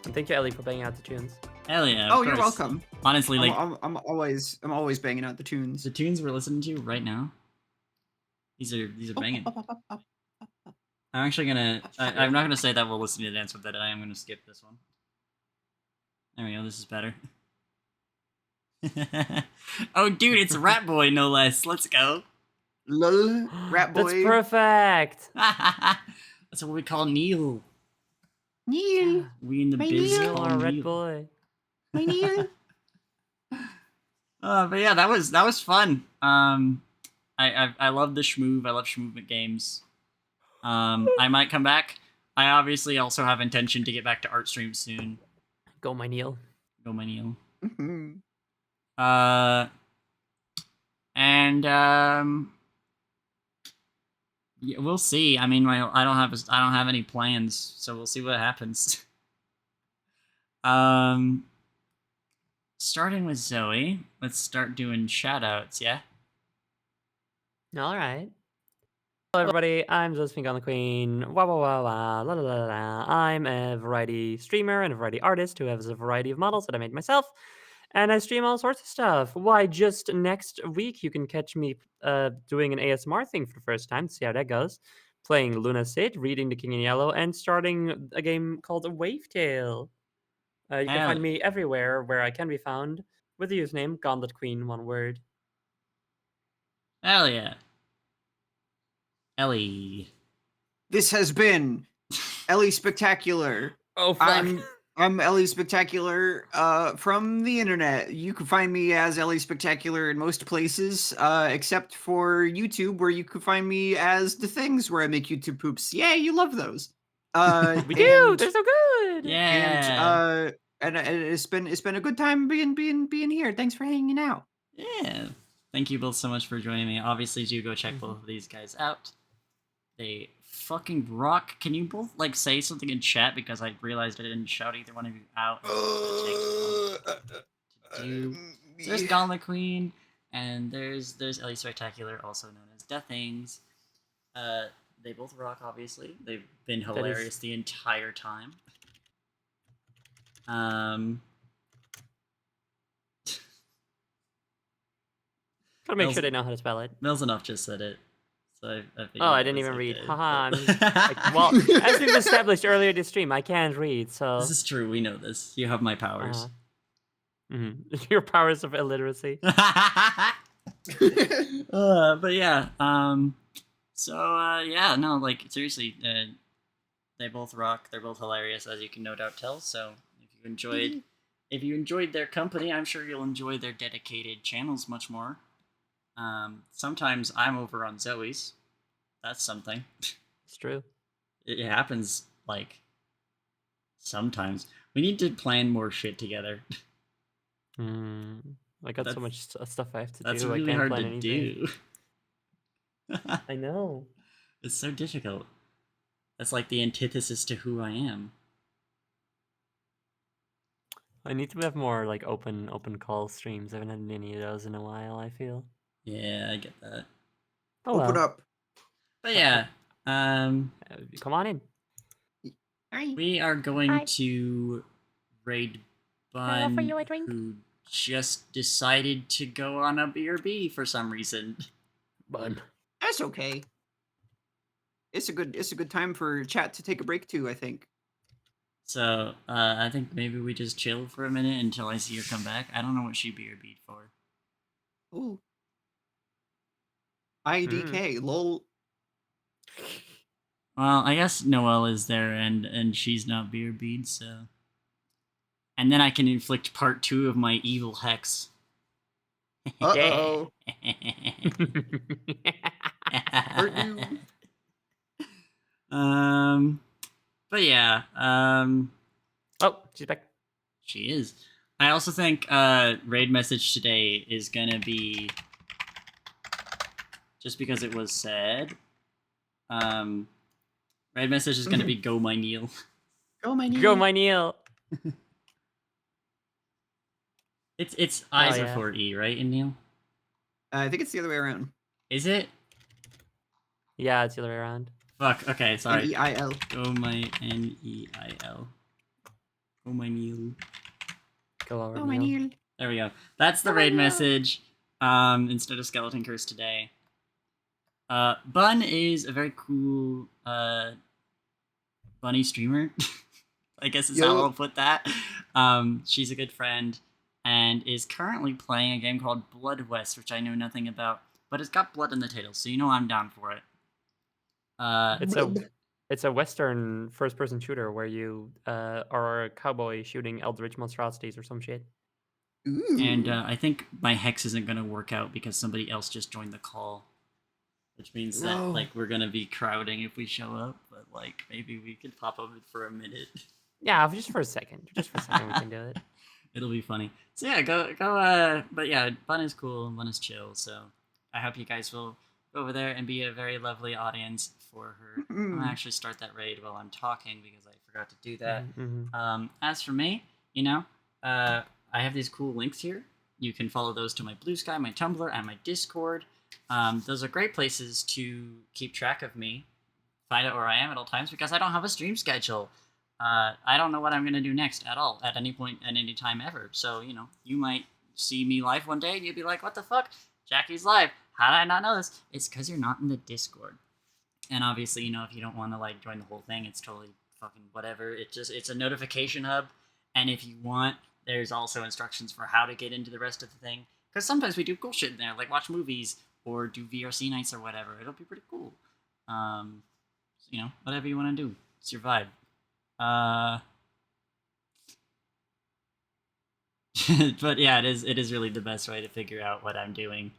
And thank you, Ellie, for banging out the tunes. Hell yeah. Oh, of you're course. welcome. Honestly, like I'm always banging out the tunes. the tunes we're listening to right now. These are banging. I'm actually gonna. I'm not gonna say that we'll listen to Dance with It. I am gonna skip this one. There we go. This is better. Oh, dude, it's Rat Boy, no less. Let's go. Lol, Rat Boy. That's perfect. That's what we call Neil. Neil, We in the My biz Neil. call Oh, Red Neil. Boy. my Neil. But yeah, that was fun. I love the schmoove. I love schmoovement games. I might come back. I obviously also have intention to get back to art stream soon. Go, my Neil. Go my Neil. Mhm. Yeah, we'll see. I mean, I don't have any plans, so we'll see what happens. Starting with Zoe, let's start doing shoutouts, yeah? All right. Hello, everybody. I'm Josephine Gun the Queen. Wah, wah, wah, wah, la, la, la, la. I'm a variety streamer and a variety artist who has a variety of models that I made myself. And I stream all sorts of stuff. Why, just next week you can catch me doing an ASMR thing for the first time to see how that goes. Playing Luna Sid, reading The King in Yellow, and starting a game called Wave Tale. You can Hell, find me everywhere where I can be found with the username Gauntlet Queen, one word. hell yeah. Ellie. This has been Ellie Spectacular. Oh, fuck. I'm Ellie Spectacular from the internet. You can find me as Ellie Spectacular in most places, except for YouTube, where you can find me as The Things, where I make YouTube poops. Yeah, you love those. We do. They're so good. Yeah. And it's been a good time being here. Thanks for hanging out. Yeah. Thank you both so much for joining me. Obviously, do go check both of these guys out. They fucking rock. Can you both like say something in chat, because I realized I didn't shout either one of you out. So there's Gauntlet Queen, and there's Ellie Spectacular, also known as Death Things. They both rock. Obviously, they've been hilarious the entire time. Gotta make sure they know how to spell it. Mills Enough just said it. So I figured Oh, I it didn't was even read. okay. Haha. I'm just, like, well, as we've established earlier this stream, I can't read, so. This is true. We know this. You have my powers. Your powers of illiteracy. But yeah. Yeah. No. Like seriously, they both rock. They're both hilarious, as you can no doubt tell. So if you enjoyed their company, I'm sure you'll enjoy their dedicated channels much more. Sometimes I'm over on Zoe's. That's something. It's true. It happens, like, sometimes. We need to plan more shit together. I got so much stuff I have to do. That's I really can't hard plan to anything. do. I know. It's so difficult. That's like the antithesis to who I am. I need to have more like open call streams. I haven't had any of those in a while, I feel. Yeah, I get that. Oh, Open well. up. But yeah, Come on in. we are going Hi. to raid I offer Bun, you a drink? who just decided to go on a BRB for some reason. Bun. That's okay. It's a good time for chat to take a break too, I think. So, I think maybe we just chill for a minute until I see her come back. I don't know what she BRB'd for. Ooh. IDK, lol. Well, I guess Noelle is there, and she's not BRB'd, so... And then I can inflict part 2 of my evil hex. Uh-oh. Hurt you. But yeah, Oh, she's back. she is. I also think raid message today is gonna be, just because it was said, raid message is gonna be go my Neil. Go my knee. Go, my Neil. It's eyes yeah. before E, right, in Neil? I think it's the other way around. Is it? Yeah, it's the other way around. Fuck, okay, sorry. N-E-I-L. Go my N-E-I-L. Go my Neil. Go over, Go my Neil. knee. There we go. That's the raid message. Instead of Skeleton Curse today. Bun is a very cool bunny streamer. I guess is how I'll put that. She's a good friend and is currently playing a game called Blood West, which I know nothing about, but it's got blood in the title, so you know I'm down for it. It's a Western first-person shooter where you are a cowboy shooting eldritch monstrosities or some shit. Ooh. And I think my hex isn't going to work out because somebody else just joined the call. Which means that, No. like, we're going to be crowding if we show up, but, like, maybe we could pop up for a minute. Yeah, just for a second. Just for a second we can do it. It'll be funny. So yeah, go, but yeah, Bun is cool and Bun is chill, so I hope you guys will go over there and be a very lovely audience for her. I'm gonna actually start that raid while I'm talking because I forgot to do that. As for me, you know, I have these cool links here. You can follow those to my Blue Sky, my Tumblr, and my Discord. Those are great places to keep track of me, find out where I am at all times, because I don't have a stream schedule. I don't know what I'm gonna do next at all, at any point, at any time ever. So, you know, you might see me live one day and you'd be like, what the fuck? Jackie's live. How did I not know this? It's because you're not in the Discord. And obviously, you know, if you don't want to like join the whole thing, it's totally fucking whatever. It's a notification hub, and if you want, there's also instructions for how to get into the rest of the thing. Because sometimes we do cool shit in there, like watch movies or do VRC nights or whatever. It'll be pretty cool. So, you know, whatever you want to do, it's your vibe. But yeah, it is really the best way to figure out what I'm doing,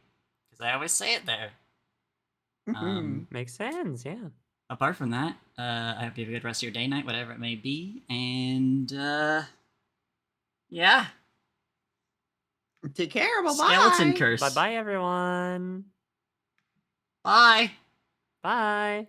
because I always say it there. Makes sense, yeah. Apart from that, I hope you have a good rest of your day, night, whatever it may be, and yeah. Take care. Bye-bye. Skeleton curse. Bye-bye, everyone. Bye. Bye.